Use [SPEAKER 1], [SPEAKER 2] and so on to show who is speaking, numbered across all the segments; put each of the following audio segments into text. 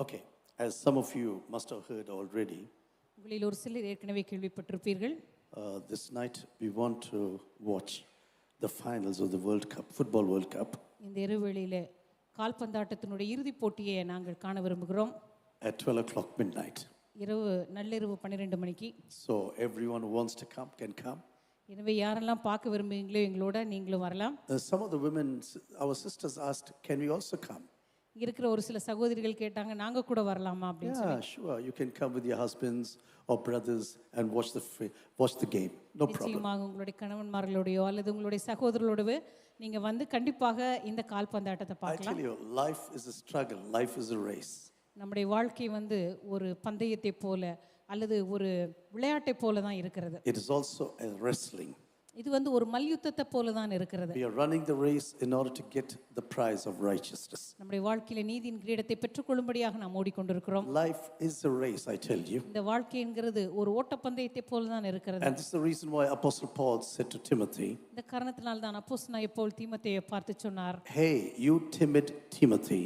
[SPEAKER 1] Okay, as some of you must have heard already,
[SPEAKER 2] உங்களில் ஒரு சிலர் ஏற்கனவே கேள்விப்பட்டிருப்பீர்கள்.
[SPEAKER 1] this night we want to watch the finals of the World Cup, Football World Cup,
[SPEAKER 2] இந்த இரவுவேளையிலே கால்பந்தாட்டத்தினுடைய இறுதிப் போட்டியை நாங்கள் காண விரும்புகிறோம்.
[SPEAKER 1] at 12 o'clock midnight.
[SPEAKER 2] நள்ளிரவு 12 மணிக்கு.
[SPEAKER 1] So everyone who wants to come can come.
[SPEAKER 2] எனவே யாரெல்லாம் பார்க்க விரும்புகிறீங்களோ எங்களோட நீங்களும் வரலாம்.
[SPEAKER 1] Some of the women, our sisters asked, can we also come?
[SPEAKER 2] இங்க இருக்கிற ஒரு சில சகோதரிகள் கேட்டாங்க, நாங்க கூட வரலாமா அப்படின்னு சொல்லி.
[SPEAKER 1] Yeah, sure. You can come with your husbands or brothers and watch the game. No problem.
[SPEAKER 2] நிச்சயமாக உங்களுடைய கணவன்மார்களோடயோ அல்லது உங்களுடைய சகோதரர்களோடவோ நீங்க வந்து கண்டிப்பாக இந்த கால்பந்தாட்டத்தை
[SPEAKER 1] I
[SPEAKER 2] பார்க்கலாம்.
[SPEAKER 1] tell you, life is a struggle. Life is a race.
[SPEAKER 2] நம்முடைய வாழ்க்கை வந்து ஒரு பந்தயத்தை போல அல்லது ஒரு விளையாட்டை போல தான் இருக்கிறது.
[SPEAKER 1] It is also a wrestling.
[SPEAKER 2] இது வந்து ஒரு மல்யுத்தத்தை போல தான் இருக்கிறது.
[SPEAKER 1] We are running the race in order to get the prize of righteousness.
[SPEAKER 2] நம்முடைய வாழ்க்கையில நீதியின் கிரீடத்தை பெற்றுக்கொள்ளும்படியாக நாம் ஓடிக்கொண்டிருக்கிறோம்.
[SPEAKER 1] Life is a race, I tell you.
[SPEAKER 2] இந்த வாழ்க்கை என்கிறது ஒரு ஓட்டப்பந்தயத்தை போல தான் இருக்கிறது.
[SPEAKER 1] And this is the reason why Apostle Paul said to Timothy,
[SPEAKER 2] இந்த காரணத்தினால் தான் அப்போஸ்தலனாகிய பவுல் தீமோத்தேயுவை பார்த்து சொன்னார்,
[SPEAKER 1] hey, you timid Timothy,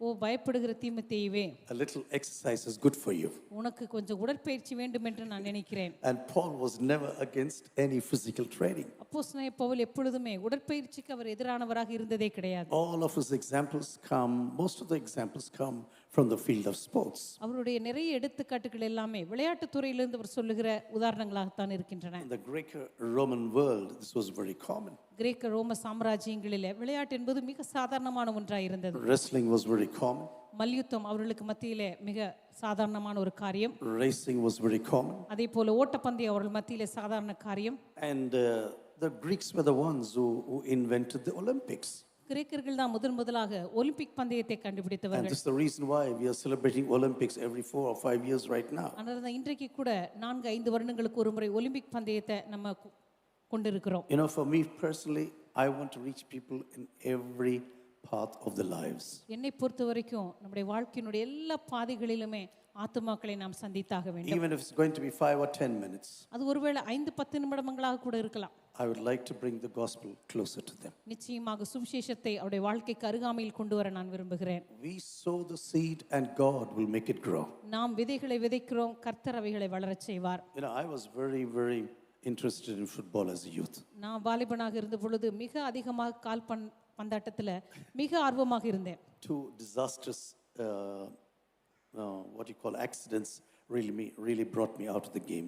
[SPEAKER 2] ஓ பயப்படுகிற தீமோத்தேயுவே,
[SPEAKER 1] a little exercise is good for you.
[SPEAKER 2] உனக்கு கொஞ்சம் உடற்பயிற்சி வேண்டும் என்று நான் நினைக்கிறேன்.
[SPEAKER 1] And Paul was never against any physical training.
[SPEAKER 2] அப்போஸ்தலனாகிய பவுல் எப்பொழுதுமே உடற்பயிற்சிக்கு அவர் எதிரானவராக இருந்ததே கிடையாது.
[SPEAKER 1] All of his examples come, most of the examples come from the field of sports.
[SPEAKER 2] அவருடைய நிறைய எடுத்துக்காட்டுகள் எல்லாமே விளையாட்டுத் துறையிலிருந்து அவர் சொல்லுகிற உதாரணங்களாகத்தான் இருக்கின்றன.
[SPEAKER 1] In the Greco-Roman world, this was very common.
[SPEAKER 2] கிரேக்க ரோம சாம்ராஜ்யங்களிலே விளையாட்டு என்பது மிக சாதாரணமான ஒன்றாக இருந்தது.
[SPEAKER 1] Wrestling was very common.
[SPEAKER 2] மல்யுத்தம் அவர்களுக்கு மத்தியிலே மிக சாதாரணமான ஒரு காரியம்.
[SPEAKER 1] Racing was very common.
[SPEAKER 2] அதே போல ஓட்டப்பந்தயம் அவர்கள் மத்தியிலே சாதாரண காரியம்.
[SPEAKER 1] And the Greeks were the ones who invented the Olympics.
[SPEAKER 2] கிரேக்கர்கள் தான் முதலாக ஒலிம்பிக் பந்தயத்தை
[SPEAKER 1] And
[SPEAKER 2] கண்டுபிடித்தவர்கள்.
[SPEAKER 1] this is the reason why we are celebrating Olympics every 4 or 5 years right now.
[SPEAKER 2] அதனால இன்றைக்கு கூட 4-5 வருடங்களுக்கு ஒரு முறை ஒலிம்பிக் பந்தயத்தை நம்ம கொண்டிருக்கிறோம்.
[SPEAKER 1] You know, for me personally, I want to reach people in every path of their lives.
[SPEAKER 2] என்னை பொறுத்த வரைக்கும் நம்முடைய வாழ்க்கையினுடைய எல்லா பாதைகளிலுமே ஆத்துமாக்களை நாம் சந்தித்தாக வேண்டும்.
[SPEAKER 1] Even if it's going to be 5 or 10 minutes,
[SPEAKER 2] அது ஒருவேளை 5-10 நிமிடங்களாக கூட இருக்கலாம்.
[SPEAKER 1] I would like to bring the gospel closer to them.
[SPEAKER 2] நிச்சயமாக சுவிசேஷத்தை அவருடைய வாழ்க்கைக்கு அருகாமையில் கொண்டு வர நான் விரும்புகிறேன்.
[SPEAKER 1] We sow the seed and God will make it grow.
[SPEAKER 2] நாம் விதைகளை விதைக்கிறோம், கர்த்தர் அவைகளை வளரச் செய்வார்.
[SPEAKER 1] You know, I was very, very interested in football as a youth.
[SPEAKER 2] நான் வாலிபனாக இருந்த பொழுது மிக அதிகமாக பந்தாட்டத்தில் மிக ஆர்வமாக இருந்தேன்.
[SPEAKER 1] Two disastrous what you call accidents really brought me out of the game.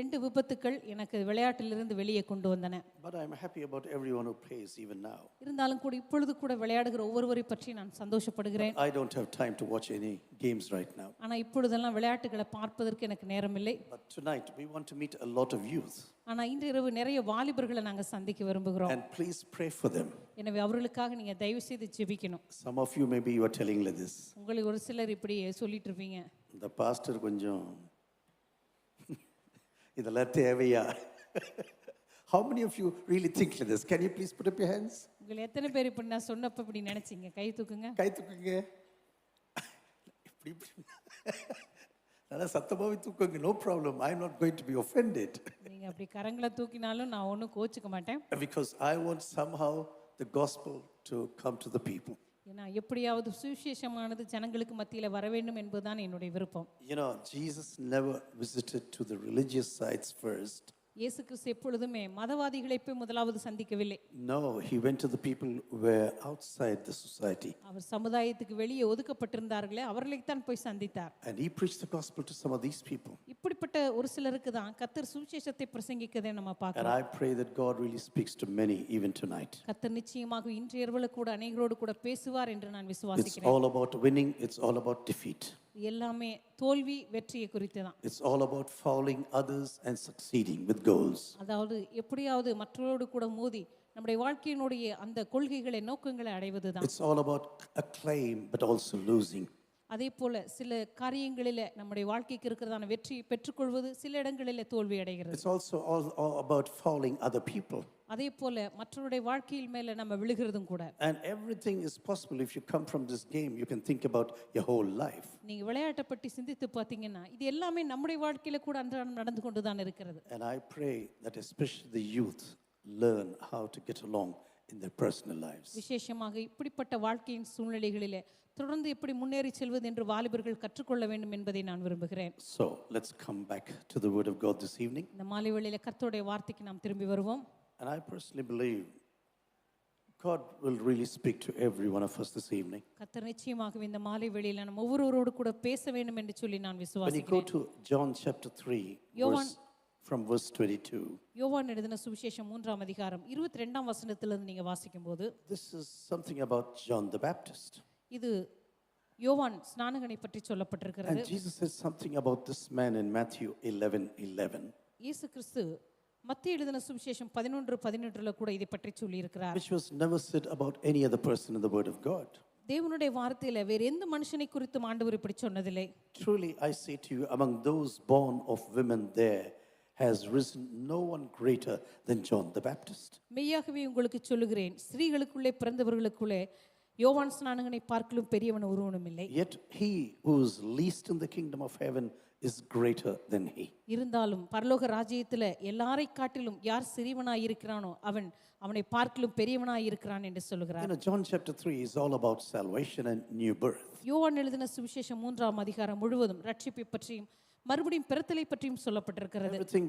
[SPEAKER 2] 2 விபத்துக்கள் எனக்கு விளையாட்டிலிருந்து வெளியே கொண்டு வந்தன.
[SPEAKER 1] But I'm happy about everyone who plays even now.
[SPEAKER 2] இருந்தாலும் கூட இப்பொழுது கூட விளையாடுகிற ஒவ்வொருவரை பற்றி நான் சந்தோஷப்படுகிறேன்.
[SPEAKER 1] I don't have time to watch any games right now.
[SPEAKER 2] ஆனா இப்பொழுதெல்லாம் விளையாட்டுகளை பார்ப்பதற்கு எனக்கு நேரம் இல்லை.
[SPEAKER 1] But tonight we want to meet a lot of youth.
[SPEAKER 2] ஆனா இன்று இரவு நிறைய வாலிபர்களை நாங்க சந்திக்க விரும்புகிறோம்.
[SPEAKER 1] And please pray for them.
[SPEAKER 2] எனவே அவர்களுக்காக நீங்க தயவு செய்து ஜெபிக்கணும்.
[SPEAKER 1] Some of you maybe you are telling like this.
[SPEAKER 2] உங்களுக்கு ஒரு சிலர் இப்படி சொல்லிட்டு இருப்பீங்க,
[SPEAKER 1] The pastor கொஞ்சம் இதெல்லாம் தேவையா? How many of you really think like this? Can you please put up your hands?
[SPEAKER 2] உங்களை எத்தனை பேர் இப்படி நான் சொன்னப்ப இப்படி நினைச்சீங்க? கை தூக்குங்க.
[SPEAKER 1] கை தூக்குங்க. இப்படி நல்லா சத்தமாவே தூக்குங்க. No problem. I'm not going to be offended.
[SPEAKER 2] நீங்க அப்படி கரங்களை தூக்கினாலும் நான் ஒன்றும் கோச்சிக்க மாட்டேன்.
[SPEAKER 1] Because I want somehow the gospel to come to the people.
[SPEAKER 2] ஏன்னா எப்படியாவது சுவிசேஷமானது ஜனங்களுக்கு மத்தியில வர வேண்டும் என்பதுதான் என்னுடைய விருப்பம்.
[SPEAKER 1] You know, Jesus never visited to the religious sites first.
[SPEAKER 2] இயேசு கிறிஸ்து எப்பொழுதுமே மதவாதிகளை போய் முதலாவது சந்திக்கவில்லை.
[SPEAKER 1] No, he went to the people who were outside the society.
[SPEAKER 2] அவர் சமுதாயத்துக்கு வெளியே ஒதுக்கப்பட்டிருந்தார்களே அவர்களைத்தான் போய் சந்தித்தார்.
[SPEAKER 1] And he preached the gospel to some of these people.
[SPEAKER 2] இப்படிப்பட்ட ஒரு சிலருக்கு தான் கர்த்தர் சுவிசேஷத்தை பிரசங்கிக்கதை நம்ம
[SPEAKER 1] And
[SPEAKER 2] பார்க்கிறோம்.
[SPEAKER 1] I pray that God really speaks to many even tonight.
[SPEAKER 2] கர்த்தர் நிச்சயமாக இன்று இரவுல கூட அநேகரோடு கூட பேசுவார் என்று நான்
[SPEAKER 1] It's
[SPEAKER 2] விசுவாசிக்கிறேன்.
[SPEAKER 1] all about winning, it's all about defeat.
[SPEAKER 2] எல்லாமே தோல்வி வெற்றியை குறித்து தான்.
[SPEAKER 1] It's all about fouling others and succeeding with goals.
[SPEAKER 2] அதாவது எப்படியாவது மற்றவரோடு கூட மோதி நம்முடைய வாழ்க்கையினுடைய அந்த கொள்கைகளை நோக்கங்களை அடைவது தான்.
[SPEAKER 1] It's all about acclaim but also losing.
[SPEAKER 2] அதே போல சில காரியங்களில் நம்முடைய வாழ்க்கைக்கு இருக்கிறதான வெற்றியை பெற்றுக்கொள்வது, சில இடங்களில் தோல்வி அடைகிறது.
[SPEAKER 1] It's also all about fouling other people.
[SPEAKER 2] அதே போல மற்றவருடைய வாழ்க்கையில் மேல நம்ம விழுகிறதும் கூட.
[SPEAKER 1] And everything is possible. If you come from this game, you can think about your whole life.
[SPEAKER 2] நீங்க விளையாட்டை பற்றி சிந்தித்து பார்த்தீங்கன்னா இது எல்லாமே நம்முடைய வாழ்க்கையில கூட அன்றாடம் நடந்து கொண்டு தான் இருக்கிறது.
[SPEAKER 1] And I pray that especially the youth learn how to get along in their personal lives.
[SPEAKER 2] விசேஷமாக இப்படிப்பட்ட வாழ்க்கையின் சூழ்நிலைகளிலே தொடர்ந்து எப்படி முன்னேறி செல்வது என்று வாலிபர்கள் கற்றுக்கொள்ள வேண்டும் என்பதை நான் விரும்புகிறேன்.
[SPEAKER 1] So let's come back to the word of God this evening.
[SPEAKER 2] இந்த மாலை வேளையிலே கர்த்தருடைய வார்த்தைக்கு நாம் திரும்பி வருவோம்.
[SPEAKER 1] And I personally believe God will really speak to every one of us this evening.
[SPEAKER 2] கர்த்தர் நிச்சயமாகவே இந்த மாலை வேளையிலே நாம் ஒவ்வொருவரோடு கூட பேச வேண்டும் என்று சொல்லி நான்
[SPEAKER 1] When you
[SPEAKER 2] விசுவாசிக்கிறேன்.
[SPEAKER 1] go to John chapter 3, from verse 22,
[SPEAKER 2] யோவான் எழுதின சுவிசேஷம் 3ஆம் அதிகாரம் 22ஆம் வசனத்திலிருந்து நீங்க வாசிக்கும்போது
[SPEAKER 1] this is something about John the Baptist.
[SPEAKER 2] இது யோவான் ஸ்நானகனை பற்றி சொல்லப்பட்டிருக்கிறது.
[SPEAKER 1] And Jesus says something about this man in Matthew 11:11,
[SPEAKER 2] இயேசு கிறிஸ்து மத்தேயு எழுதின சுவிசேஷம் 11:18ல கூட இதை பற்றி சொல்லி இருக்கிறார்.
[SPEAKER 1] which was never said about any other person in the word of God.
[SPEAKER 2] தேவனுடைய வார்த்தையில வேற எந்த மனுஷனை குறித்தும் ஆண்டவர் இப்படி சொன்னதில்லை.
[SPEAKER 1] Truly I say to you, among those born of women there has risen no one greater than John the Baptist.
[SPEAKER 2] மெய்யாகவே உங்களுக்கு சொல்லுகிறேன், ஸ்திரீகளுக்குள்ளே பிறந்தவர்களுக்குள்ளே யோவான் ஸ்நானகனை பார்க்கலும் பெரியவன் ஒருவனும் இல்லை.
[SPEAKER 1] Yet he who is least in the kingdom of heaven is greater than he.
[SPEAKER 2] இருந்தாலும் பரலோக ராஜ்யத்தில் எல்லாரை காட்டிலும் யார் சிறியவனாய் இருக்கிறானோ அவனை பார்க்கலும் பெரியவனாய் இருக்கிறான் என்று சொல்கிறார்.
[SPEAKER 1] John chapter 3 is all about salvation and new birth.
[SPEAKER 2] யோவான் எழுதின சுவிசேஷம் 3ஆம் அதிகாரம் முழுவதும் ரட்சிப்பை பற்றியும் மறுபடியும் பிறத்தலை பற்றியும் சொல்லப்பட்டிருக்கிறது.
[SPEAKER 1] Everything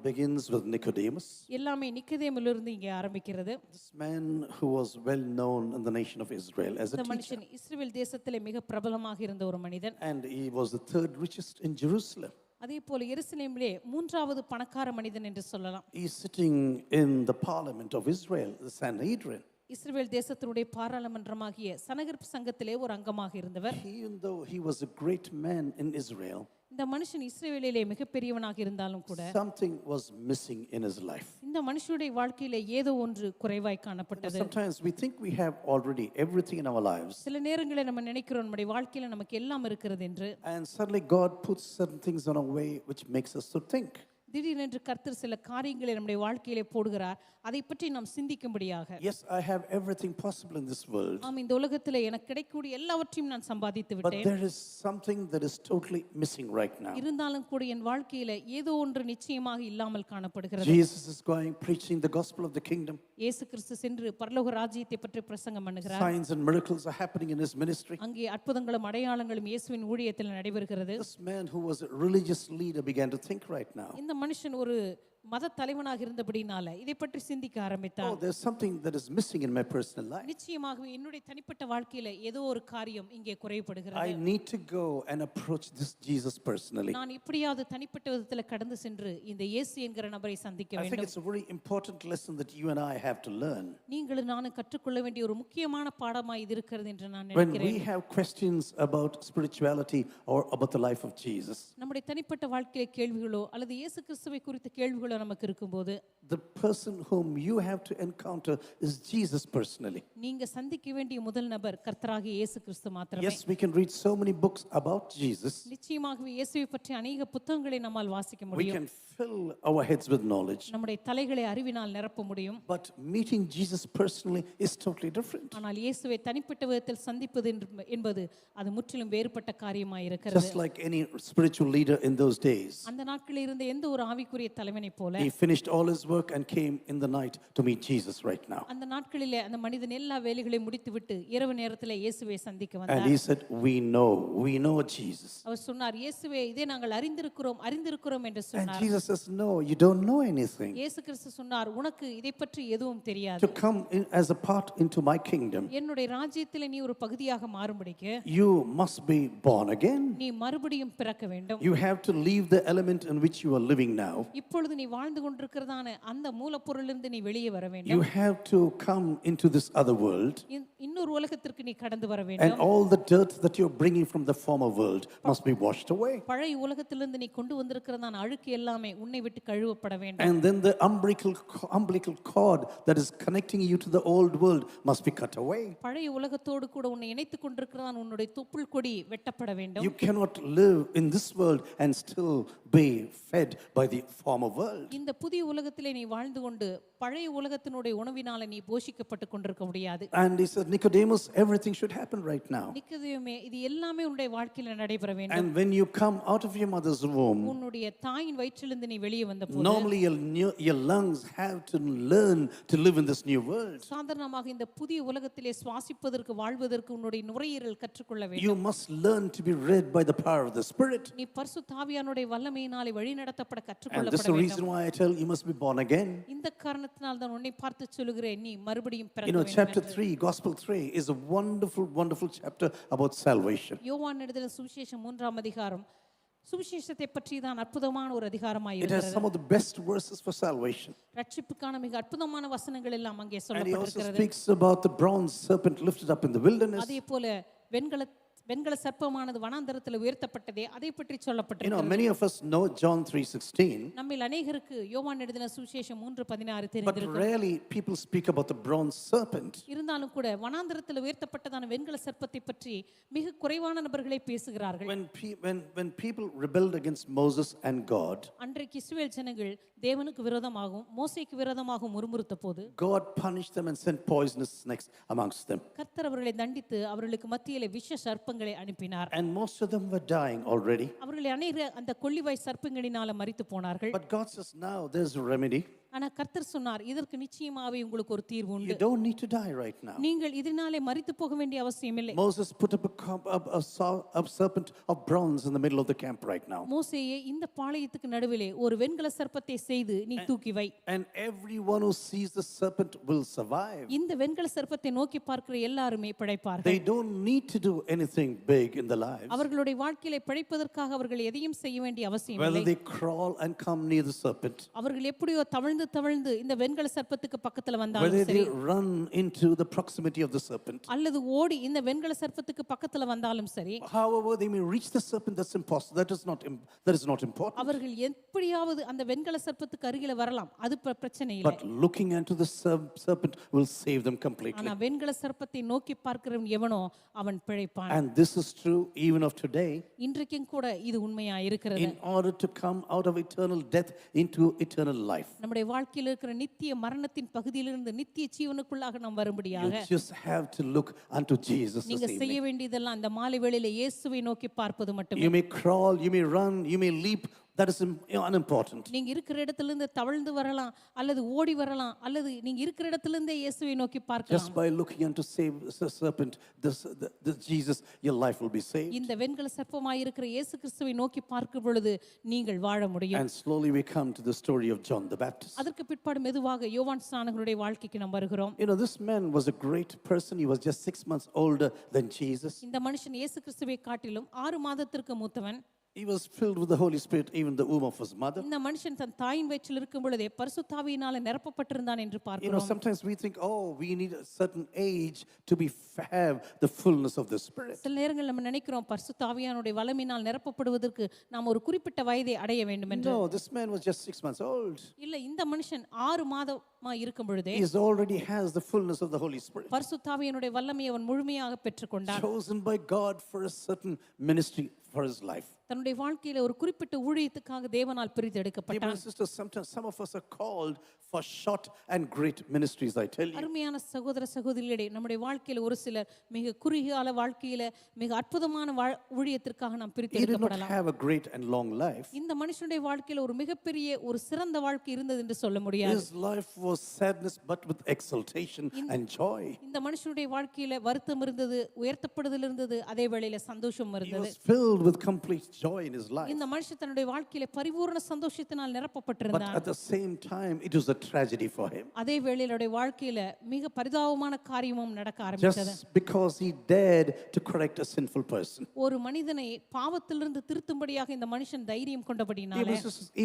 [SPEAKER 1] begins with Nicodemus.
[SPEAKER 2] எல்லாமே நிக்கதேமிலிருந்து இங்கே ஆரம்பிக்கிறது.
[SPEAKER 1] This man who was well known in the nation of Israel as a
[SPEAKER 2] இந்த
[SPEAKER 1] teacher.
[SPEAKER 2] மனுஷன் இஸ்ரவேல் தேசத்திலே மிக பிரபலமாக இருந்த ஒரு மனிதன்.
[SPEAKER 1] And he was the third richest in Jerusalem.
[SPEAKER 2] அதே போல எருசலேமிலே மூன்றாவது பணக்கார மனிதன் என்று சொல்லலாம்.
[SPEAKER 1] He is sitting in the parliament of Israel, the Sanhedrin.
[SPEAKER 2] இஸ்ரவேல் தேசத்தினுடைய பாராளுமன்றமாகிய சனகர்ப் சங்கத்திலே ஒரு அங்கமாக இருந்தவர்.
[SPEAKER 1] Even though he was a great man in Israel,
[SPEAKER 2] இந்த மனுஷன் இஸ்ரவேலிலே மிகப்பெரியவனாக இருந்தாலும் கூட
[SPEAKER 1] something was missing in his life.
[SPEAKER 2] இந்த மனுஷனுடைய வாழ்க்கையில ஏதோ ஒன்று குறைவாய் காணப்பட்டது.
[SPEAKER 1] Sometimes we think we have already everything in our lives,
[SPEAKER 2] சில நேரங்களில் நம்ம நினைக்கிறோம் நம்முடைய வாழ்க்கையில நமக்கு எல்லாம் இருக்கிறது என்று.
[SPEAKER 1] and suddenly God puts certain things on our way which makes us to think.
[SPEAKER 2] திடீரென்று கர்த்தர் சில காரியங்களை நம்முடைய வாழ்க்கையிலே போடுகிறார், அதை பற்றி நாம் சிந்திக்கும்படியாக.
[SPEAKER 1] Yes, I have everything possible in this world,
[SPEAKER 2] ஆம், இந்த உலகத்திலே எனக்கு கிடைக்கக்கூடிய எல்லாவற்றையும் நான் சம்பாதித்து
[SPEAKER 1] but
[SPEAKER 2] விட்டேன்.
[SPEAKER 1] there is something that is totally missing right now.
[SPEAKER 2] இருந்தாலும் கூட என் வாழ்க்கையில ஏதோ ஒன்று நிச்சயமாக இல்லாமல் காணப்படுகிறது.
[SPEAKER 1] Jesus is going preaching the gospel of the kingdom.
[SPEAKER 2] இயேசு கிறிஸ்து சென்று பரலோக ராஜ்யத்தை பற்றி பிரசங்கம் பண்ணுகிறார்.
[SPEAKER 1] Signs and miracles are happening in his ministry.
[SPEAKER 2] அங்கே அற்புதங்களும் அடையாளங்களும் இயேசுவின் ஊழியத்தில் நடைபெறுகிறது.
[SPEAKER 1] This man who was a religious leader began to think right now,
[SPEAKER 2] இந்த மனுஷன் ஒரு மத தலைவனாக இருந்தபடினால இதை பற்றி சிந்திக்க ஆரம்பித்தார்.
[SPEAKER 1] oh, there's something that is missing in my personal life.
[SPEAKER 2] நிச்சயமாகவே என்னுடைய தனிப்பட்ட வாழ்க்கையில ஏதோ ஒரு காரியம் இங்கே குறைபடுகிறது.
[SPEAKER 1] I need to go and approach this Jesus personally.
[SPEAKER 2] நான் இப்படியாவது தனிப்பட்ட விதத்துல கடந்து சென்று இந்த இயேசு என்கிற நபரை சந்திக்க
[SPEAKER 1] I think
[SPEAKER 2] வேண்டும்.
[SPEAKER 1] it's a very important lesson that you and I have to learn.
[SPEAKER 2] நீங்களும் நானும் கற்றுக்கொள்ள வேண்டிய ஒரு முக்கியமான பாடமாய் இது இருக்கிறது என்று நான்
[SPEAKER 1] When we
[SPEAKER 2] நினைக்கிறேன்.
[SPEAKER 1] have questions about spirituality or about the life of Jesus,
[SPEAKER 2] நம்முடைய தனிப்பட்ட வாழ்க்கையில கேள்விகளோ அல்லது இயேசு கிறிஸ்துவை குறித்த கேள்விகளோ நமக்கு இருக்கும்போது
[SPEAKER 1] the person whom you have to encounter is Jesus personally.
[SPEAKER 2] நீங்க சந்திக்க வேண்டிய முதல் நபர் கர்த்தராகிய இயேசு கிறிஸ்து மாத்திரமே.
[SPEAKER 1] Yes, we can read so many books about Jesus.
[SPEAKER 2] நிச்சயமாகவே இயேசுவை பற்றி அநேக புத்தகங்களை நம்மால் வாசிக்க
[SPEAKER 1] We
[SPEAKER 2] முடியும்.
[SPEAKER 1] can fill our heads with knowledge.
[SPEAKER 2] நம்முடைய தலைகளை அறிவினால் நிரப்ப முடியும்.
[SPEAKER 1] But meeting Jesus personally is totally different.
[SPEAKER 2] ஆனால் இயேசுவை தனிப்பட்ட விதத்தில் சந்திப்பது என்பது அது முற்றிலும் வேறுபட்ட காரியமாய் இருக்கிறது.
[SPEAKER 1] Just like any spiritual leader in those days,
[SPEAKER 2] அந்த நாட்களில் இருந்த எந்த ஒரு ஆவிக்குரிய தலைவனை போல
[SPEAKER 1] he finished all his work and came in the night to meet Jesus right now.
[SPEAKER 2] அந்த நாட்களிலே அந்த மனிதன் எல்லா வேலைகளையும் முடித்துவிட்டு இரவு நேரத்தில் இயேசுவை சந்திக்க
[SPEAKER 1] And
[SPEAKER 2] வந்தார்.
[SPEAKER 1] he said, we know Jesus.
[SPEAKER 2] அவர் சொன்னார், இயேசுவே இதை நாங்கள் அறிந்திருக்கிறோம் என்று
[SPEAKER 1] And
[SPEAKER 2] சொன்னார்.
[SPEAKER 1] Jesus says, no, you don't know anything.
[SPEAKER 2] இயேசு கிறிஸ்து சொன்னார், உனக்கு இதை பற்றி எதுவும் தெரியாது.
[SPEAKER 1] To come in as a part into my kingdom,
[SPEAKER 2] என்னுடைய ராஜ்யத்தில் நீ ஒரு பகுதியாக மாறும்படிக்கு
[SPEAKER 1] you must be born again.
[SPEAKER 2] நீ மறுபடியும் பிறக்க வேண்டும்.
[SPEAKER 1] You have to leave the element in which you are living now.
[SPEAKER 2] இப்பொழுது நீ வாழ்ந்து கொண்டிருக்கிறதான அந்த மூலப்பொருளிலிருந்து நீ வெளியே வர வேண்டும்.
[SPEAKER 1] You have to come into this other world,
[SPEAKER 2] இன்னொரு உலகத்திற்கு நீ கடந்து வர
[SPEAKER 1] and
[SPEAKER 2] வேண்டும்.
[SPEAKER 1] all the dirt that you're bringing from the former world must be washed away.
[SPEAKER 2] பழைய உலகத்திலிருந்து நீ கொண்டு வந்திருக்கிறதான அழுக்கு எல்லாமே உன்னை விட்டு கழுவப்பட வேண்டும்.
[SPEAKER 1] And then the umbilical cord that is connecting you to the old world must be cut away.
[SPEAKER 2] பழைய உலகத்தோடு கூட உன்னை இணைத்துக் கொண்டிருக்கிறதான உன்னுடைய தொப்புள் கொடி வெட்டப்பட வேண்டும்.
[SPEAKER 1] You cannot live in this world and still be fed by the former world.
[SPEAKER 2] இந்த புதிய உலகத்திலே நீ வாழ்ந்து கொண்டு பழைய உலகத்தினுடைய உணவினால நீ போஷிக்கப்பட்டு கொண்டிருக்க முடியாது.
[SPEAKER 1] And he said, Nicodemus, everything should happen right now.
[SPEAKER 2] நிக்கதேமே இது எல்லாமே உன்னுடைய வாழ்க்கையில நடைபெற வேண்டும்.
[SPEAKER 1] And when you come out of your mother's womb,
[SPEAKER 2] உன்னுடைய தாயின் வயிற்றிலிருந்து நீ வெளியே வந்தபோது
[SPEAKER 1] normally your lungs have to learn to live in this new world.
[SPEAKER 2] சாதாரணமாக இந்த புதிய உலகத்திலே சுவாசிப்பதற்கு வாழ்வதற்கு உன்னுடைய நுரையீரல் கற்றுக்கொள்ள வேண்டும்.
[SPEAKER 1] You must learn to be led by the power of the Spirit.
[SPEAKER 2] நீ பரிசுத்த ஆவியானுடைய வல்லமையினாலே வழிநடத்தப்பட
[SPEAKER 1] And
[SPEAKER 2] கற்றுக்கொள்ளப்பட
[SPEAKER 1] this is the
[SPEAKER 2] வேண்டும்.
[SPEAKER 1] reason why I tell you must be born again.
[SPEAKER 2] இந்த காரணத்தினால் தான் உன்னை பார்த்து சொல்லுகிறேன் நீ மறுபடியும்
[SPEAKER 1] You
[SPEAKER 2] பிறக்க
[SPEAKER 1] know,
[SPEAKER 2] வேண்டும்
[SPEAKER 1] chapter
[SPEAKER 2] என்று.
[SPEAKER 1] 3, Gospel 3 is a wonderful, wonderful chapter about salvation.
[SPEAKER 2] யோவான் எழுதின சுவிசேஷம் 3ஆம் அதிகாரம் சுவிசேஷத்தை பற்றி தான் அற்புதமான ஒரு அதிகாரமாய்
[SPEAKER 1] It has
[SPEAKER 2] இருக்கிறது.
[SPEAKER 1] some of the best verses for salvation.
[SPEAKER 2] ரட்சிப்புக்கான மிக அற்புதமான வசனங்கள் எல்லாம் அங்கே
[SPEAKER 1] And he also
[SPEAKER 2] சொல்லப்பட்டிருக்கிறது.
[SPEAKER 1] speaks about the bronze serpent lifted up in the wilderness.
[SPEAKER 2] அதே போல வெண்கல சர்ப்பமானது வனாந்தரத்தில் உயர்த்தப்பட்டதே அதை பற்றி
[SPEAKER 1] You know,
[SPEAKER 2] சொல்லப்பட்டிருக்கிறது.
[SPEAKER 1] many of us know John 3:16,
[SPEAKER 2] நம்மில் அநேகருக்கு யோவான் எழுதின சுவிசேஷம் 3:16
[SPEAKER 1] but
[SPEAKER 2] தெரிந்திருக்கும்.
[SPEAKER 1] rarely people speak about the bronze serpent.
[SPEAKER 2] இருந்தாலும் கூட வனாந்தரத்தில் உயர்த்தப்பட்டதான வெண்கல சர்ப்பத்தை பற்றி மிக குறைவான நபர்களே பேசுகிறார்கள்.
[SPEAKER 1] When people rebelled against Moses and God,
[SPEAKER 2] அன்றைக்கு இஸ்ரவேல் ஜனங்கள் தேவனுக்கு விரோதமாகவும் மோசேக்கு விரோதமாகவும் முறுமுறுத்த போது
[SPEAKER 1] God punished them and sent poisonous snakes amongst them.
[SPEAKER 2] கர்த்தர் அவர்களை தண்டித்து அவர்களுக்கு மத்தியிலே விஷ சர்ப்பங்களை அனுப்பினார்.
[SPEAKER 1] And most of them were dying already.
[SPEAKER 2] அவர்களை அநேகர் அந்த கொள்ளிவாய் சர்ப்பங்களினால மரித்து போனார்கள்.
[SPEAKER 1] But God says, now there's a remedy.
[SPEAKER 2] ஆனா கர்த்தர் சொன்னார் இதற்கு நிச்சயமாவே உங்களுக்கு ஒரு தீர்வு உண்டு.
[SPEAKER 1] You don't need to die right now.
[SPEAKER 2] நீங்கள் இதனாலே மரித்து போக வேண்டிய அவசியம் இல்லை.
[SPEAKER 1] Moses put up a serpent of bronze in the middle of the camp right now.
[SPEAKER 2] மோசேயே இந்த பாளையத்துக்கு நடுவிலே ஒரு வெண்கல சர்ப்பத்தை செய்து நீ தூக்கி வை.
[SPEAKER 1] And everyone who sees the serpent will survive.
[SPEAKER 2] இந்த வெண்கல சர்ப்பத்தை நோக்கி பார்க்கிற எல்லாருமே பிழைப்பார்கள்.
[SPEAKER 1] They don't need to do anything big in their lives.
[SPEAKER 2] அவர்களுடைய வாழ்க்கையிலே பிழைப்பதற்காக அவர்கள் எதையும் செய்ய வேண்டிய அவசியம்
[SPEAKER 1] Whether
[SPEAKER 2] இல்லை.
[SPEAKER 1] they crawl and come near the serpent,
[SPEAKER 2] அவர்கள் எப்படியோ தவழ்ந்து இந்த வெண்கல சர்ப்பத்துக்கு பக்கத்துல வந்தாலும்
[SPEAKER 1] whether
[SPEAKER 2] சரி
[SPEAKER 1] they run into the proximity of the serpent,
[SPEAKER 2] அல்லது ஓடி இந்த வெண்கல சர்ப்பத்துக்கு பக்கத்துல வந்தாலும் சரி
[SPEAKER 1] however they may reach the serpent, that's impossible. That is not important.
[SPEAKER 2] அவர்கள் எப்படியாவது அந்த வெண்கல சர்ப்பத்துக்கு அருகில வரலாம் அது பிரச்சனை இல்லை.
[SPEAKER 1] But looking into the serpent will save them completely.
[SPEAKER 2] ஆனா வெண்கல சர்ப்பத்தை நோக்கி பார்க்கிறவன் எவனோ அவன் பிழைப்பான்.
[SPEAKER 1] And this is true even of today.
[SPEAKER 2] இன்றைக்கும் கூட இது உண்மையா இருக்கிறது.
[SPEAKER 1] In order to come out of eternal death into eternal life,
[SPEAKER 2] நம்முடைய வாழ்க்கையில் இருக்கிற நித்திய மரணத்தின் பகுதியிலிருந்து நித்திய ஜீவனுக்குள்ளாக நாம் வரும்படியாக
[SPEAKER 1] you just have to look unto Jesus this
[SPEAKER 2] நீங்க செய்ய
[SPEAKER 1] evening.
[SPEAKER 2] வேண்டியதெல்லாம் அந்த மாலை வேளையில இயேசுவை நோக்கி பார்ப்பது மட்டுமே.
[SPEAKER 1] You may crawl, you may run, you may leap. That is unimportant.
[SPEAKER 2] நீங்க இருக்கிற இடத்துல இருந்து தவழ்ந்து வரலாம் அல்லது ஓடி வரலாம் அல்லது நீங்க இருக்கிற இடத்துல இருந்தே இயேசுவை நோக்கி
[SPEAKER 1] Just
[SPEAKER 2] பார்க்கலாம்.
[SPEAKER 1] by looking unto save the serpent, the Jesus, your life will be saved.
[SPEAKER 2] இந்த வெண்கல சர்ப்பமாய் இருக்கிற இயேசு கிறிஸ்துவை நோக்கி பார்க்கும் பொழுது நீங்கள் வாழ முடியும்.
[SPEAKER 1] And slowly we come to the story of John the Baptist.
[SPEAKER 2] அதற்கு பிற்பாடு மெதுவாக யோவான் ஸ்நானகனுடைய வாழ்க்கைக்கு நாம் வருகிறோம்.
[SPEAKER 1] You know, this man was a great person. He was just 6 months older than Jesus.
[SPEAKER 2] இந்த மனுஷன் இயேசு கிறிஸ்துவை காட்டிலும் 6 மாதத்திற்கு மூத்தவன்.
[SPEAKER 1] He was filled with the Holy Spirit, even the womb of his mother.
[SPEAKER 2] இந்த மனுஷன் தன் தாயின் வயிற்றில் இருக்கும் பொழுதே பரிசுத்த ஆவியினாலே நிரப்பப்பட்டிருந்தான் என்று
[SPEAKER 1] You know,
[SPEAKER 2] பார்க்கிறோம்.
[SPEAKER 1] sometimes we think, oh, we need a certain age to have the fullness of the Spirit.
[SPEAKER 2] சில நேரங்கள் நம்ம நினைக்கிறோம் பரிசுத்த ஆவியானுடைய வல்லமையினால் நிரப்பப்படுவதற்கு நாம் ஒரு குறிப்பிட்ட வயதை அடைய வேண்டும் என்று.
[SPEAKER 1] No, this man was just 6 months old.
[SPEAKER 2] இல்ல இந்த மனுஷன் 6 மாதமா இருக்கும் பொழுதே
[SPEAKER 1] He already has the fullness of the Holy Spirit.
[SPEAKER 2] பரிசுத்த ஆவியானுடைய வல்லமையை அவன் முழுமையாக பெற்றுக்கொண்டான்.
[SPEAKER 1] Chosen by God for a certain ministry for his life.
[SPEAKER 2] தன்னுடைய வாழ்க்கையில ஒரு குறிப்பிட்ட ஊழியத்துக்காக தேவனால் பிரித்து
[SPEAKER 1] Dear
[SPEAKER 2] எடுக்கப்பட்டான்.
[SPEAKER 1] brothers and sisters, sometimes some of us are called for short and great ministries, I tell you.
[SPEAKER 2] அருமையான சகோதர சகோதரிகளே நம்முடைய வாழ்க்கையில ஒரு சிலர் மிக குறுகிய கால வாழ்க்கையில மிக அற்புதமான ஊழியத்திற்காக நாம் பிரித்து
[SPEAKER 1] He did not
[SPEAKER 2] எடுக்கப்படலாம்.
[SPEAKER 1] have a great and long life.
[SPEAKER 2] இந்த மனுஷனுடைய வாழ்க்கையில ஒரு மிகப்பெரிய ஒரு சிறந்த வாழ்க்கை இருந்தது என்று சொல்ல முடியாது.
[SPEAKER 1] His life was sadness but with exultation and joy.
[SPEAKER 2] இந்த மனுஷனுடைய வாழ்க்கையில வருத்தம் இருந்தது, உயர்த்தப்படுதல் இருந்தது, அதே வேளையில சந்தோஷம்
[SPEAKER 1] He
[SPEAKER 2] இருந்தது.
[SPEAKER 1] was filled with complete joy in his life.
[SPEAKER 2] இந்த மனுஷன் தன்னுடைய வாழ்க்கையில பரிபூரண சந்தோஷத்தினால்
[SPEAKER 1] But
[SPEAKER 2] நிரப்பப்பட்டிருந்தான்.
[SPEAKER 1] at the same time, it was a tragedy for him.
[SPEAKER 2] அதே வேளையில அவருடைய வாழ்க்கையில மிக பரிதாபமான காரியமும் நடக்க ஆரம்பித்தது.
[SPEAKER 1] Just because he dared to correct a sinful person.
[SPEAKER 2] ஒரு மனிதனை பாவத்திலிருந்து திருத்தும்படியாக இந்த மனுஷன் தைரியம் கொண்டபடினாலே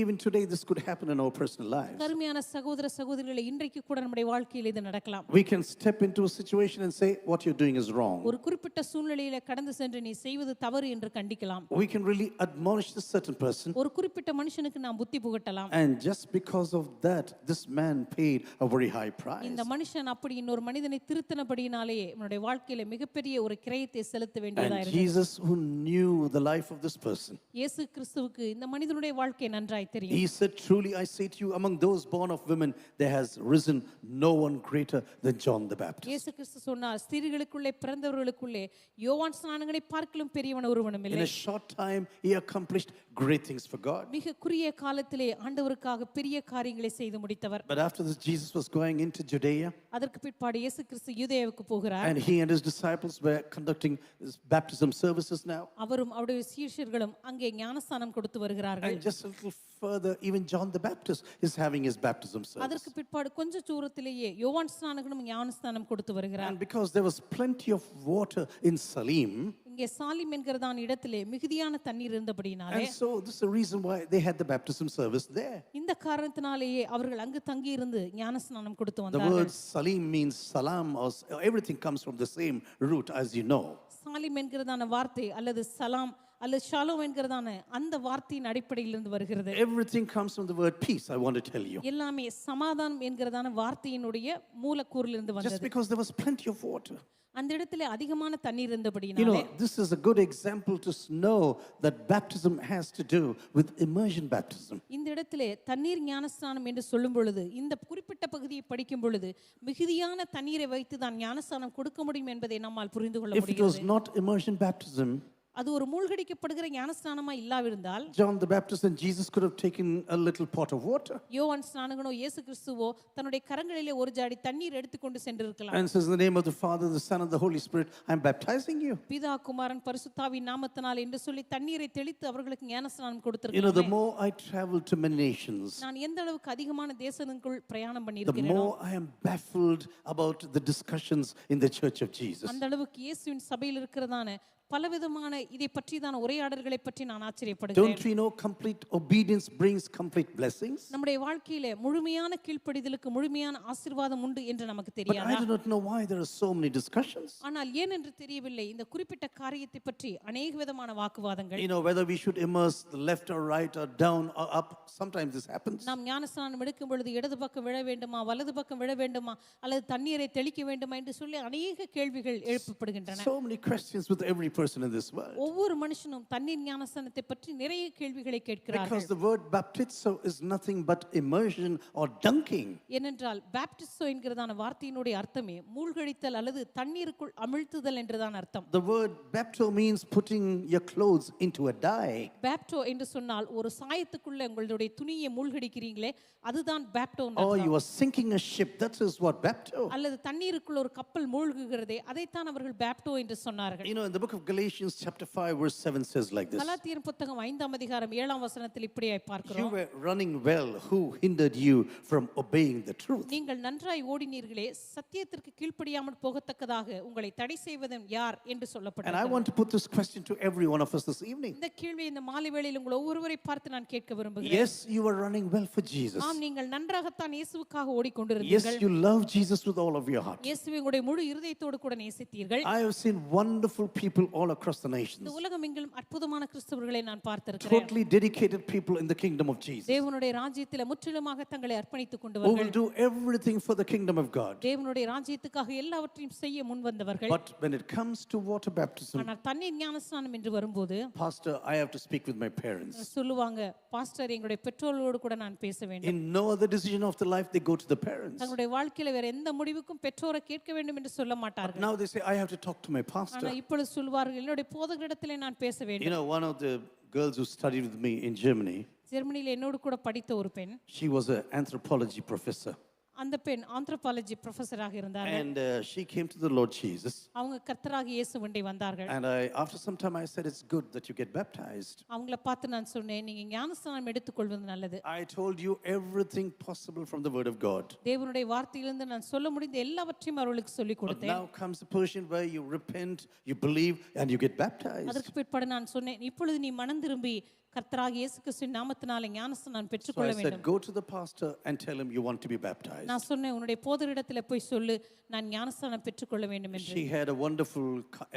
[SPEAKER 1] Even today, this could happen in our personal lives.
[SPEAKER 2] கருமையான சகோதர சகோதரிகளே இன்றைக்கு கூட நம்முடைய வாழ்க்கையில் இது நடக்கலாம்.
[SPEAKER 1] We can step into a situation and say, what you're doing is wrong.
[SPEAKER 2] ஒரு குறிப்பிட்ட சூழ்நிலையில கடந்து சென்று நீ செய்வது தவறு என்று கண்டிக்கலாம். புகட்டிக்கலாம்.
[SPEAKER 1] We can really admonish this certain person.
[SPEAKER 2] ஒரு குறிப்பிட்ட மனுஷனுக்கு நாம் புத்தி புகட்டலாம்.
[SPEAKER 1] And just because of that, this man paid a very high price.
[SPEAKER 2] இந்த மனுஷன் அப்படி இன்னொரு மனிதனை திருத்தினபடியினாலேயே அவனுடைய வாழ்க்கையில மிகப்பெரிய ஒரு கிரயத்தை செலுத்த வேண்டியதா
[SPEAKER 1] And
[SPEAKER 2] இருந்தது.
[SPEAKER 1] Jesus, who knew the life of this person,
[SPEAKER 2] இயேசு கிறிஸ்துவுக்கு இந்த மனிதனுடைய வாழ்க்கை நன்றாய் தெரியும்.
[SPEAKER 1] he said, truly I say to you, among those born of women, there has risen no one greater than John the Baptist.
[SPEAKER 2] இயேசு கிறிஸ்து சொன்னார், ஸ்திரீகளுக்குள்ளே பிறந்தவர்களுக்குள்ளே யோவான் ஸ்நானகனை பார்க்கலும் பெரியவன் ஒருவனும்
[SPEAKER 1] In
[SPEAKER 2] இல்லை.
[SPEAKER 1] a short time, he accomplished great things for God.
[SPEAKER 2] மிக குறுகிய காலத்திலே ஆண்டவருக்காக பெரிய காரியங்களை செய்து முடித்தவர்.
[SPEAKER 1] But after this, Jesus was going into Judea,
[SPEAKER 2] அதற்கு பிற்பாடு இயேசு கிறிஸ்து யூதேயாவுக்கு போகிறார்.
[SPEAKER 1] and he and his disciples were conducting his baptism services now.
[SPEAKER 2] அவரும் அவருடைய சீஷர்களும் அங்கே ஞானஸ்நானம் கொடுத்து வருகிறார்கள்.
[SPEAKER 1] And just a little further, even John the Baptist is having his baptism service.
[SPEAKER 2] அதற்கு பிற்பாடு கொஞ்ச தூரத்திலேயே யோவான் ஸ்நானகனும் ஞானஸ்நானம் கொடுத்து வருகிறார்.
[SPEAKER 1] And because there was plenty of water in Salim,
[SPEAKER 2] இங்கே சாலிம் என்கிறதான இடத்திலே மிகுதியான தண்ணீர் இருந்தபடினாலே,
[SPEAKER 1] and so this is the reason why they had the baptism service there.
[SPEAKER 2] இந்த காரணத்தினாலேயே அவர்கள் அங்கு தங்கி இருந்து ஞானஸ்நானம் கொடுத்து
[SPEAKER 1] The
[SPEAKER 2] வந்தார்கள்.
[SPEAKER 1] word Salim means salam, or everything comes from the same root, as you know.
[SPEAKER 2] Salim என்கிறதான வார்த்தை அல்லது சலாம் அல்லது ஷாலோம் என்கிறதான அந்த வார்த்தையின் அடிப்படையிலிருந்து வருகிறது.
[SPEAKER 1] Everything comes from the word peace, I want to tell you.
[SPEAKER 2] எல்லாமே சமாதானம் என்கிறதான வார்த்தையினுடைய மூலக்கூறிலிருந்து
[SPEAKER 1] Just
[SPEAKER 2] வந்தது.
[SPEAKER 1] because there was plenty of water.
[SPEAKER 2] அந்த இடத்துல அதிகமான தண்ணீர்
[SPEAKER 1] You
[SPEAKER 2] இருந்தபடினாலே,
[SPEAKER 1] know, this is a good example to know that baptism has to do with immersion baptism.
[SPEAKER 2] இந்த இடத்திலே தண்ணீர் ஞானஸ்நானம் என்று சொல்லும் பொழுது, இந்த குறிப்பிட்ட பகுதியை படிக்கும் பொழுது மிகுதியான தண்ணீரை வைத்து தான் ஞானஸ்நானம் கொடுக்க முடியும் என்பதை நம்மால் புரிந்து கொள்ள
[SPEAKER 1] If it was
[SPEAKER 2] முடிகிறது.
[SPEAKER 1] not immersion baptism,
[SPEAKER 2] அது ஒரு மூழ்கடிக்கப்படுகிற ஞானஸ்நானமா இல்லாவிருந்தால்
[SPEAKER 1] John the Baptist and Jesus could have taken a little pot of water
[SPEAKER 2] யோவான் ஸ்நானகனோ இயேசு கிறிஸ்துவோ தன்னுடைய கரங்களிலே ஒரு ஜாடி தண்ணீர் எடுத்துக்கொண்டு சென்றிருக்கலாம்.
[SPEAKER 1] and says, in the name of the Father, the Son, and the Holy Spirit, I'm baptizing you.
[SPEAKER 2] பிதா குமாரன் பரிசுத்தாவின் நாமத்தினாலே என்று சொல்லி தண்ணீரை தெளித்து அவர்களுக்கு ஞானஸ்நானம்
[SPEAKER 1] You know, the
[SPEAKER 2] கொடுத்திருக்கலாம்.
[SPEAKER 1] more I travel to many nations,
[SPEAKER 2] நான் எந்த அளவுக்கு அதிகமான தேசங்களுக்குள் பிரயாணம்
[SPEAKER 1] the
[SPEAKER 2] பண்ணியிருக்கிறேனோ,
[SPEAKER 1] more I am baffled about the discussions in the Church of Jesus.
[SPEAKER 2] அந்த அளவுக்கு இயேசுவின் சபையில் இருக்கிறதான பலவிதமான இதை பற்றிதான உரையாடல்களை பற்றி நான் ஆச்சரியப்படுகிறேன்.
[SPEAKER 1] Don't we know complete obedience brings complete blessings?
[SPEAKER 2] நம்முடைய வாழ்க்கையில முழுமையான கீழ்ப்படிதலுக்கு முழுமையான ஆசீர்வாதம் உண்டு என்று நமக்கு
[SPEAKER 1] But I
[SPEAKER 2] தெரியாதா?
[SPEAKER 1] do not know why there are so many discussions.
[SPEAKER 2] ஆனால் ஏன் என்று தெரியவில்லை, இந்த குறிப்பிட்ட காரியத்தை பற்றி அநேக விதமான வாக்குவாதங்கள்.
[SPEAKER 1] You know, whether we should immerse the left or right or down or up, sometimes this happens.
[SPEAKER 2] நாம் ஞானஸ்நானம் எடுக்கும் பொழுது இடது பக்கம் விழ வேண்டுமா வலது பக்கம் விழ வேண்டுமா அல்லது தண்ணீரை தெளிக்க வேண்டுமா என்று சொல்லி அநேக கேள்விகள் எழுப்பப்படுகின்றன.
[SPEAKER 1] So many questions with every person in this world.
[SPEAKER 2] ஒவ்வொரு மனுஷனும் தண்ணீர் ஞானஸ்நானத்தை பற்றி நிறைய கேள்விகளை கேட்கிறார்கள்.
[SPEAKER 1] Because the word baptizo is nothing but immersion or dunking.
[SPEAKER 2] ஏனென்றால் பாப்டிஸ்டோ என்கிறதான வார்த்தையினுடைய அர்த்தமே மூழ்கடித்தல் அல்லது தண்ணீருக்குள் அமிழ்த்துதல் என்றுதான் அர்த்தம்.
[SPEAKER 1] The word bapto means putting your clothes into a dye.
[SPEAKER 2] பாப்டோ என்று சொன்னால் ஒரு சாயத்துக்குள்ள உங்களுடைய துணியை மூழ்கடிக்கிறீங்களே அதுதான் பாப்டோ.
[SPEAKER 1] Or you are sinking a ship, that is what bapto.
[SPEAKER 2] அல்லது தண்ணீருக்குள்ள ஒரு கப்பல் மூழ்குகிறதே அதைத்தான் அவர்கள் பாப்டோ என்று சொன்னார்கள்.
[SPEAKER 1] You know, in the book of Galatians chapter 5 verse 7 says like this.
[SPEAKER 2] கலாத்தியர் புத்தகம் 5ஆம் அதிகாரம் 7ஆம் வசனத்தில் இப்படியாய்
[SPEAKER 1] You
[SPEAKER 2] பார்க்கிறோம்.
[SPEAKER 1] were running well, who hindered you from obeying the truth?
[SPEAKER 2] நீங்கள் நன்றாய் ஓடினீர்களே சத்தியத்திற்கு கீழ்ப்படியாமல் போகத்தக்கதாக உங்களை தடை செய்வதும் யார் என்று
[SPEAKER 1] And I
[SPEAKER 2] சொல்லப்பட்டது.
[SPEAKER 1] want to put this question to every one of us this evening.
[SPEAKER 2] இந்த கேள்வியை இந்த மாலை வேளையில் உங்கள் ஒவ்வொருவரை பார்த்து நான் கேட்க விரும்புகிறேன்.
[SPEAKER 1] Yes, you were running well for Jesus.
[SPEAKER 2] ஆம், நீங்கள் நன்றாகத்தான் இயேசுவுக்காக
[SPEAKER 1] Yes,
[SPEAKER 2] ஓடிக்கொண்டிருந்தீர்கள்.
[SPEAKER 1] you love Jesus with all of your heart.
[SPEAKER 2] இயேசுவை உங்களுடைய முழு இருதயத்தோடு கூட நேசித்தீர்கள்.
[SPEAKER 1] I have seen wonderful people all across the nations.
[SPEAKER 2] இந்த உலகம் எங்கிலும் அற்புதமான கிறிஸ்தவர்களை நான் பார்த்திருக்கிறேன்.
[SPEAKER 1] Totally dedicated people in the kingdom of Jesus.
[SPEAKER 2] தேவனுடைய ராஜ்யத்தில் முற்றிலுமாக தங்களை அர்ப்பணித்துக்
[SPEAKER 1] Who
[SPEAKER 2] கொண்டவர்கள்.
[SPEAKER 1] will do everything for the kingdom of God.
[SPEAKER 2] தேவனுடைய ராஜ்யத்துக்காக எல்லாவற்றையும் செய்ய முன் வந்தவர்கள்.
[SPEAKER 1] But when it comes to water baptism,
[SPEAKER 2] ஆனால் தண்ணீர் ஞானஸ்நானம் என்று வரும்போது
[SPEAKER 1] Pastor, I have to speak with my parents.
[SPEAKER 2] சொல்லுவாங்க, பாஸ்டர் எங்களுடைய பெற்றோர்களோடு கூட நான் பேச வேண்டும்.
[SPEAKER 1] In no other decision of the life, they go to the parents.
[SPEAKER 2] தங்களுடைய வாழ்க்கையில வேற எந்த முடிவுக்கும் பெற்றோரை கேட்க வேண்டும் என்று சொல்ல மாட்டார்கள்.
[SPEAKER 1] Now they say, I have to talk to my pastor.
[SPEAKER 2] ஆனால் இப்பொழுது சொல்வார்கள், என்னுடைய போதகரிடத்திலே நான் பேச
[SPEAKER 1] You
[SPEAKER 2] வேண்டும்.
[SPEAKER 1] know, one of the girls who studied with me in Germany,
[SPEAKER 2] ஜெர்மனியில் என்னோடு கூட படித்த ஒரு பெண்,
[SPEAKER 1] she was an anthropology professor.
[SPEAKER 2] அந்த பெண் ஆந்த்ரோபாலஜி ப்ரொஃபஸராக இருந்தார்கள்.
[SPEAKER 1] And she came to the Lord Jesus.
[SPEAKER 2] அவங்க கர்த்தராகிய இயேசுவண்டை வந்தார்கள்.
[SPEAKER 1] And after some time, I said, it's good that you get baptized.
[SPEAKER 2] அவங்கள பார்த்து நான் சொன்னேன், நீங்க ஞானஸ்நானம் எடுத்துக்கொள்வது நல்லது.
[SPEAKER 1] I told you everything possible from the word of God.
[SPEAKER 2] தேவனுடைய வார்த்தையிலிருந்து நான் சொல்ல முடிந்த எல்லாவற்றையும் அவர்களுக்கு சொல்லிக்
[SPEAKER 1] But
[SPEAKER 2] கொடுத்தேன்.
[SPEAKER 1] now comes the portion where you repent, you believe, and you get baptized.
[SPEAKER 2] அதற்கு பிற்பாடு நான் சொன்னேன், இப்பொழுது நீ மனம் திரும்பி கர்த்தராகிய இயேசு கிறிஸ்துவின் நாமத்தினாலே ஞானஸ்நானம்
[SPEAKER 1] So
[SPEAKER 2] பெற்றுக்கொள்ள
[SPEAKER 1] I said,
[SPEAKER 2] வேண்டும்.
[SPEAKER 1] go to the pastor and tell him you want to be baptized.
[SPEAKER 2] நான் சொன்னேன், உன்னுடைய போதரிடத்துல போய் சொல்லு, நான் ஞானஸ்நானம் பெற்றுக்கொள்ள வேண்டும் என்று.
[SPEAKER 1] She had a wonderful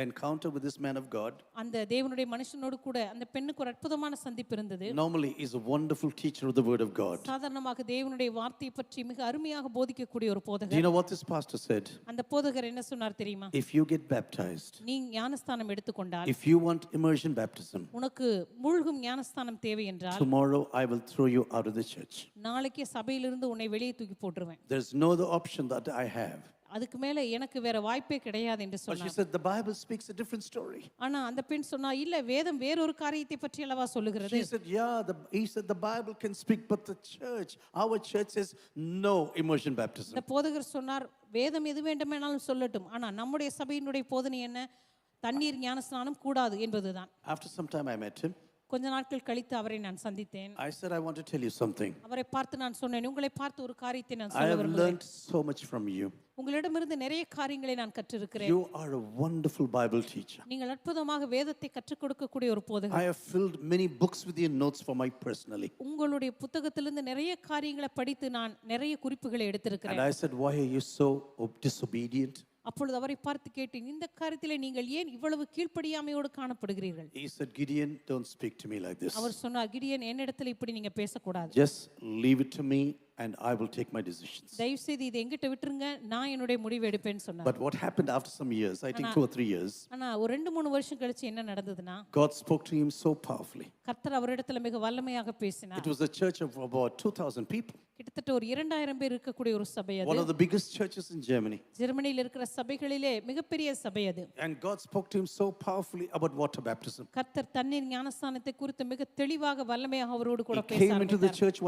[SPEAKER 1] encounter with this man of God.
[SPEAKER 2] அந்த தேவனுடைய மனுஷனோடு கூட அந்த பெண்ணுக்கு ஒரு அற்புதமான சந்திப்பு இருந்தது.
[SPEAKER 1] Normally is a wonderful teacher of the word of God.
[SPEAKER 2] சாதாரணமாக தேவனுடைய வார்த்தையை பற்றி மிக அருமையாக போதிக்கக்கூடிய ஒரு
[SPEAKER 1] Do you
[SPEAKER 2] போதகர்.
[SPEAKER 1] know what this pastor said?
[SPEAKER 2] அந்த போதகர் என்ன சொன்னார் தெரியுமா?
[SPEAKER 1] If you get baptized,
[SPEAKER 2] நீ ஞானஸ்தானம் எடுத்துக்கொண்டால்,
[SPEAKER 1] if you want immersion baptism,
[SPEAKER 2] உனக்கு மூழ்கும் ஞானஸ்தானம் தேவை என்றால்,
[SPEAKER 1] tomorrow I will throw you out of the church.
[SPEAKER 2] நாளைக்கே சபையிலிருந்து உன்னை வெளியே தூக்கி போட்டுருவேன்.
[SPEAKER 1] There's no other option that I have.
[SPEAKER 2] அதுக்கு மேல எனக்கு வேற வாய்ப்பே கிடையாது என்று
[SPEAKER 1] But she
[SPEAKER 2] சொன்னார்.
[SPEAKER 1] said the Bible speaks a different story.
[SPEAKER 2] ஆனா அந்த பெண் சொன்னா, இல்ல வேதம் வேறொரு காரியத்தை பற்றி அல்லவா சொல்லுகிறது.
[SPEAKER 1] She said, yeah, he said the Bible can speak, but the church, our church says no immersion baptism.
[SPEAKER 2] இந்த போதகர் சொன்னார், வேதம் எது வேண்டுமானாலும் சொல்லட்டும், ஆனா நம்முடைய சபையினுடைய போதனை என்ன? தண்ணீர் ஞானஸ்நானம் கூடாது என்பதுதான்.
[SPEAKER 1] After some time I met him.
[SPEAKER 2] கொஞ்ச நாட்கள் கழித்து அவரை நான் சந்தித்தேன்.
[SPEAKER 1] I said, I want to tell you something.
[SPEAKER 2] அவரை பார்த்து நான் சொன்னேன், உங்களை பார்த்து ஒரு காரியத்தை நான்
[SPEAKER 1] I
[SPEAKER 2] சொல்ல
[SPEAKER 1] have
[SPEAKER 2] விரும்புகிறேன்.
[SPEAKER 1] learned so much from you.
[SPEAKER 2] உங்களிடமிருந்து நிறைய காரியங்களை நான் கற்றிருக்கிறேன்.
[SPEAKER 1] You are a wonderful Bible teacher.
[SPEAKER 2] நீங்கள் அற்புதமாக வேதத்தை கற்றுக் கொடுக்கக்கூடிய ஒரு போதகர்.
[SPEAKER 1] I have filled many books with your notes for my personally.
[SPEAKER 2] உங்களுடைய புத்தகத்திலிருந்து நிறைய காரியங்களை படித்து நான் நிறைய குறிப்புகளை
[SPEAKER 1] And
[SPEAKER 2] எடுத்திருக்கிறேன்.
[SPEAKER 1] I said, why are you so disobedient?
[SPEAKER 2] அப்பொழுது அவரை பார்த்து கேட்டேன், இந்த காரியத்திலே நீங்கள் ஏன் இவ்வளவு கீழ்ப்படியாமையோடு காணப்படுகிறீர்கள்?
[SPEAKER 1] He said, Gideon, don't speak to me like this.
[SPEAKER 2] அவர் சொன்னார், கிடியன், என்னிடத்தில் இப்படி நீங்க பேசக்கூடாது.
[SPEAKER 1] Just leave it to me and I will take my decisions.
[SPEAKER 2] தயவு செய்து இதை எங்கிட்ட விட்டுருங்க, நான் என்னுடைய முடிவு எடுப்பேன்னு சொன்னார்.
[SPEAKER 1] But what happened after some years, I think 2 or 3 years,
[SPEAKER 2] ஆனா ஒரு 2-3 வருஷம் கழிச்சு என்ன நடந்ததுன்னா,
[SPEAKER 1] God spoke to him so powerfully.
[SPEAKER 2] கர்த்தர் அவரிடத்துல மிக வல்லமையாக பேசினார்.
[SPEAKER 1] It was a church of about 2,000 people.
[SPEAKER 2] கிட்டத்தட்ட ஒரு 2000 பேர் இருக்கக்கூடிய ஒரு சபை
[SPEAKER 1] One
[SPEAKER 2] அது.
[SPEAKER 1] of the biggest churches in Germany.
[SPEAKER 2] ஜெர்மனியில் இருக்கிற சபைகளிலே மிகப்பெரிய சபை அது.
[SPEAKER 1] And God spoke to him so powerfully about water baptism.
[SPEAKER 2] கர்த்தர் தண்ணீர் ஞானஸ்நானத்தை குறித்து மிக தெளிவாக வல்லமையாக அவரோடு கூட
[SPEAKER 1] He
[SPEAKER 2] பேச
[SPEAKER 1] came into the
[SPEAKER 2] ஆரம்பித்தார்.
[SPEAKER 1] church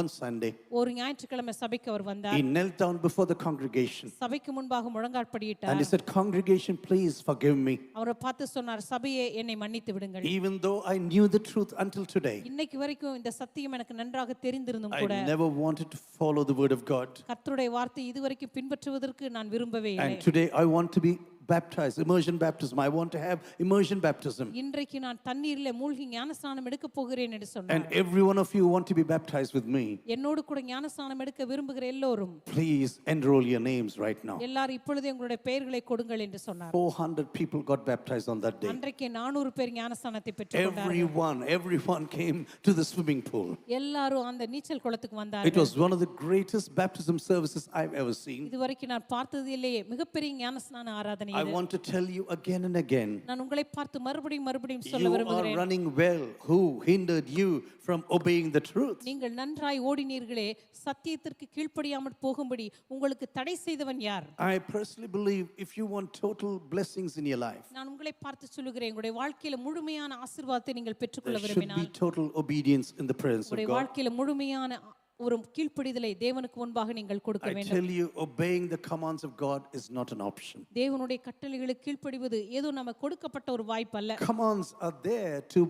[SPEAKER 1] one Sunday.
[SPEAKER 2] ஒரு ஞாயிற்றுக்கிழமை சபைக்கு அவர்
[SPEAKER 1] He
[SPEAKER 2] வந்தார்.
[SPEAKER 1] knelt down before the congregation
[SPEAKER 2] சபைக்கு முன்பாக முழங்கால்
[SPEAKER 1] and
[SPEAKER 2] படியிட்டார்.
[SPEAKER 1] he said, congregation, please forgive me.
[SPEAKER 2] அவரை பார்த்து சொன்னார், சபையே என்னை மன்னித்து விடுங்கள்.
[SPEAKER 1] Even though I knew the truth until today,
[SPEAKER 2] இன்னைக்கு வரைக்கும் இந்த சத்தியம் எனக்கு நன்றாக தெரிந்திருந்தும் கூட
[SPEAKER 1] I never wanted to follow the word of God.
[SPEAKER 2] கர்த்தருடைய வார்த்தை இதுவரைக்கும் பின்பற்றுவதற்கு நான் விரும்பவே இல்லை.
[SPEAKER 1] And today I want to be baptized, immersion baptism. I want to have immersion baptism.
[SPEAKER 2] இன்றைக்கு நான் தண்ணீரிலே மூழ்கி ஞானஸ்நானம் எடுக்க போகிறேன் என்று
[SPEAKER 1] And
[SPEAKER 2] சொன்னார்.
[SPEAKER 1] every one of you want to be baptized with me.
[SPEAKER 2] என்னோடு கூட ஞானஸ்நானம் எடுக்க விரும்புகிற எல்லோரும்
[SPEAKER 1] Please enroll your names right now.
[SPEAKER 2] எல்லாரும் இப்பொழுதே உங்களுடைய பெயர்களை கொடுங்கள் என்று சொன்னார்.
[SPEAKER 1] 400 people got baptized on that day.
[SPEAKER 2] அன்றைக்கு 400 பேர் ஞானஸ்நானத்தை பெற்றுக்கொண்டார்கள்.
[SPEAKER 1] Everyone came to the swimming pool.
[SPEAKER 2] எல்லாரும் அந்த நீச்சல் குளத்துக்கு
[SPEAKER 1] It
[SPEAKER 2] வந்தார்கள்.
[SPEAKER 1] was one of the greatest baptism services I've ever seen.
[SPEAKER 2] இதுவரைக்கும் நான் பார்த்ததிலேயே மிகப்பெரிய ஞானஸ்நான ஆராதனை
[SPEAKER 1] I
[SPEAKER 2] இது.
[SPEAKER 1] want to tell you again and again.
[SPEAKER 2] நான் உங்களை பார்த்து மறுபடியும் சொல்ல
[SPEAKER 1] You are
[SPEAKER 2] விரும்புகிறேன்.
[SPEAKER 1] running well. Who hindered you from obeying the truth?
[SPEAKER 2] நீங்கள் நன்றாய் ஓடினீர்களே, சத்தியத்திற்கு கீழ்ப்படியாமல் போகும்படி உங்களுக்கு தடை செய்தவன் யார்?
[SPEAKER 1] I personally believe if you want total blessings in your life,
[SPEAKER 2] நான் உங்களை பார்த்து சொல்லுகிறேன், உங்களுடைய வாழ்க்கையில முழுமையான ஆசீர்வாதத்தை நீங்கள் பெற்றுக்கொள்ள
[SPEAKER 1] there should be
[SPEAKER 2] விரும்பினால்,
[SPEAKER 1] total obedience in the presence of
[SPEAKER 2] உங்களுடைய
[SPEAKER 1] God.
[SPEAKER 2] வாழ்க்கையில முழுமையான ஒரு கீழ்ப்படிதலை தேவனுக்கு முன்பாக நீங்கள் கொடுக்க
[SPEAKER 1] I
[SPEAKER 2] வேண்டும்.
[SPEAKER 1] tell you, obeying the commands of God is not an option.
[SPEAKER 2] தேவனுடைய கட்டளைகளுக்கு கீழ்ப்படிவது ஏதோ நமக்கு கொடுக்கப்பட்ட ஒரு வாய்ப்பு அல்ல.
[SPEAKER 1] Commands are there to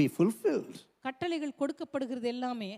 [SPEAKER 1] be fulfilled.
[SPEAKER 2] கட்டளைகள் கொடுக்கப்படுகிறது எல்லாமே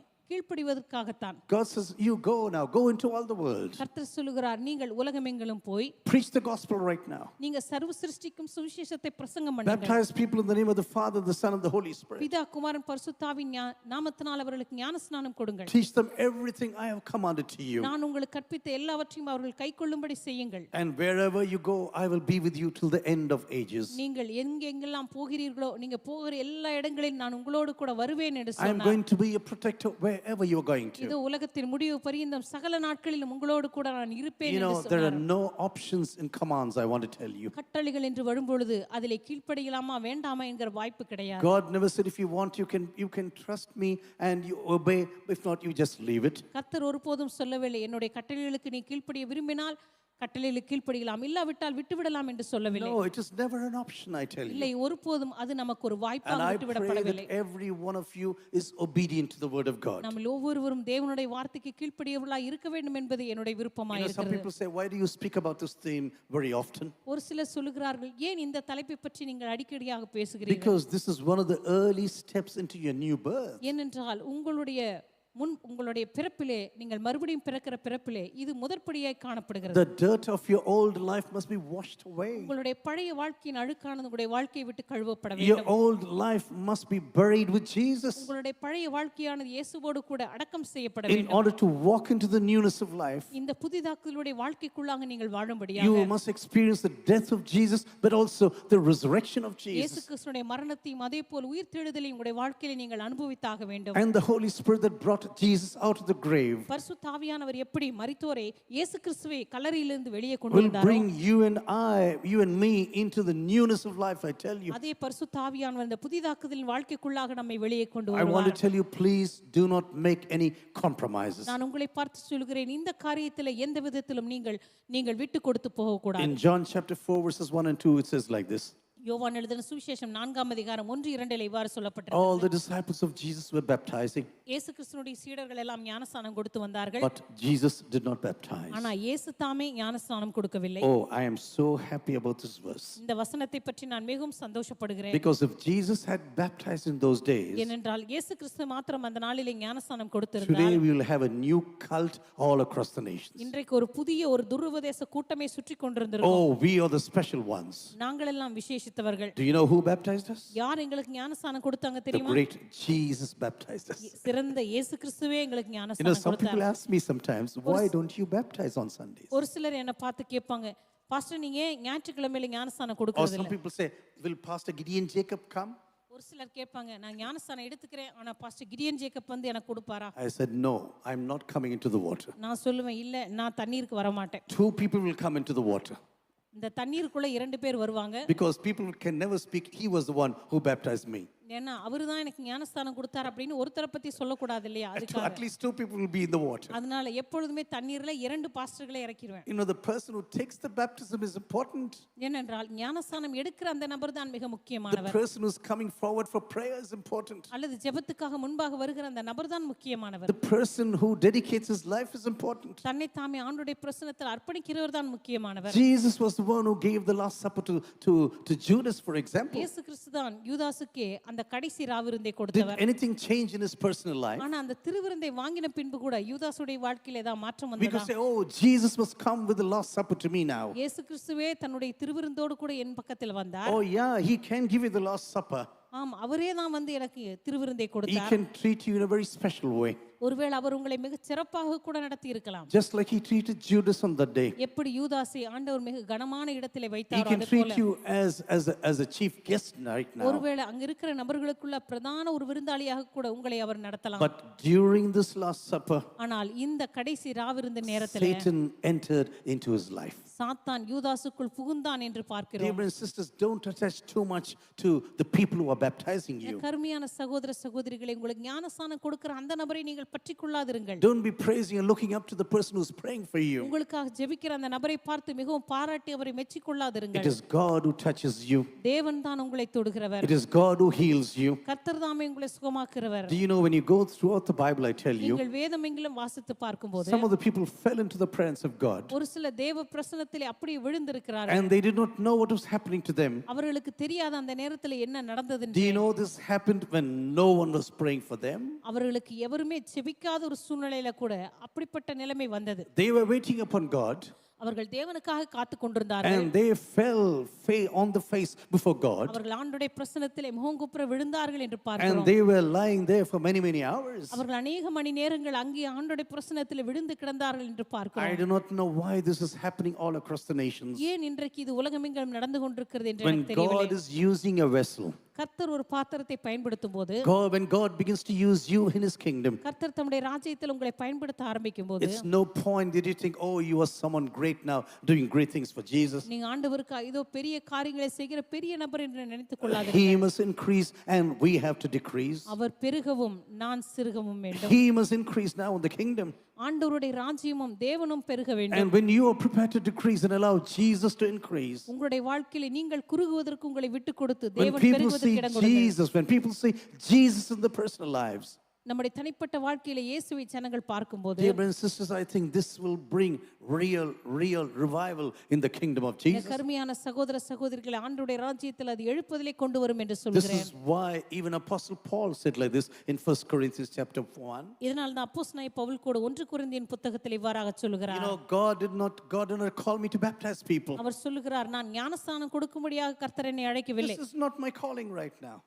[SPEAKER 2] கீழ்ப்படிவதற்காகத்தான்.
[SPEAKER 1] God says, you go now, go into all the world.
[SPEAKER 2] கர்த்தர் சொல்லுகிறார், நீங்கள் உலகமெங்கிலும் போய்
[SPEAKER 1] Preach the gospel right now.
[SPEAKER 2] நீங்க சர்வ சிருஷ்டிக்கும் சுவிசேஷத்தை பிரசங்கம் பண்ணுங்க.
[SPEAKER 1] Baptize people in the name of the Father, the Son, and the Holy Spirit.
[SPEAKER 2] பிதா குமாரன் பரிசுத்தாவின் நாமத்தினால் அவர்களுக்கு ஞானஸ்நானம் கொடுங்கள்.
[SPEAKER 1] Teach them everything I have commanded to you.
[SPEAKER 2] நான் உங்களுக்கு கற்பித்த எல்லாவற்றையும் அவர்கள் கைக்கொள்ளும்படி செய்யுங்கள்.
[SPEAKER 1] And wherever you go, I will be with you till the end of ages.
[SPEAKER 2] நீங்கள் எங்கெங்கெல்லாம் போகிறீர்களோ, நீங்க போகிற எல்லா இடங்களிலும் நான் உங்களோடு கூட வருவேன் என்று
[SPEAKER 1] I am
[SPEAKER 2] சொன்னார்.
[SPEAKER 1] going to be a protector wherever you are going
[SPEAKER 2] இது
[SPEAKER 1] to.
[SPEAKER 2] உலகத்தின் முடிவு பரியந்தம் சகல நாட்களிலும் உங்களோடு கூட நான் இருப்பேன்
[SPEAKER 1] You know,
[SPEAKER 2] என்று
[SPEAKER 1] there are
[SPEAKER 2] சொன்னார்.
[SPEAKER 1] no options in commands, I want to tell you.
[SPEAKER 2] கட்டளைகள் என்று வரும்பொழுது அதிலே கீழ்ப்படியலாமா வேண்டாமா என்கிற வாய்ப்பு கிடையாது.
[SPEAKER 1] God never said if you want, you can trust me and you obey. If not, you just leave it.
[SPEAKER 2] கர்த்தர் ஒருபோதும் சொல்லவில்லை, என்னுடைய கட்டளைகளுக்கு நீ கீழ்ப்படிய விரும்பினால் கட்டளைகளுக்கு கீழ்ப்படியலாம், இல்லாவிட்டால் விட்டுவிடலாம் என்று சொல்லவில்லை.
[SPEAKER 1] No, it is never an option, I tell you.
[SPEAKER 2] இல்லை, ஒருபோதும் அது நமக்கு ஒரு
[SPEAKER 1] And
[SPEAKER 2] வாய்ப்பாக
[SPEAKER 1] I pray
[SPEAKER 2] விட்டுவிடப்படவில்லை.
[SPEAKER 1] that every one of you is obedient to the word of God.
[SPEAKER 2] நம்ம ஒவ்வொருவரும் தேவனுடைய வார்த்தைக்கு கீழ்ப்படியவர்களாய் இருக்க வேண்டும் என்பது என்னுடைய விருப்பமாய்
[SPEAKER 1] You know, some
[SPEAKER 2] இருக்கிறது.
[SPEAKER 1] people say, why do you speak about this theme very often?
[SPEAKER 2] ஒரு சிலர் சொல்லுகிறார்கள், ஏன் இந்த தலைப்பை பற்றி நீங்கள் அடிக்கடியாக பேசுகிறீர்கள்?
[SPEAKER 1] Because this is one of the early steps into your new birth.
[SPEAKER 2] ஏனென்றால் உங்களுடைய உங்களுடைய பிறப்பிலே நீங்கள் மறுபடியும் பிறக்கிற பிறப்பிலே இது முதற்படியாய் காணப்படுகிறது.
[SPEAKER 1] The dirt of your old life must be washed away.
[SPEAKER 2] உங்களுடைய பழைய வாழ்க்கையின் அழுக்கானது உங்களுடைய வாழ்க்கையை விட்டு கழுவப்பட
[SPEAKER 1] Your
[SPEAKER 2] வேண்டும்.
[SPEAKER 1] old life must be buried with Jesus
[SPEAKER 2] உங்களுடைய பழைய வாழ்க்கையானது இயேசுவோடு கூட அடக்கம் செய்யப்பட
[SPEAKER 1] in
[SPEAKER 2] வேண்டும்.
[SPEAKER 1] order to walk into the newness of life.
[SPEAKER 2] இந்த புதிதாக்குதலுடைய வாழ்க்கைக்குள்ளாக நீங்கள் வாழும்படியாக
[SPEAKER 1] You must experience the death of Jesus, but also the resurrection of
[SPEAKER 2] இயேசு
[SPEAKER 1] Jesus.
[SPEAKER 2] கிறிஸ்துவினுடைய மரணத்தையும் அதே போல் உயிர்த்தெழுதலையும் உங்களுடைய வாழ்க்கையில நீங்கள் அனுபவித்தாக வேண்டும்.
[SPEAKER 1] And the Holy Spirit that brought Jesus out of the grave
[SPEAKER 2] பரிசுத்த ஆவியானவர் எப்படி மரித்தோரை இயேசு கிறிஸ்துவை கல்லறையிலிருந்து வெளியே கொண்டு
[SPEAKER 1] will
[SPEAKER 2] வந்தாரோ
[SPEAKER 1] bring you and me into the newness of life, I tell you.
[SPEAKER 2] அதே பரிசுத்த ஆவியானவர் இந்த புதிதாக்குதலின் வாழ்க்கைக்குள்ளாக நம்மை வெளியே கொண்டு
[SPEAKER 1] I want
[SPEAKER 2] வருவார்.
[SPEAKER 1] to tell you, please do not make any compromises.
[SPEAKER 2] நான் உங்களை பார்த்து சொல்கிறேன், இந்த காரியத்தில் எந்த விதத்திலும் நீங்கள் விட்டு கொடுத்து போக கூடாது.
[SPEAKER 1] In John chapter 4 verses 1 and 2 it says like this.
[SPEAKER 2] யோவான் எழுதின சுவிசேஷம் 4ஆம் அதிகாரம் 1-2 இவ்வாறு
[SPEAKER 1] All
[SPEAKER 2] சொல்லப்பட்டிருக்கிறது.
[SPEAKER 1] the disciples of Jesus were baptizing,
[SPEAKER 2] இயேசு கிறிஸ்துவினுடைய சீடர்கள் எல்லாம் ஞானஸ்நானம் கொடுத்து வந்தார்கள்.
[SPEAKER 1] but Jesus did not baptize.
[SPEAKER 2] ஆனா இயேசு தாமே ஞானஸ்நானம் கொடுக்கவில்லை.
[SPEAKER 1] Oh, I am so happy about this verse.
[SPEAKER 2] இந்த வசனத்தை பற்றி நான் மிகவும் சந்தோஷப்படுகிறேன்.
[SPEAKER 1] Because if Jesus had baptized in those days,
[SPEAKER 2] ஏனென்றால் இயேசு கிறிஸ்து மாத்திரம் அந்த நாளிலே ஞானஸ்நானம்
[SPEAKER 1] today
[SPEAKER 2] கொடுத்திருந்தார்,
[SPEAKER 1] we will have a new cult all across the nations.
[SPEAKER 2] இன்றைக்கு ஒரு புதிய ஒரு துருவதேச கூட்டமே சுற்றி கொண்டிருந்திருக்கும்.
[SPEAKER 1] Oh, we are the special ones.
[SPEAKER 2] நாங்கள் எல்லாம் விசேஷித்தவர்கள்.
[SPEAKER 1] Do you know who baptized us?
[SPEAKER 2] யார் எங்களுக்கு ஞானஸ்நானம் கொடுத்தாங்க
[SPEAKER 1] The
[SPEAKER 2] தெரியுமா?
[SPEAKER 1] great Jesus baptized us.
[SPEAKER 2] சிறந்த இயேசு கிறிஸ்துவே எங்களுக்கு
[SPEAKER 1] You know,
[SPEAKER 2] ஞானஸ்நானம்
[SPEAKER 1] some people
[SPEAKER 2] கொடுத்தார்.
[SPEAKER 1] ask me sometimes, why don't you baptize on Sundays?
[SPEAKER 2] ஒரு சிலர் என்ன பார்த்து கேட்பாங்க, பாஸ்டர் நீங்க ஏன் ஞாயிற்றுக்கிழமையில ஞானஸ்நானம்
[SPEAKER 1] Or
[SPEAKER 2] கொடுக்கிறது
[SPEAKER 1] some
[SPEAKER 2] இல்ல?
[SPEAKER 1] people say, will Pastor Gideon Jacob come?
[SPEAKER 2] ஒரு சிலர் கேட்பாங்க, நான் ஞானஸ்நானம் எடுத்துக்கிறேன், ஆனா பாஸ்டர் கிடியன் ஜேக்கப் வந்து எனக்கு கொடுப்பாரா?
[SPEAKER 1] I said, no, I'm not coming into the water.
[SPEAKER 2] நான் சொல்லுவேன், இல்ல நான் தண்ணீருக்கு வர மாட்டேன்.
[SPEAKER 1] Two people will come into the water.
[SPEAKER 2] இந்த தண்ணீருக்குள்ள 2 பேர் வருவாங்க.
[SPEAKER 1] Because people can never speak, he was the one who baptized me.
[SPEAKER 2] ஏன்னா அவர்தான் எனக்கு ஞானஸ்தானம் கொடுத்தார் அப்படின்னு ஒருத்தரை பத்தி சொல்லக்கூடாது இல்லையா? அதுக்காக
[SPEAKER 1] At least two people will be in the water.
[SPEAKER 2] அதனால எப்பொழுதுமே தண்ணீர்ல 2 பாஸ்டர்களை இறக்கிடுவேன்.
[SPEAKER 1] You know, the person who takes the baptism is important.
[SPEAKER 2] ஏனென்றால் ஞானஸ்தானம் எடுக்கிற அந்த நபர் தான் மிக
[SPEAKER 1] The
[SPEAKER 2] முக்கியமானவர்.
[SPEAKER 1] person who's coming forward for prayer is important.
[SPEAKER 2] அல்லது ஜெபத்துக்காக முன்பாக வருகிற அந்த நபர் தான் முக்கியமானவர்.
[SPEAKER 1] The person who dedicates his life is important.
[SPEAKER 2] தன்னை தாமே ஆண்டவருடைய பிரசன்னத்தில் அர்ப்பணிக்கிறவர் தான் முக்கியமானவர்.
[SPEAKER 1] Jesus was the one who gave the Last Supper to Judas, for example.
[SPEAKER 2] இயேசு கிறிஸ்து தான் யூதாசுக்கு அந்த கடைசி ராவிருந்தை
[SPEAKER 1] Did
[SPEAKER 2] கொடுத்தவர்.
[SPEAKER 1] anything change in his personal life?
[SPEAKER 2] ஆனா அந்த திருவிருந்தை வாங்கின பின்பு கூட யூதாசுடைய வாழ்க்கையில ஏதாவது மாற்றம்
[SPEAKER 1] We could
[SPEAKER 2] வந்ததா?
[SPEAKER 1] say, oh, Jesus must come with the Last Supper to me now.
[SPEAKER 2] இயேசு கிறிஸ்துவே தன்னுடைய திருவிருந்தோடு கூட என் பக்கத்தில் வந்தார்.
[SPEAKER 1] Oh, yeah, he can give you the Last Supper.
[SPEAKER 2] ஆம், அவரே தான் வந்து எனக்கு திருவிருந்தை
[SPEAKER 1] He
[SPEAKER 2] கொடுத்தார்.
[SPEAKER 1] can treat you in a very special way.
[SPEAKER 2] ஒருவேளை அவர் உங்களை மிக சிறப்பாக கூட நடத்தி இருக்கலாம்.
[SPEAKER 1] Just like he treated Judas on that day.
[SPEAKER 2] எப்படி யூதாசை ஆண்டவர் மிக கனமான இடத்திலே
[SPEAKER 1] He
[SPEAKER 2] வைத்தாரோ
[SPEAKER 1] can
[SPEAKER 2] அதே
[SPEAKER 1] treat
[SPEAKER 2] போல
[SPEAKER 1] you as a chief guest right now.
[SPEAKER 2] ஒருவேளை அங்க இருக்கிற நபர்களுக்குள்ள பிரதான ஒரு விருந்தாளியாக கூட உங்களை அவர் நடத்தலாம்.
[SPEAKER 1] But during this Last Supper,
[SPEAKER 2] ஆனால் இந்த கடைசி ராவிருந்த நேரத்திலே
[SPEAKER 1] Satan entered into his life.
[SPEAKER 2] சாத்தான் யூதாசுக்குள் புகுந்தான் என்று
[SPEAKER 1] Dear
[SPEAKER 2] பார்க்கிறோம்.
[SPEAKER 1] brothers and sisters, don't attach too much to the people who are baptizing you.
[SPEAKER 2] கருமையான சகோதர சகோதரிகளை உங்களுக்கு ஞானஸ்நானம் கொடுக்கிற அந்த நபரை நீங்கள் பற்றிக் கொள்ளாதிருங்கள்.
[SPEAKER 1] Don't be praising and looking up to the person who's praying for you.
[SPEAKER 2] உங்களுக்காக ஜெபிக்கிற அந்த நபரை பார்த்து மிகவும் பாராட்டி அவரை மெச்சிக்
[SPEAKER 1] It
[SPEAKER 2] கொள்ளாதிருங்கள்.
[SPEAKER 1] is God who touches you.
[SPEAKER 2] தேவன் தான் உங்களை தொடுகிறவர்.
[SPEAKER 1] It is God who heals you.
[SPEAKER 2] கர்த்தர் தாமே உங்களை சுகமாக்குறவர்.
[SPEAKER 1] Do you know, when you go throughout the Bible, I tell you,
[SPEAKER 2] நீங்கள் வேதமெங்கிலும் வாசித்து பார்க்கும்போது
[SPEAKER 1] some of the people fell into the presence of God
[SPEAKER 2] ஒரு சில தேவ பிரசன்னத்திலே அப்படியே விழுந்திருக்கிறார்கள்.
[SPEAKER 1] and they did not know what was happening to them.
[SPEAKER 2] அவர்களுக்கு தெரியாத அந்த நேரத்தில் என்ன நடந்தது
[SPEAKER 1] Do
[SPEAKER 2] என்று.
[SPEAKER 1] you know this happened when no one was praying for them?
[SPEAKER 2] அவர்களுக்கு எவருமே செபிக்காத ஒரு சூழ்நிலையில கூட அப்படிப்பட்ட நிலைமை வந்தது.
[SPEAKER 1] They were waiting upon God
[SPEAKER 2] அவர்கள் தேவனுக்காக காத்து கொண்டிருந்தார்கள்.
[SPEAKER 1] and they fell on the face before God
[SPEAKER 2] அவர்கள் ஆண்டவருடைய பிரசன்னத்திலே முகங்குப்புற விழுந்தார்கள் என்று
[SPEAKER 1] and
[SPEAKER 2] பார்க்கிறோம்.
[SPEAKER 1] they were lying there for many hours.
[SPEAKER 2] அவர்கள் அநேக மணி நேரங்கள் அங்கே ஆண்டவருடைய பிரசன்னத்திலே விழுந்து கிடந்தார்கள் என்று
[SPEAKER 1] I
[SPEAKER 2] பார்க்கிறோம்.
[SPEAKER 1] do not know why this is happening all across the nations.
[SPEAKER 2] ஏன் இன்றைக்கு இது உலகமெங்கிலும் நடந்து கொண்டிருக்கிறது என்று
[SPEAKER 1] When
[SPEAKER 2] எனக்கு தெரியவில்லை.
[SPEAKER 1] God is using a vessel,
[SPEAKER 2] கர்த்தர் ஒரு பாத்திரத்தை பயன்படுத்தும் போது,
[SPEAKER 1] when God begins to use you in his kingdom,
[SPEAKER 2] கர்த்தர் தம்முடைய ராஜ்யத்தில் உங்களை பயன்படுத்த ஆரம்பிக்கும் போது,
[SPEAKER 1] it's no point that you think, oh, you are someone great now doing great things for Jesus.
[SPEAKER 2] நீங்க ஆண்டவருக்கு இதோ பெரிய காரியங்களை செய்கிற பெரிய நபர் என்று நினைத்துக் கொள்ளாதீர்கள்.
[SPEAKER 1] He must increase and we have to decrease.
[SPEAKER 2] அவர் பெருகவும் நான் சிறுகவும் வேண்டும்.
[SPEAKER 1] He must increase now in the kingdom.
[SPEAKER 2] ஆண்டவருடைய ராஜ்யமும் தேவனும் பெருக வேண்டும்.
[SPEAKER 1] And when you are prepared to decrease and allow Jesus to increase,
[SPEAKER 2] உங்களுடைய வாழ்க்கையில நீங்கள் குறுகுவதற்கு உங்களை விட்டு கொடுத்து
[SPEAKER 1] when
[SPEAKER 2] தேவன்
[SPEAKER 1] people
[SPEAKER 2] பெருகுவதற்கு
[SPEAKER 1] see
[SPEAKER 2] இடம் கொடுங்கள்.
[SPEAKER 1] Jesus, when people see Jesus in the personal lives,
[SPEAKER 2] நம்முடைய தனிப்பட்ட வாழ்க்கையில இயேசுவை ஜனங்கள் பார்க்கும்போது
[SPEAKER 1] Dear brothers and sisters, I think this will bring real revival in the kingdom of Jesus.
[SPEAKER 2] கருமையான சகோதர சகோதரிகளை ஆண்டவருடைய ராஜ்யத்தில் அது எழுப்புதலை கொண்டு வரும் என்று
[SPEAKER 1] This
[SPEAKER 2] சொல்கிறேன்.
[SPEAKER 1] is why even Apostle Paul said like this in 1 Corinthians chapter 1.
[SPEAKER 2] இதனால் தான் அப்போஸ்தலனாகிய பவுல் கூட 1 கொரிந்தியன் புத்தகத்தில் இவ்வாறாக
[SPEAKER 1] You
[SPEAKER 2] சொல்கிறார்.
[SPEAKER 1] know, God did not call me to baptize people.
[SPEAKER 2] அவர் சொல்லுகிறார், நான் ஞானஸ்நானம் கொடுக்கும்படியாக கர்த்தர் என்னை அழைக்கவில்லை.
[SPEAKER 1] This is not my calling right now.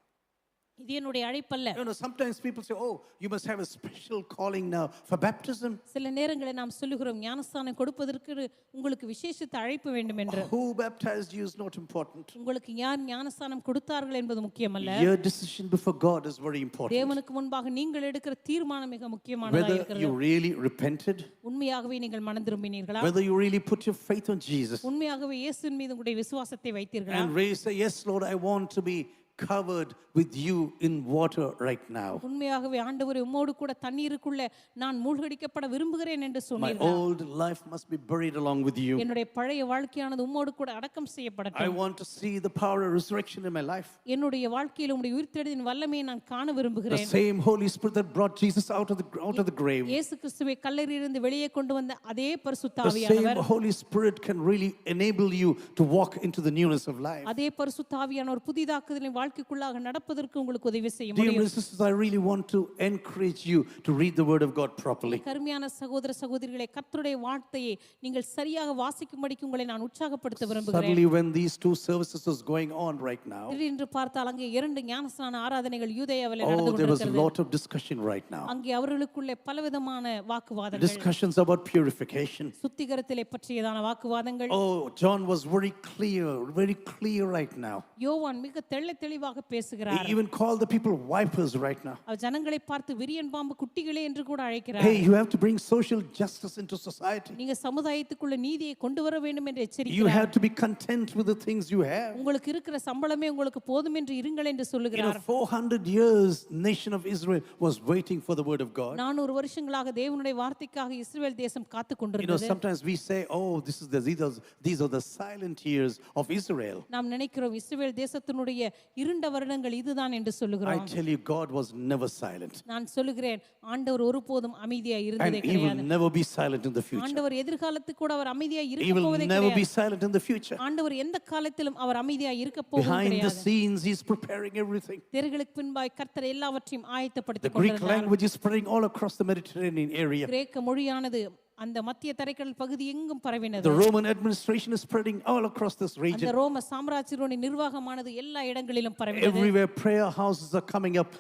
[SPEAKER 2] இது என்னுடைய அழைப்பல்ல.
[SPEAKER 1] You know, sometimes people say, oh, you must have a special calling now for baptism.
[SPEAKER 2] சில நேரங்களில் நாம் சொல்லுகிறோம் ஞானஸ்நானம் கொடுப்பதற்கு உங்களுக்கு விசேஷித்த அழைப்பு வேண்டும் என்று.
[SPEAKER 1] Who baptized you is not important.
[SPEAKER 2] உங்களுக்கு யார் ஞானஸ்நானம் கொடுத்தார்கள் என்பது முக்கியமல்ல.
[SPEAKER 1] Your decision before God is very important.
[SPEAKER 2] தேவனுக்கு முன்பாக நீங்கள் எடுக்கிற தீர்மானம் மிக முக்கியமானதாக
[SPEAKER 1] Whether
[SPEAKER 2] இருக்கிறது.
[SPEAKER 1] you really repented,
[SPEAKER 2] உண்மையாகவே நீங்கள் மனம் திரும்பினீர்களா?
[SPEAKER 1] whether you really put your faith on Jesus
[SPEAKER 2] உண்மையாகவே இயேசுவின் மீது உங்களுடைய விசுவாசத்தை வைத்தீர்களா?
[SPEAKER 1] and really say, yes, Lord, I want to be covered with you in water right now.
[SPEAKER 2] உண்மையாகவே ஆண்டவரே உம்மோடு கூட தண்ணீருக்குள்ள நான் மூழ்கடிக்கப்பட விரும்புகிறேன் என்று
[SPEAKER 1] My
[SPEAKER 2] சொன்னீர்கள்.
[SPEAKER 1] old life must be buried along with you.
[SPEAKER 2] என்னுடைய பழைய வாழ்க்கையானது உம்மோடு கூட அடக்கம்
[SPEAKER 1] I
[SPEAKER 2] செய்யப்படட்டும்.
[SPEAKER 1] want to see the power of resurrection in my life.
[SPEAKER 2] என்னுடைய வாழ்க்கையில் உம்முடைய உயிர்த்தெழுதலின் வல்லமையை நான் காண
[SPEAKER 1] The
[SPEAKER 2] விரும்புகிறேன்.
[SPEAKER 1] same Holy Spirit that brought Jesus out of the grave.
[SPEAKER 2] இயேசு கிறிஸ்துவை கல்லறையிலிருந்து வெளியே கொண்டு வந்த அதே பரிசுத்த
[SPEAKER 1] The same
[SPEAKER 2] ஆவியானவர்,
[SPEAKER 1] Holy Spirit can really enable you to walk into the newness of life.
[SPEAKER 2] அதே பரிசுத்த ஆவியானவர் புதிதாக்குதலின் வாழ்க்கைக்குள்ளாக நடப்பதற்கு உங்களுக்கு உதவி செய்ய
[SPEAKER 1] Dear
[SPEAKER 2] முடியும்.
[SPEAKER 1] brothers and sisters, I really want to encourage you to read the word of God properly.
[SPEAKER 2] கருமையான சகோதர சகோதரிகளே, கர்த்தருடைய வார்த்தையை நீங்கள் சரியாக வாசிக்கும்படிக்கு உங்களை நான் உற்சாகப்படுத்த விரும்புகிறேன்.
[SPEAKER 1] Suddenly when these two services was going on right now,
[SPEAKER 2] திடீரென்று பார்த்தால் அங்கே 2 ஞானஸ்நான ஆராதனைகள் யூதேயாவிலே நடந்து
[SPEAKER 1] oh, there was a
[SPEAKER 2] கொண்டிருக்கிறது.
[SPEAKER 1] lot of discussion right now.
[SPEAKER 2] அங்கே அவர்களுக்குள்ளே பலவிதமான வாக்குவாதங்கள்,
[SPEAKER 1] Discussions about purification.
[SPEAKER 2] சுத்திகரித்தலை பற்றியதான வாக்குவாதங்கள்.
[SPEAKER 1] Oh, John was very clear right now.
[SPEAKER 2] யோவான் மிக தெளிவாக பேசுகிறார்.
[SPEAKER 1] He even called the people vipers right now.
[SPEAKER 2] அவர் ஜனங்களை பார்த்து விரியன் பாம்பு குட்டிகளே என்று கூட அழைக்கிறார்.
[SPEAKER 1] Hey, you have to bring social justice into society.
[SPEAKER 2] நீங்க சமுதாயத்துக்குள்ள நீதியை கொண்டு வர வேண்டும் என்று
[SPEAKER 1] You
[SPEAKER 2] எச்சரிக்கிறார்.
[SPEAKER 1] have to be content with the things you have.
[SPEAKER 2] உங்களுக்கு இருக்கிற சம்பளமே உங்களுக்கு போதும் என்று இருங்கள் என்று
[SPEAKER 1] You know,
[SPEAKER 2] சொல்லுகிறார்.
[SPEAKER 1] 400 years nation of Israel was waiting for the word of God.
[SPEAKER 2] 400 வருஷங்களாக தேவனுடைய வார்த்தைக்காக இஸ்ரவேல் தேசம் காத்து
[SPEAKER 1] You know,
[SPEAKER 2] கொண்டிருந்தது.
[SPEAKER 1] sometimes we say, oh, these are the silent years of Israel.
[SPEAKER 2] நாம் நினைக்கிறோம் இஸ்ரவேல் தேசத்தினுடைய இருண்ட வருடங்கள் இதுதான் என்று
[SPEAKER 1] I
[SPEAKER 2] சொல்லுகிறோம்.
[SPEAKER 1] tell you, God was never silent.
[SPEAKER 2] நான் சொல்லுகிறேன், ஆண்டவர் ஒருபோதும் அமைதியா
[SPEAKER 1] And
[SPEAKER 2] இருந்ததே
[SPEAKER 1] He will
[SPEAKER 2] கிடையாது.
[SPEAKER 1] never be silent in the future.
[SPEAKER 2] ஆண்டவர் எதிர்காலத்துக்கு கூட அவர் அமைதியா
[SPEAKER 1] He
[SPEAKER 2] இருக்க
[SPEAKER 1] will
[SPEAKER 2] போவதே
[SPEAKER 1] never be
[SPEAKER 2] கிடையாது.
[SPEAKER 1] silent in the future.
[SPEAKER 2] ஆண்டவர் எந்த காலத்திலும் அவர் அமைதியா இருக்க போவதும்
[SPEAKER 1] Behind the
[SPEAKER 2] கிடையாது.
[SPEAKER 1] scenes, He's preparing everything.
[SPEAKER 2] தெருகளுக்கு பின்பாய் கர்த்தர் எல்லாவற்றையும்
[SPEAKER 1] The
[SPEAKER 2] ஆயத்தப்படுத்திக்
[SPEAKER 1] Greek
[SPEAKER 2] கொண்டிருந்தார்.
[SPEAKER 1] language is spreading all across the Mediterranean area.
[SPEAKER 2] கிரேக்க மொழியானது அந்த மத்திய தரைக்கடல் பகுதி எங்கும் பரவினது.
[SPEAKER 1] The Roman administration is spreading all across this
[SPEAKER 2] அந்த
[SPEAKER 1] region.
[SPEAKER 2] ரோம சாம்ராஜ்யத்தினுடைய நிர்வாகமானது எல்லா இடங்களிலும் பரவினது.
[SPEAKER 1] Everywhere prayer houses are coming up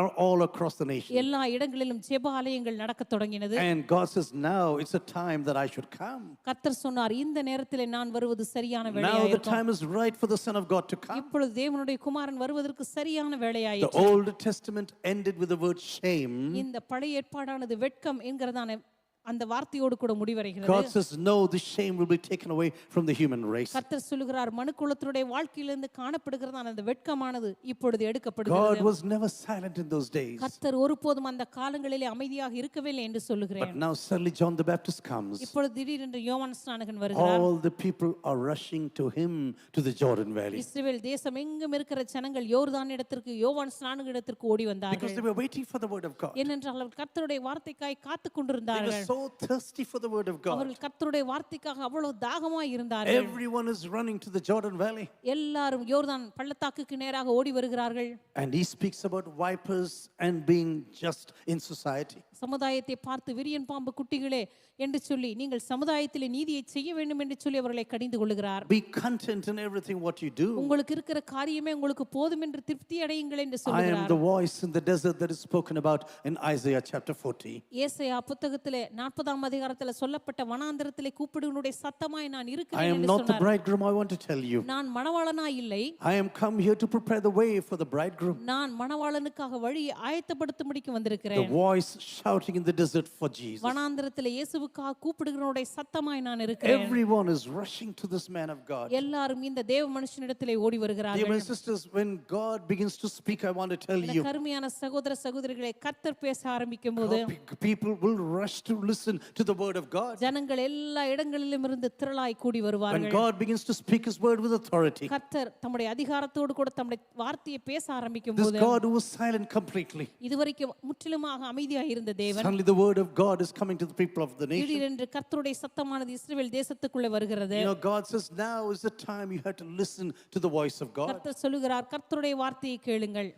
[SPEAKER 1] are all across the nation.
[SPEAKER 2] எல்லா இடங்களிலும் ஜெப ஆலயங்கள் நடக்கத் தொடங்கினது.
[SPEAKER 1] And God says, now it's a time that I should come.
[SPEAKER 2] கர்த்தர் சொன்னார், இந்த நேரத்திலே நான் வருவது சரியான
[SPEAKER 1] Now
[SPEAKER 2] வேளையா
[SPEAKER 1] the
[SPEAKER 2] இருக்கும்.
[SPEAKER 1] time is right for the Son of God to come.
[SPEAKER 2] இப்பொழுது தேவனுடைய குமாரன் வருவதற்கு சரியான
[SPEAKER 1] The
[SPEAKER 2] வேளையாயிற்று.
[SPEAKER 1] Old Testament ended with the word shame.
[SPEAKER 2] இந்த பழைய ஏற்பாடானது வெட்கம் என்கிறதான அந்த வார்த்தையோடு கூட முடிவடைகிறது.
[SPEAKER 1] God says, no, this shame will be taken away from the human race.
[SPEAKER 2] கர்த்தர் சொல்லுகிறார், மனுக்குலத்தினுடைய வாழ்க்கையிலிருந்து காணப்படுகிறதான அந்த வெட்கமானது இப்பொழுது
[SPEAKER 1] God
[SPEAKER 2] எடுக்கப்படுகிறது.
[SPEAKER 1] was never silent in those days.
[SPEAKER 2] கர்த்தர் ஒருபோதும் அந்த காலங்களிலே அமைதியாக இருக்கவில்லை என்று சொல்லுகிறேன்.
[SPEAKER 1] But now suddenly John the Baptist comes.
[SPEAKER 2] இப்பொழுது திடீரென்று யோவான் ஸ்நானகன் வருகிறார்.
[SPEAKER 1] All the people are rushing to him to the Jordan Valley.
[SPEAKER 2] இஸ்ரவேல் தேசம் எங்கும் இருக்கிற ஜனங்கள் யோர்தான் இடத்திற்கு, யோவான் ஸ்நானகன் இடத்திற்கு ஓடி
[SPEAKER 1] Because
[SPEAKER 2] வந்தார்கள்.
[SPEAKER 1] they were waiting for the word of God.
[SPEAKER 2] ஏனென்றால் அவர் கர்த்தருடைய வார்த்தைக்காய் காத்துக்
[SPEAKER 1] They were
[SPEAKER 2] கொண்டிருந்தார்கள்.
[SPEAKER 1] so thirsty for the word of God.
[SPEAKER 2] அவர்கள் கர்த்தருடைய வார்த்தைக்காக அவ்வளவு தாகமாய் இருந்தார்கள்.
[SPEAKER 1] Everyone is running to the Jordan Valley.
[SPEAKER 2] எல்லாரும் யோர்தான் பள்ளத்தாக்குக்கு நேராக ஓடி வருகிறார்கள்.
[SPEAKER 1] And he speaks about vipers and being just in society.
[SPEAKER 2] சமுதாயத்தை பார்த்து விரியன் பாம்பு குட்டிகளே என்று சொல்லி நீங்கள் சமுதாயத்திலே நீதியை செய்ய வேண்டும் என்று சொல்லி அவர்களை கடிந்து கொள்கிறார்.
[SPEAKER 1] Be content in everything what you do.
[SPEAKER 2] உங்களுக்கு இருக்கிற காரியமே உங்களுக்கு போதும் என்று திருப்தி அடையுங்கள் என்று
[SPEAKER 1] I am
[SPEAKER 2] சொல்கிறார்.
[SPEAKER 1] the voice in the desert that is spoken about in Isaiah chapter 40.
[SPEAKER 2] ஏசாயா புத்தகத்திலே 40ஆம் அதிகாரத்திலே சொல்லப்பட்ட வனாந்தரத்திலே கூப்பிடுவனுடைய சத்தமாய் நான்
[SPEAKER 1] I
[SPEAKER 2] இருக்கிறேன்
[SPEAKER 1] am
[SPEAKER 2] என்று
[SPEAKER 1] not the
[SPEAKER 2] சொன்னார்.
[SPEAKER 1] bridegroom, I want to tell you.
[SPEAKER 2] நான் மணவாளனாய் இல்லை,
[SPEAKER 1] I am come here to prepare the way for the bridegroom.
[SPEAKER 2] நான் மணவாளனுக்காக வழியை ஆயத்தப்படுத்தும்படிக்கு
[SPEAKER 1] The
[SPEAKER 2] வந்திருக்கிறேன்.
[SPEAKER 1] voice shouting in the desert for Jesus.
[SPEAKER 2] வனாந்தரத்திலே இயேசுவுக்காக கூப்பிடுகிறவனுடைய சத்தமாய் நான் இருக்கிறேன்.
[SPEAKER 1] Everyone is rushing to this man of God.
[SPEAKER 2] எல்லாரும் இந்த தேவ மனுஷனிடத்திலே ஓடி
[SPEAKER 1] Dear
[SPEAKER 2] வருகிறார்கள்.
[SPEAKER 1] my sisters, when God begins to speak, I want to tell
[SPEAKER 2] இந்த
[SPEAKER 1] you,
[SPEAKER 2] கருமையான சகோதர சகோதரிகளை கர்த்தர் பேச ஆரம்பிக்கும் போது
[SPEAKER 1] people will rush to listen to the word of God.
[SPEAKER 2] ஜனங்கள் எல்லா இடங்களிலும் இருந்து திரளாய் கூடி
[SPEAKER 1] When
[SPEAKER 2] வருவார்கள்.
[SPEAKER 1] God begins to speak his word with authority,
[SPEAKER 2] கர்த்தர் தம்முடைய அதிகாரத்தோடு கூட தம்முடைய வார்த்தையை பேச ஆரம்பிக்கும்
[SPEAKER 1] this
[SPEAKER 2] போது
[SPEAKER 1] God who was silent completely,
[SPEAKER 2] இதுவரைக்கும் முற்றிலுமாக அமைதியாக இருந்த தேவன்
[SPEAKER 1] suddenly the word of God is coming to the people of the nation.
[SPEAKER 2] திடீரென்று கர்த்தருடைய சத்தமானது இஸ்ரவேல் தேசத்துக்குள்ளே வருகிறது.
[SPEAKER 1] God says now is the time you have to listen to the voice of God.
[SPEAKER 2] கர்த்தர் சொல்லுகிறார், கர்த்தருடைய வார்த்தையை கேளுங்கள்.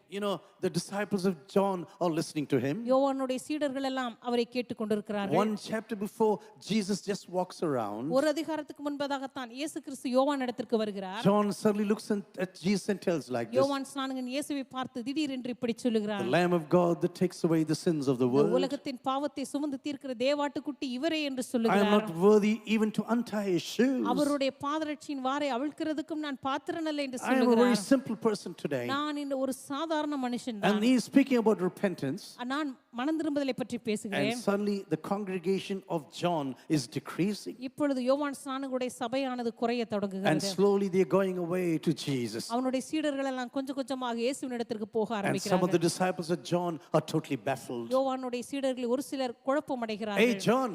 [SPEAKER 1] The disciples of John are listening to him.
[SPEAKER 2] யோவானுடைய சீடர்கள் எல்லாம் அவரை கேட்டுக்கொண்டிருக்கிறார்கள்.
[SPEAKER 1] One chapter before, Jesus just walks around.
[SPEAKER 2] ஒரு அதிகாரத்துக்கு முன்பதாகத்தான் இயேசு கிறிஸ்து யோவான் இடத்திற்கு வருகிறார்.
[SPEAKER 1] John suddenly looks at Jesus and tells like this,
[SPEAKER 2] யோவான் ஸ்நானகன் இயேசுவை பார்த்து திடீரென்று இப்படி சொல்லுகிறார்,
[SPEAKER 1] the Lamb of God that takes away the sins of the world.
[SPEAKER 2] உலகத்தின் பாவத்தை சுமந்து தீர்க்கிற தேவாட்டுக்குட்டி இவரே என்று
[SPEAKER 1] I am
[SPEAKER 2] சொல்லுகிறார்.
[SPEAKER 1] not worthy even to untie his shoes.
[SPEAKER 2] அவருடைய பாதரட்சியின் வாரை அவிழ்க்கிறதுக்கும் நான் பாத்திரனல்ல என்று
[SPEAKER 1] I am a very
[SPEAKER 2] சொல்லுகிறார்.
[SPEAKER 1] simple person today.
[SPEAKER 2] நான் இந்த ஒரு சாதாரண மனுஷன்
[SPEAKER 1] And
[SPEAKER 2] தான்.
[SPEAKER 1] he is speaking about repentance.
[SPEAKER 2] நான் மனம் திரும்புதலை பற்றி
[SPEAKER 1] And
[SPEAKER 2] பேசுகிறேன்.
[SPEAKER 1] suddenly the congregation of John is decreasing.
[SPEAKER 2] இப்பொழுது யோவான் ஸ்நானகனுடைய சபையானது குறைய
[SPEAKER 1] And
[SPEAKER 2] தொடங்குகிறது.
[SPEAKER 1] slowly they are going away to Jesus.
[SPEAKER 2] அவனுடைய சீடர்கள் எல்லாம் கொஞ்சம் கொஞ்சமாக இயேசுவின் இடத்திற்கு போக
[SPEAKER 1] And some of
[SPEAKER 2] ஆரம்பிக்கிறார்கள்.
[SPEAKER 1] the disciples of John are totally baffled.
[SPEAKER 2] யோவானுடைய சீடர்கள் ஒரு சிலர் குழப்பம்
[SPEAKER 1] Hey
[SPEAKER 2] அடைகிறார்கள்.
[SPEAKER 1] John,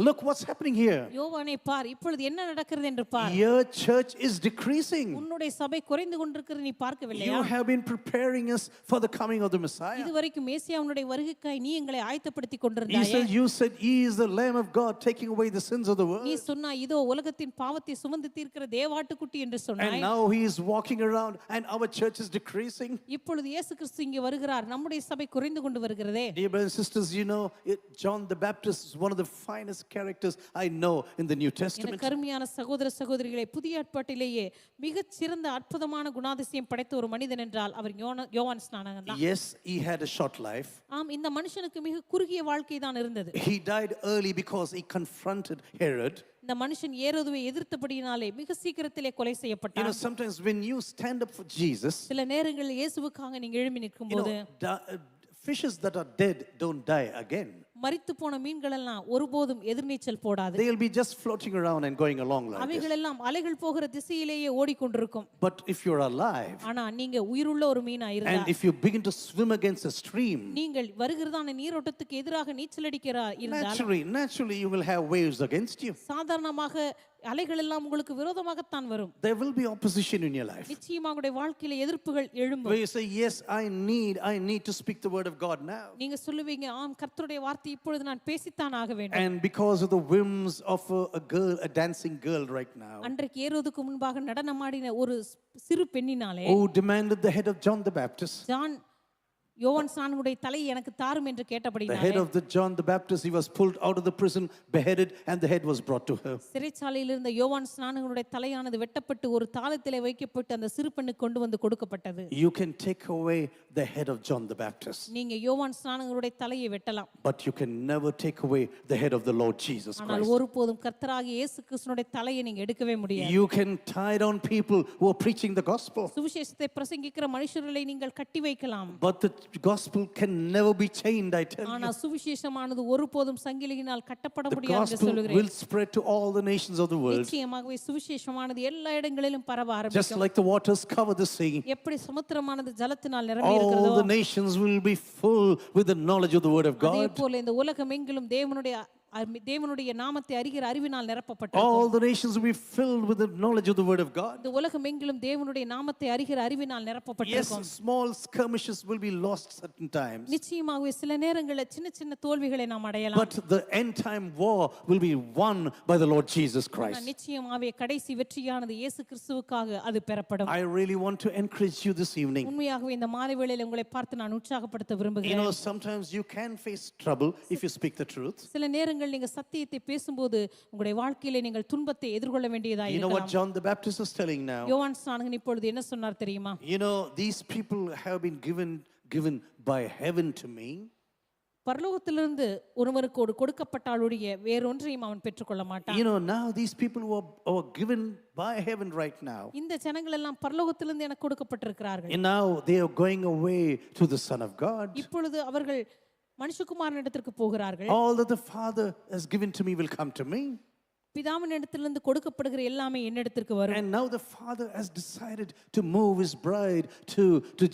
[SPEAKER 1] look what's happening here.
[SPEAKER 2] யோவானை பார், இப்பொழுது என்ன நடக்கிறது என்று பார்.
[SPEAKER 1] Your church is decreasing.
[SPEAKER 2] உன்னுடைய சபை குறைந்து கொண்டிருக்கிறது, நீ பார்க்கவில்லையா?
[SPEAKER 1] You have been preparing us for the coming of the Messiah.
[SPEAKER 2] இதுவரைக்கும் மேசியாவுடைய வருகைக்காய் நீ எங்களை ஆயத்தப்படுத்திக்
[SPEAKER 1] You
[SPEAKER 2] கொண்டிருந்தாயே.
[SPEAKER 1] said he is the Lamb of God taking away the sins of the
[SPEAKER 2] நீ
[SPEAKER 1] world.
[SPEAKER 2] சொன்னாய், இதோ உலகத்தின் பாவத்தை சுமந்து தீர்க்கிற தேவாட்டுக்குட்டி என்று
[SPEAKER 1] And
[SPEAKER 2] சொன்னாய்.
[SPEAKER 1] now he is walking around and our church is decreasing.
[SPEAKER 2] இப்பொழுது இயேசு கிறிஸ்து இங்கே வருகிறார், நம்முடைய சபை குறைந்து கொண்டு வருகிறதே.
[SPEAKER 1] Dear brothers and sisters, John the Baptist is one of the finest characters I know in the New Testament.
[SPEAKER 2] எனக்கு அருமையான சகோதர சகோதரிகளே, புதிய ஏற்பாட்டிலேயே மிகச் சிறந்த அற்புதமான குணாதிசயம் படைத்த ஒரு மனிதன் என்றால் அவர் யோவான் ஸ்நானகன் தான்.
[SPEAKER 1] Yes, he had a short life.
[SPEAKER 2] ஆம், இந்த மனுஷனுக்கு மிக குறுகிய வாழ்க்கை தான் இருந்தது.
[SPEAKER 1] He died early because he confronted Herod.
[SPEAKER 2] இந்த மனுஷன் ஏரோதுவை எதிர்த்தபடியினாலே மிக சீக்கிரத்திலே கொலை செய்யப்பட்டார்.
[SPEAKER 1] Sometimes when you stand up for Jesus,
[SPEAKER 2] சில நேரங்களில் இயேசுவுக்காக நீங்க எழும்பி நிற்கும்போது
[SPEAKER 1] fishes that are dead don't die again.
[SPEAKER 2] மரித்து போன மீன்கள் எல்லாம் ஒருபோதும் எதிர்நீச்சல் போடாது.
[SPEAKER 1] They will be just floating around and going along like this.
[SPEAKER 2] அவைகள் எல்லாம் அலைகள் போகிற திசையிலேயே ஓடிக்கொண்டிருக்கும்.
[SPEAKER 1] But if you're alive,
[SPEAKER 2] ஆனா நீங்க உயிருள்ள ஒரு மீனா இருந்தா,
[SPEAKER 1] and if you begin to swim against a stream,
[SPEAKER 2] நீங்கள் வருகிறதான நீரோட்டத்துக்கு எதிராக நீச்சல் அடிக்கிறார் இருந்தால்
[SPEAKER 1] naturally you will have waves against you.
[SPEAKER 2] சாதாரணமாக அலைகள் எல்லாம் உங்களுக்கு விரோதமாகத்தான் வரும்.
[SPEAKER 1] There will be opposition in your life.
[SPEAKER 2] நிச்சயமாக உங்களுடைய வாழ்க்கையில எதிர்ப்புகள் எழும்பும்.
[SPEAKER 1] Where you say, yes, I need to speak the word of God now.
[SPEAKER 2] நீங்க சொல்லுவீங்க, ஆம், கர்த்தருடைய வார்த்தை இப்பொழுது நான் பேசித்தான் ஆக வேண்டும்.
[SPEAKER 1] And because of the whims of a dancing girl right now,
[SPEAKER 2] அன்றைக்கு ஏரோதுக்கு முன்பாக நடனமாடின ஒரு சிறு பெண்ணினாலே,
[SPEAKER 1] who demanded the head of John the Baptist,
[SPEAKER 2] யோவான் ஸ்நானகனுடைய தலையை எனக்கு தாரும் என்று
[SPEAKER 1] the
[SPEAKER 2] கேட்டபடினாலே,
[SPEAKER 1] head of the John the Baptist, he was pulled out of the prison, beheaded, and the head was brought to her.
[SPEAKER 2] சிறைச்சாலையில் இருந்த யோவான் ஸ்நானகனுடைய தலையானது வெட்டப்பட்டு ஒரு தாளத்திலே வைக்கப்பட்டு அந்த சிறு பெண்ணுக்கு கொண்டு வந்து கொடுக்கப்பட்டது.
[SPEAKER 1] You can take away the head of John the Baptist,
[SPEAKER 2] நீங்க யோவான் ஸ்நானகனுடைய தலையை வெட்டலாம்,
[SPEAKER 1] but you can never take away the head of the Lord Jesus
[SPEAKER 2] ஆனால்
[SPEAKER 1] Christ.
[SPEAKER 2] ஒருபோதும் கர்த்தராகிய இயேசு கிறிஸ்துவினுடைய தலையை நீங்க எடுக்கவே முடியாது.
[SPEAKER 1] You can tie down people who are preaching the gospel,
[SPEAKER 2] சுவிசேஷத்தை பிரசங்கிக்கிற மனுஷர்களை நீங்கள் கட்டி வைக்கலாம்,
[SPEAKER 1] but the gospel can never be chained, I tell
[SPEAKER 2] ஆனா
[SPEAKER 1] you.
[SPEAKER 2] சுவிசேஷமானது ஒருபோதும் சங்கிலியினால் கட்டப்பட
[SPEAKER 1] The
[SPEAKER 2] முடியாது என்று
[SPEAKER 1] gospel
[SPEAKER 2] சொல்கிறேன்.
[SPEAKER 1] will spread to all the nations of the world,
[SPEAKER 2] நிச்சயமாகவே சுவிசேஷமானது எல்லா இடங்களிலும் பரவ
[SPEAKER 1] just
[SPEAKER 2] ஆரம்பிக்கும்.
[SPEAKER 1] like the waters cover the sea.
[SPEAKER 2] எப்படி சமுத்திரமானது ஜலத்தினால் நிரம்பி
[SPEAKER 1] All
[SPEAKER 2] இருக்கிறதோ,
[SPEAKER 1] the nations will be full with the knowledge of the word of
[SPEAKER 2] அதே
[SPEAKER 1] God.
[SPEAKER 2] போல இந்த உலகம் எங்கிலும் தேவனுடைய நாமத்தை அறிகிற அறிவினால்
[SPEAKER 1] All
[SPEAKER 2] நிரப்பப்பட்டிருக்கும்.
[SPEAKER 1] the nations will be filled with the knowledge of the word of God.
[SPEAKER 2] இந்த உலகம் எங்கிலும் தேவனுடைய நாமத்தை அறிகிற அறிவினால்
[SPEAKER 1] Yes,
[SPEAKER 2] நிரப்பப்பட்டிருக்கும்.
[SPEAKER 1] small skirmishes will be lost certain times,
[SPEAKER 2] நிச்சயமாகவே சில நேரங்களில் சின்ன சின்ன தோல்விகளை நாம் அடையலாம்.
[SPEAKER 1] but the end time war will be won by the Lord Jesus
[SPEAKER 2] ஆனா
[SPEAKER 1] Christ.
[SPEAKER 2] நிச்சயமாவே கடைசி வெற்றியானது இயேசு கிறிஸ்துவுக்காக அது பெறப்படும்.
[SPEAKER 1] I really want to encourage you this evening.
[SPEAKER 2] உண்மையாகவே இந்த மாலை வேளையில் உங்களை பார்த்து நான் உற்சாகப்படுத்த விரும்புகிறேன்.
[SPEAKER 1] Sometimes you can face trouble if you speak the truth.
[SPEAKER 2] சில நேரங்கள் நீங்க சத்தியத்தை பேசும்போது உங்களுடைய வாழ்க்கையிலே நீங்கள் துன்பத்தை எதிர்கொள்ள வேண்டியதாக
[SPEAKER 1] You know what
[SPEAKER 2] இருக்கலாம்.
[SPEAKER 1] John the Baptist is telling now?
[SPEAKER 2] யோவான் ஸ்நானகன் இப்பொழுது என்ன சொன்னார் தெரியுமா?
[SPEAKER 1] These people have been given by heaven to me.
[SPEAKER 2] பரலோகத்திலிருந்து ஒருவருக்கு கொடுக்கப்பட்டாலுடைய வேறொன்றையும் அவன் பெற்றுக்கொள்ள மாட்டான்.
[SPEAKER 1] Now these people who are given by heaven right now,
[SPEAKER 2] இந்த ஜனங்கள் எல்லாம் பரலோகத்திலிருந்து எனக்கு கொடுக்கப்பட்டிருக்கிறார்கள்.
[SPEAKER 1] and now they are going away to the Son of God.
[SPEAKER 2] இப்பொழுது அவர்கள் மனுஷகுமாரனிடத்திற்கு போகிறார்கள்.
[SPEAKER 1] All that the Father has given to me will come to me.
[SPEAKER 2] பிதாவின் இடத்திலிருந்து கொடுக்கப்படுகிற எல்லாமே என்னிடத்திற்கு வரும்.
[SPEAKER 1] And now the Father has decided to move his bride to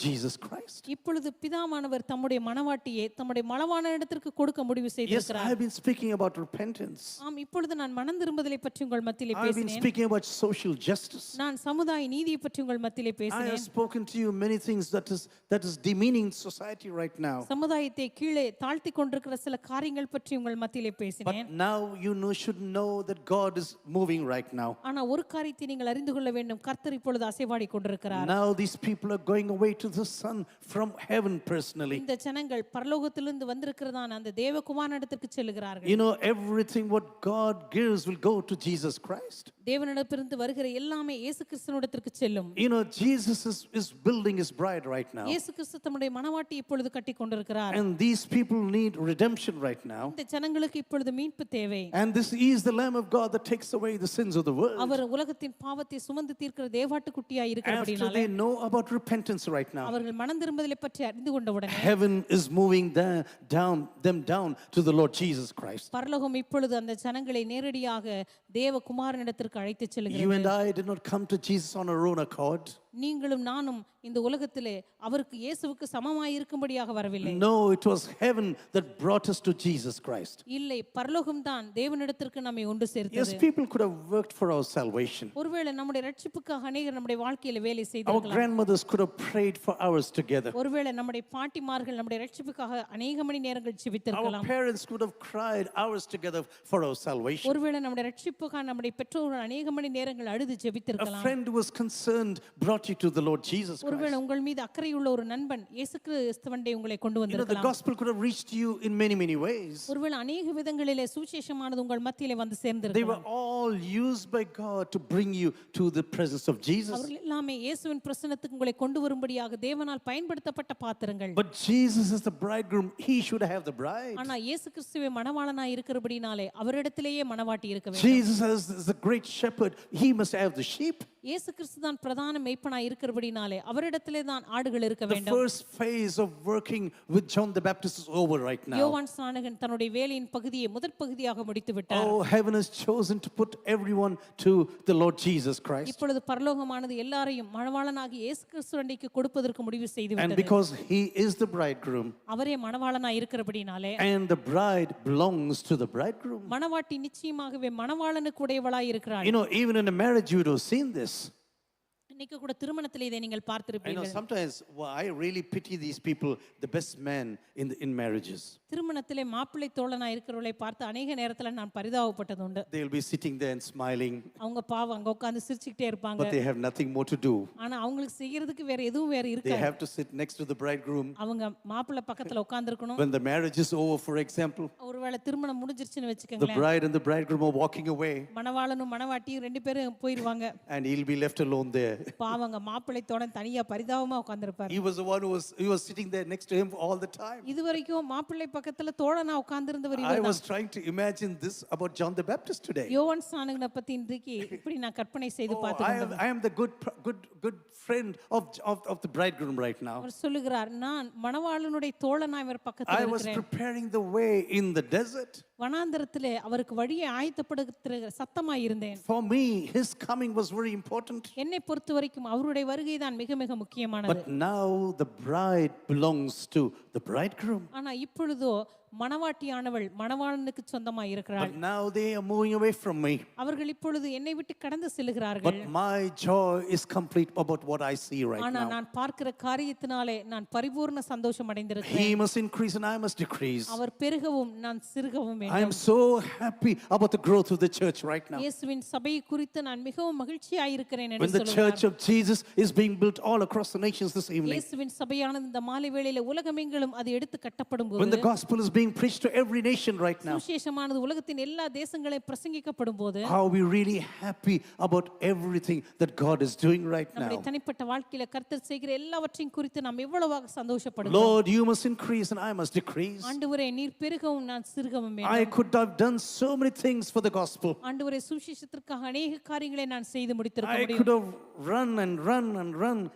[SPEAKER 1] Jesus Christ.
[SPEAKER 2] இப்பொழுது பிதாவானவர் தம்முடைய மனவாட்டியை தம்முடைய மணவாளன் இடத்திற்கு கொடுக்க முடிவு
[SPEAKER 1] Yes, I
[SPEAKER 2] செய்திருக்கிறார்.
[SPEAKER 1] have been speaking about repentance.
[SPEAKER 2] ஆம், இப்பொழுது நான் மனம் திரும்புதலை பற்றி உங்கள் மத்தியிலே
[SPEAKER 1] I have been
[SPEAKER 2] பேசினேன்.
[SPEAKER 1] speaking about social justice.
[SPEAKER 2] நான் சமுதாய நீதியை பற்றி உங்கள் மத்தியிலே
[SPEAKER 1] I have
[SPEAKER 2] பேசினேன்.
[SPEAKER 1] spoken to you many things that is demeaning society right now.
[SPEAKER 2] சமுதாயத்தை கீழே தாழ்த்தி கொண்டிருக்கிற சில காரியங்கள் பற்றி உங்கள் மத்தியிலே
[SPEAKER 1] But
[SPEAKER 2] பேசினேன்.
[SPEAKER 1] now you should know that God is moving right now.
[SPEAKER 2] ஆனா ஒரு காரியத்தை நீங்கள் அறிந்து கொள்ள வேண்டும், கர்த்தர் இப்பொழுது அசைவாடி கொண்டிருக்கிறார்.
[SPEAKER 1] Now these people are going away to the Son from heaven personally.
[SPEAKER 2] இந்த ஜனங்கள் பரலோகத்திலிருந்து வந்திருக்கிறதான அந்த தேவகுமாரனிடத்திற்கு செல்கிறார்கள்.
[SPEAKER 1] You know, everything what God gives will go to Jesus Christ.
[SPEAKER 2] தேவனிடத்திலிருந்து வருகிற எல்லாமே இயேசு கிறிஸ்துவினிடத்திற்கு செல்லும்.
[SPEAKER 1] You know, Jesus is building his bride right now.
[SPEAKER 2] இயேசு கிறிஸ்து தம்முடைய மணவாட்டி இப்பொழுது கட்டி கொண்டிருக்கிறார்.
[SPEAKER 1] And these people need redemption right now.
[SPEAKER 2] இந்த ஜனங்களுக்கு இப்பொழுது மீட்பு தேவை.
[SPEAKER 1] And this is the Lamb of God that takes away the sins of the world.
[SPEAKER 2] அவர் உலகத்தின் பாவத்தை சுமந்து தீர்க்கிற தேவாட்டுக்குட்டியாய்
[SPEAKER 1] After
[SPEAKER 2] இருக்கிறபடினாலே
[SPEAKER 1] they know about repentance right now,
[SPEAKER 2] அவர்கள் மனம் திரும்புதலை பற்றி அறிந்து கொண்டவுடனே
[SPEAKER 1] heaven is moving them down to the Lord Jesus Christ.
[SPEAKER 2] பரலோகம் இப்பொழுது அந்த ஜனங்களை நேரடியாக தேவகுமாரனிடத்திற்கு அழைத்துச் செல்கிறது.
[SPEAKER 1] You and I did not come to Jesus on our own accord.
[SPEAKER 2] நீங்களும் நானும் இந்த உலகத்திலே அவருக்கு இயேசுவுக்கு சமமாய் இருக்கும்படியாக வரவில்லை.
[SPEAKER 1] No, it was heaven that brought us to Jesus Christ.
[SPEAKER 2] இல்லை, பரலோகம் தான் தேவனிடத்திற்கு நம்மை ஒன்று
[SPEAKER 1] Yes,
[SPEAKER 2] சேர்த்தது.
[SPEAKER 1] people could have worked for our salvation.
[SPEAKER 2] ஒருவேளை நம்முடைய ரட்சிப்புக்காக அநேகர் நம்முடைய வாழ்க்கையில வேலை
[SPEAKER 1] Our
[SPEAKER 2] செய்திருக்கலாம்.
[SPEAKER 1] grandmothers could have prayed for hours together.
[SPEAKER 2] ஒருவேளை நம்முடைய பாட்டிமார்கள் நம்முடைய ரட்சிப்புக்காக அநேக மணி நேரங்கள்
[SPEAKER 1] Our
[SPEAKER 2] ஜெபித்திருக்கலாம்.
[SPEAKER 1] parents could have cried hours together for our salvation.
[SPEAKER 2] ஒருவேளை நம்முடைய ரட்சிப்புக்காக நம்முடைய பெற்றோர்கள் அநேக மணி நேரங்கள் அழுது
[SPEAKER 1] A
[SPEAKER 2] ஜெபித்திருக்கலாம்.
[SPEAKER 1] friend who was concerned brought you to the Lord Jesus Christ.
[SPEAKER 2] ஒருவேளை உங்கள் மீது அக்கறையுள்ள ஒரு நண்பன் இயேசு கிறிஸ்துவண்டை உங்களை கொண்டு
[SPEAKER 1] You know, the
[SPEAKER 2] வந்திருக்கலாம்.
[SPEAKER 1] gospel could have reached you in many ways.
[SPEAKER 2] ஒருவேளை அநேக விதங்களிலே சுவிசேஷமானது உங்கள் மத்தியிலே வந்து
[SPEAKER 1] They
[SPEAKER 2] சேர்ந்திருக்கலாம்.
[SPEAKER 1] were all used by God to bring you to the presence of Jesus.
[SPEAKER 2] அவர்கள் எல்லாமே இயேசுவின் பிரசன்னத்துக்கு உங்களை கொண்டு வரும்படியாக தேவனால் பயன்படுத்தப்பட்ட பாத்திரங்கள்.
[SPEAKER 1] But Jesus is the bridegroom. He should have the bride.
[SPEAKER 2] ஆனா இயேசு கிறிஸ்துவே மணவாளனாய் இருக்கிறபடினாலே அவரிடத்திலேயே மணவாட்டி இருக்க வேண்டும்.
[SPEAKER 1] Jesus is the great shepherd. He must have the sheep.
[SPEAKER 2] இயேசு கிறிஸ்து தான் பிரதான மேய்ப்பனாய் இருக்கிறபடினாலே அவரிடத்திலே தான் ஆடுகள் இருக்க
[SPEAKER 1] The
[SPEAKER 2] வேண்டும்.
[SPEAKER 1] first phase of working with John the Baptist is over right now.
[SPEAKER 2] யோவான் ஸ்நானகன் தன்னுடைய வேலையின் பகுதியை முதற் பகுதியாக முடித்து விட்டார்.
[SPEAKER 1] Oh, heaven has chosen to put everyone to the Lord Jesus Christ.
[SPEAKER 2] இப்பொழுது பரலோகமானது எல்லாரையும் மணவாளனாகி இயேசு கிறிஸ்துவண்டைக்கு கொடுப்பதற்கு முடிவு செய்து
[SPEAKER 1] And
[SPEAKER 2] விட்டது.
[SPEAKER 1] because he is the bridegroom
[SPEAKER 2] அவரே மணவாளனாய் இருக்கிறபடினாலே
[SPEAKER 1] and the bride belongs to the bridegroom.
[SPEAKER 2] மணவாட்டி நிச்சயமாகவே மணவாளனுக்கு உடையவளாய் இருக்கிறாள்.
[SPEAKER 1] You know, even in a marriage, you would have seen this.
[SPEAKER 2] இன்னைக்கு கூட திருமணத்திலே இதை நீங்கள்
[SPEAKER 1] I know
[SPEAKER 2] பார்த்திருப்பீர்கள்.
[SPEAKER 1] sometimes I really pity these people, the best men in marriages.
[SPEAKER 2] திருமணத்திலே மாப்பிள்ளை தோழனாய் இருக்கிறவளை பார்த்து அநேக நேரத்துல நான் பரிதாபப்பட்டது உண்டு.
[SPEAKER 1] They'll be sitting there and smiling,
[SPEAKER 2] அவங்க பாவம் அங்க உட்கார்ந்து சிரிச்சுக்கிட்டே இருப்பாங்க.
[SPEAKER 1] but they have nothing more to do.
[SPEAKER 2] ஆனா அவங்களுக்கு செய்யறதுக்கு வேற எதுவும் வேற
[SPEAKER 1] They
[SPEAKER 2] இருக்காது.
[SPEAKER 1] have to sit next to the bridegroom.
[SPEAKER 2] அவங்க மாப்பிள்ளை பக்கத்துல உட்கார்ந்திருக்கணும்.
[SPEAKER 1] When the marriage is over, for example,
[SPEAKER 2] ஒருவேளை திருமணம் முடிஞ்சிருச்சுன்னு
[SPEAKER 1] the
[SPEAKER 2] வெச்சுக்கங்களேன்,
[SPEAKER 1] bride and the bridegroom are walking away,
[SPEAKER 2] மணவாளனும் மணவாட்டியும் ரெண்டு பேரும் போயிருவாங்க.
[SPEAKER 1] and he'll be left alone there.
[SPEAKER 2] பாவங்க மாப்பிள்ளை தோழன் தனியா பரிதாபமா உட்கார்ந்திருப்பார்.
[SPEAKER 1] He was the one who was sitting there next to him all the time.
[SPEAKER 2] இதுவரைக்கும் மாப்பிள்ளை பக்கத்துல தோழனா உட்கார்ந்திருந்தவர்
[SPEAKER 1] I
[SPEAKER 2] இவர்தான்.
[SPEAKER 1] was trying to imagine this about John the Baptist today.
[SPEAKER 2] யோவான் ஸ்நானகனை பத்தி இன்றைக்கு இப்படி நான் கற்பனை செய்து
[SPEAKER 1] Oh,
[SPEAKER 2] பார்த்து
[SPEAKER 1] I am the good friend of the bridegroom right now.
[SPEAKER 2] அவர் சொல்லுகிறார், நான் மணவாளனுடைய தோழனா இவர் பக்கத்துல
[SPEAKER 1] I was
[SPEAKER 2] இருக்கிறேன்.
[SPEAKER 1] preparing the way in the desert.
[SPEAKER 2] வனாந்தரத்திலே அவருக்கு வழியை ஆயத்தப்படுத்துகிற சத்தமாய் இருந்தேன்.
[SPEAKER 1] For me, his coming was very important.
[SPEAKER 2] என்னை பொறுத்த வரைக்கும் அவருடைய வருகை தான் மிக மிக முக்கியமானது.
[SPEAKER 1] But now the bride belongs to the bridegroom.
[SPEAKER 2] ஆனா இப்பொழுதோ மணவாட்டியானவள் மணவாளனுக்கு சொந்தமாய் இருக்கிறாள்.
[SPEAKER 1] But now they are moving away from me.
[SPEAKER 2] அவர்கள் இப்பொழுது என்னை விட்டு கடந்து செல்கிறார்கள்.
[SPEAKER 1] But my joy is complete about what I see right
[SPEAKER 2] ஆனா
[SPEAKER 1] now.
[SPEAKER 2] நான் பார்க்கிற காரியத்தினாலே நான் பரிபூர்ண சந்தோஷம்
[SPEAKER 1] He
[SPEAKER 2] அடைந்திருக்கிறேன்.
[SPEAKER 1] must increase and I must decrease.
[SPEAKER 2] அவர் பெருகவும் நான் சிறுகவும்
[SPEAKER 1] I am
[SPEAKER 2] வேண்டும்.
[SPEAKER 1] so happy about the growth of the church right now.
[SPEAKER 2] இயேசுவின் சபையை குறித்து நான் மிகவும் மகிழ்ச்சியாய் இருக்கிறேன்
[SPEAKER 1] When
[SPEAKER 2] என்று
[SPEAKER 1] the
[SPEAKER 2] சொல்கிறார்.
[SPEAKER 1] church of Jesus is being built all across the nations this evening.
[SPEAKER 2] இயேசுவின் சபையானது இந்த மாலை வேளையிலே உலகமெங்கிலும் அது எடுத்து கட்டப்படும்
[SPEAKER 1] When
[SPEAKER 2] போது,
[SPEAKER 1] the gospel is being preached to every nation right now.
[SPEAKER 2] சுவிசேஷமானது உலகத்தின் எல்லா தேசங்களையும் பிரசங்கிக்கப்படும் போது,
[SPEAKER 1] How are we really happy about everything that God is doing right
[SPEAKER 2] நம்முடைய
[SPEAKER 1] now?
[SPEAKER 2] தனிப்பட்ட வாழ்க்கையில கர்த்தர் செய்கிற எல்லாவற்றையும் குறித்து நாம் எவ்வளவாக சந்தோஷப்படுகிறோம்.
[SPEAKER 1] Lord, you must increase and I must decrease.
[SPEAKER 2] ஆண்டவரே, நீர் பெருகவும் நான் சிறுகவும்
[SPEAKER 1] I
[SPEAKER 2] வேண்டும்.
[SPEAKER 1] could have done so many things for the gospel.
[SPEAKER 2] ஆண்டவரே, சுவிசேஷத்திற்காக அநேக காரியங்களை நான் செய்து முடித்திருக்க
[SPEAKER 1] I
[SPEAKER 2] முடியும்.
[SPEAKER 1] could have run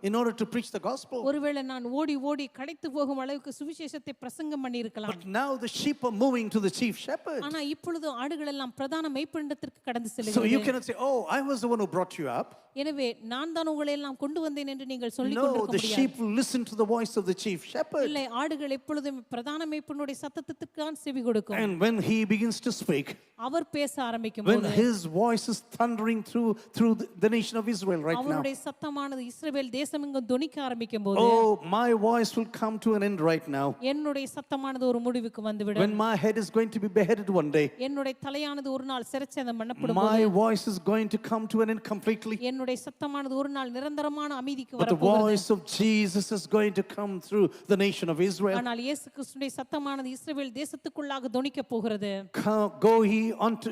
[SPEAKER 1] in order to preach the gospel.
[SPEAKER 2] ஒருவேளை நான் ஓடி ஓடி களைத்து போகும் அளவுக்கு சுவிசேஷத்தை பிரசங்கம் பண்ணி இருக்கலாம்.
[SPEAKER 1] But now the sheep are moving to the chief shepherd.
[SPEAKER 2] ஆனா இப்பொழுது ஆடுகள் எல்லாம் பிரதான மேய்ப்பனிடத்திற்கு கடந்து
[SPEAKER 1] So you
[SPEAKER 2] செல்கிறது.
[SPEAKER 1] cannot say, oh, I was the one who brought you up.
[SPEAKER 2] எனவே நான் தான் உங்களை எல்லாம் கொண்டு வந்தேன் என்று நீங்கள் சொல்லிக்
[SPEAKER 1] No,
[SPEAKER 2] கொண்டிருக்க
[SPEAKER 1] the
[SPEAKER 2] முடியாது.
[SPEAKER 1] sheep will listen to the voice of the chief shepherd.
[SPEAKER 2] இல்லை, ஆடுகள் எப்பொழுதும் பிரதான மேய்ப்பனுடைய சத்தத்துக்கு தான் செவி கொடுக்கும்.
[SPEAKER 1] And when he begins to speak,
[SPEAKER 2] அவர் பேச ஆரம்பிக்கும்
[SPEAKER 1] when
[SPEAKER 2] போது,
[SPEAKER 1] his voice is thundering through the nation of Israel right now,
[SPEAKER 2] அவருடைய சத்தமானது இஸ்ரவேல் தேசமெங்கும் தொனிக்க ஆரம்பிக்கும் போது,
[SPEAKER 1] oh, my voice will come to an end right now.
[SPEAKER 2] என்னுடைய சத்தமானது ஒரு முடிவுக்கு வந்துவிடும்.
[SPEAKER 1] When my head is going to be beheaded one day,
[SPEAKER 2] என்னுடைய தலையானது ஒரு நாள் சிரச்சேதம் பண்ணப்படும்
[SPEAKER 1] my
[SPEAKER 2] போது,
[SPEAKER 1] voice is going to come to an end completely.
[SPEAKER 2] என்னுடைய சத்தமானது ஒரு நாள் நிரந்தரமான அமைதிக்கு
[SPEAKER 1] But the
[SPEAKER 2] வரப்போகிறது.
[SPEAKER 1] voice of Jesus is going to come through the nation of Israel.
[SPEAKER 2] ஆனால் இயேசு கிறிஸ்துவின் சத்தமானது இஸ்ரவேல் தேசத்துக்குள்ளாக தொனிக்க போகிறது.
[SPEAKER 1] Go ye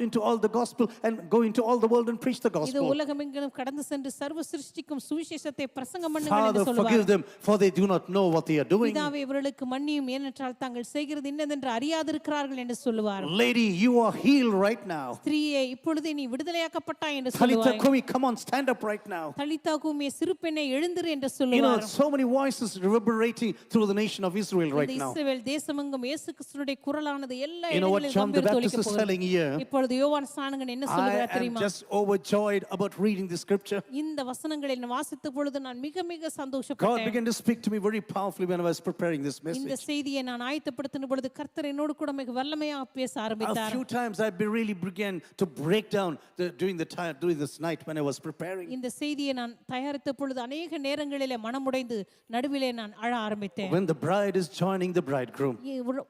[SPEAKER 1] into all the gospel and go into all the world and preach the
[SPEAKER 2] இது
[SPEAKER 1] gospel.
[SPEAKER 2] உலகமெங்கிலும் கடந்து சென்று சர்வ சிருஷ்டிக்கும் சுவிசேஷத்தை பிரசங்கம் பண்ணுங்கள்
[SPEAKER 1] Father,
[SPEAKER 2] என்று
[SPEAKER 1] forgive
[SPEAKER 2] சொல்வார்.
[SPEAKER 1] them, for they do not know what they are doing.
[SPEAKER 2] பிதாவே இவர்களுக்கு மன்னியும், ஏனென்றால் தாங்கள் செய்கிறது இன்னதென்று அறியாதிருக்கிறார்கள் என்று சொல்லுவார்.
[SPEAKER 1] Lady, you are healed right now.
[SPEAKER 2] ஸ்திரீயே, இப்பொழுதே நீ விடுதலையாக்கப்பட்டாய் என்று
[SPEAKER 1] Talitha
[SPEAKER 2] சொல்லுவார்.
[SPEAKER 1] Kumi, come on, stand up right now.
[SPEAKER 2] தலித்தா கூமிய சிறு பெண்ணை எழுந்திரு என்று
[SPEAKER 1] You know,
[SPEAKER 2] சொல்லுவார்.
[SPEAKER 1] so many voices reverberating through the nation of Israel right
[SPEAKER 2] இந்த
[SPEAKER 1] now.
[SPEAKER 2] இஸ்ரவேல் தேசமெங்கும் இயேசு கிறிஸ்துவினுடைய குரலானது எல்லா
[SPEAKER 1] You know what
[SPEAKER 2] இடங்களிலும்
[SPEAKER 1] John the
[SPEAKER 2] கம்பீர
[SPEAKER 1] Baptist
[SPEAKER 2] தொனிக்க
[SPEAKER 1] is
[SPEAKER 2] போகிறது.
[SPEAKER 1] telling here?
[SPEAKER 2] இப்பொழுது யோவான் ஸ்நானகன் என்ன
[SPEAKER 1] I
[SPEAKER 2] சொல்லுகிறார்
[SPEAKER 1] am
[SPEAKER 2] தெரியுமா?
[SPEAKER 1] just overjoyed about reading the scripture.
[SPEAKER 2] இந்த வசனங்களை நான் வாசித்த பொழுது நான் மிக மிக
[SPEAKER 1] God
[SPEAKER 2] சந்தோஷப்பட்டேன்.
[SPEAKER 1] began to speak to me very powerfully when I was preparing this
[SPEAKER 2] இந்த
[SPEAKER 1] message.
[SPEAKER 2] செய்தியை நான் ஆயத்தப்படுத்தின பொழுது கர்த்தர் என்னோடு கூட மிக வல்லமையாக பேச
[SPEAKER 1] A
[SPEAKER 2] ஆரம்பித்தார்.
[SPEAKER 1] few times I really began to break down during this night when I was preparing.
[SPEAKER 2] இந்த செய்தியை நான் தயாரித்த பொழுது அநேக நேரங்களிலே மனமுடைந்து நடுவிலே நான் அழ ஆரம்பித்தேன்.
[SPEAKER 1] When the bride is joining the bridegroom,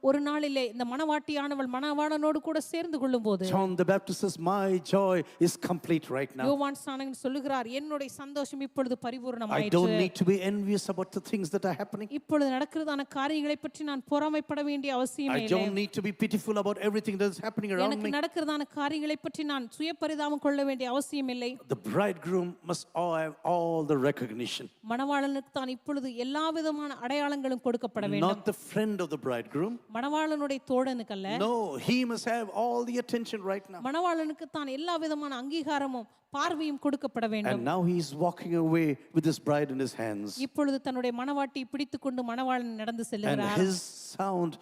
[SPEAKER 2] ஒரு நாளிலே இந்த மணவாட்டியானவள் மணவாளனோடு கூட சேர்ந்து கொள்ளும்போது
[SPEAKER 1] John the Baptist says, my joy is complete right now.
[SPEAKER 2] யோவான் ஸ்நானகன் சொல்லுகிறார், என்னுடைய சந்தோஷம் இப்பொழுது
[SPEAKER 1] I
[SPEAKER 2] பரிபூரணமாயிற்று.
[SPEAKER 1] don't need to be envious about the things that are happening.
[SPEAKER 2] இப்பொழுது நடக்கிறதான காரியங்களை பற்றி நான் பொறாமைப்பட வேண்டிய அவசியமே
[SPEAKER 1] I
[SPEAKER 2] இல்லை.
[SPEAKER 1] don't need to be pitiful about everything that is happening around
[SPEAKER 2] எனக்கு
[SPEAKER 1] me.
[SPEAKER 2] நடக்கிறதான காரியங்களை பற்றி நான் சுய பரிதாபம் கொள்ள வேண்டிய அவசியம் இல்லை.
[SPEAKER 1] The bridegroom must have all the recognition.
[SPEAKER 2] மணவாளனுக்கு தான் இப்பொழுது எல்லா விதமான அடையாளங்களும் கொடுக்கப்பட வேண்டும்.
[SPEAKER 1] Not the friend of the bridegroom.
[SPEAKER 2] மணவாளனுடைய தோழனுக்கல்ல,
[SPEAKER 1] No, he must have all the attention right now.
[SPEAKER 2] மணவாளனுக்கு தான் எல்லா விதமான அங்கீகாரமும் பார்வையும் கொடுக்கப்பட வேண்டும்.
[SPEAKER 1] And now he is walking away with his bride in his hands.
[SPEAKER 2] இப்பொழுது தன்னுடைய மணவாட்டியை பிடித்துக்கொண்டு மணவாளன் நடந்து
[SPEAKER 1] And
[SPEAKER 2] செல்கிறார்.
[SPEAKER 1] his sound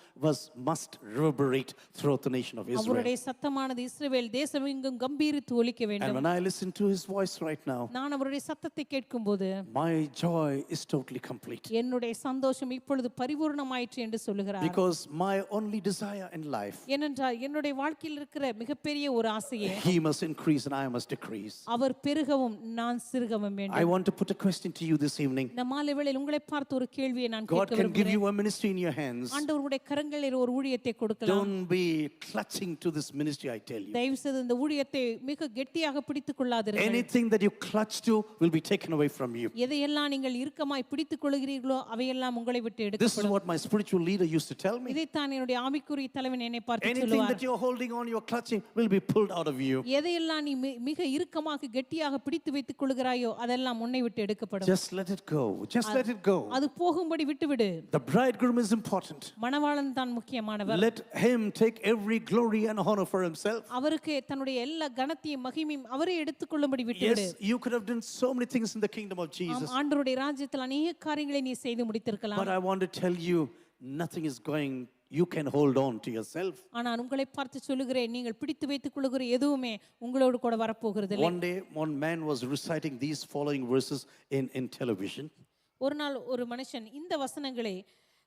[SPEAKER 1] must reverberate throughout the nation of Israel.
[SPEAKER 2] அவருடைய சத்தமானது இஸ்ரவேல் தேசமெங்கும் கம்பீரித்து ஒலிக்க
[SPEAKER 1] And
[SPEAKER 2] வேண்டும்.
[SPEAKER 1] when I listen to his voice right now,
[SPEAKER 2] நான் அவருடைய சத்தத்தை கேட்கும்போது
[SPEAKER 1] my joy is totally complete.
[SPEAKER 2] என்னுடைய சந்தோஷம் இப்பொழுது பரிபூர்ணமாயிற்று என்று சொல்லுகிறார்.
[SPEAKER 1] Because my only desire in life,
[SPEAKER 2] ஏனென்றால் என்னுடைய வாழ்க்கையில் இருக்கிற மிகப்பெரிய ஒரு ஆசையே,
[SPEAKER 1] he must increase and I must decrease.
[SPEAKER 2] அவர் பெருகவும் நான் சிறுகவும்
[SPEAKER 1] I
[SPEAKER 2] வேண்டும்.
[SPEAKER 1] want to put a question to you this evening.
[SPEAKER 2] இந்த மாலை வேளையில் உங்களை பார்த்து ஒரு கேள்வியை நான்
[SPEAKER 1] God
[SPEAKER 2] கேட்க
[SPEAKER 1] can give
[SPEAKER 2] விரும்புகிறேன்.
[SPEAKER 1] you a ministry in your hands.
[SPEAKER 2] ஆண்டவருடைய கரங்களில் ஒரு ஊழியத்தை கொடுக்கலாம்.
[SPEAKER 1] Don't be clutching to this ministry, I tell you.
[SPEAKER 2] தயவு செய்து இந்த ஊழியத்தை மிக கெட்டியாக பிடித்துக் கொள்ளாதீர்கள்.
[SPEAKER 1] Anything that you clutch to will be taken away from you.
[SPEAKER 2] எதையெல்லாம் நீங்கள் இறுக்கமாய் பிடித்துக் கொள்கிறீர்களோ அவையெல்லாம் உங்களை விட்டு
[SPEAKER 1] This is
[SPEAKER 2] எடுக்கப்படும்.
[SPEAKER 1] what my spiritual leader used to tell me.
[SPEAKER 2] இதைத்தான் என்னுடைய ஆவிக்குரிய தலைவன் என்னை பார்த்து
[SPEAKER 1] Anything
[SPEAKER 2] சொல்லுவார்.
[SPEAKER 1] that you're holding on, you're clutching, will be pulled out of you.
[SPEAKER 2] எதையெல்லாம் நீ மிக இறுக்கமாக கெட்டியாக பிடித்து வைத்துக் கொள்கிறாயோ அதெல்லாம் உன்னை விட்டு எடுக்கப்படும்.
[SPEAKER 1] Just let it go. Just let it go.
[SPEAKER 2] அது போகும்படி விட்டுவிடு.
[SPEAKER 1] The bridegroom is important.
[SPEAKER 2] மணவாளன் தான் முக்கியமானவர்.
[SPEAKER 1] Let him take every glory and honor for himself.
[SPEAKER 2] அவருக்கு தன்னுடைய எல்லா கனத்தையும் மகிமையும் அவரே எடுத்துக்கொள்ளும்படி விட்டுவிடு.
[SPEAKER 1] Yes, you could have done so many things in the kingdom of Jesus.
[SPEAKER 2] ஆண்டவருடைய ராஜ்யத்தில் அநேக காரியங்களை நீ செய்து முடித்திருக்கலாம்.
[SPEAKER 1] But I want to tell you, nothing is going, you can hold on to yourself.
[SPEAKER 2] ஆனால் உங்களை பார்த்து சொல்லுகிறேன், நீங்கள் பிடித்து வைத்துக் கொள்ளுகிற எதுவுமே உங்களோடு கூட வரப்போகிறது இல்லை.
[SPEAKER 1] One day, one man was reciting these following verses in television.
[SPEAKER 2] ஒரு நாள் ஒரு மனுஷன் இந்த வசனங்களை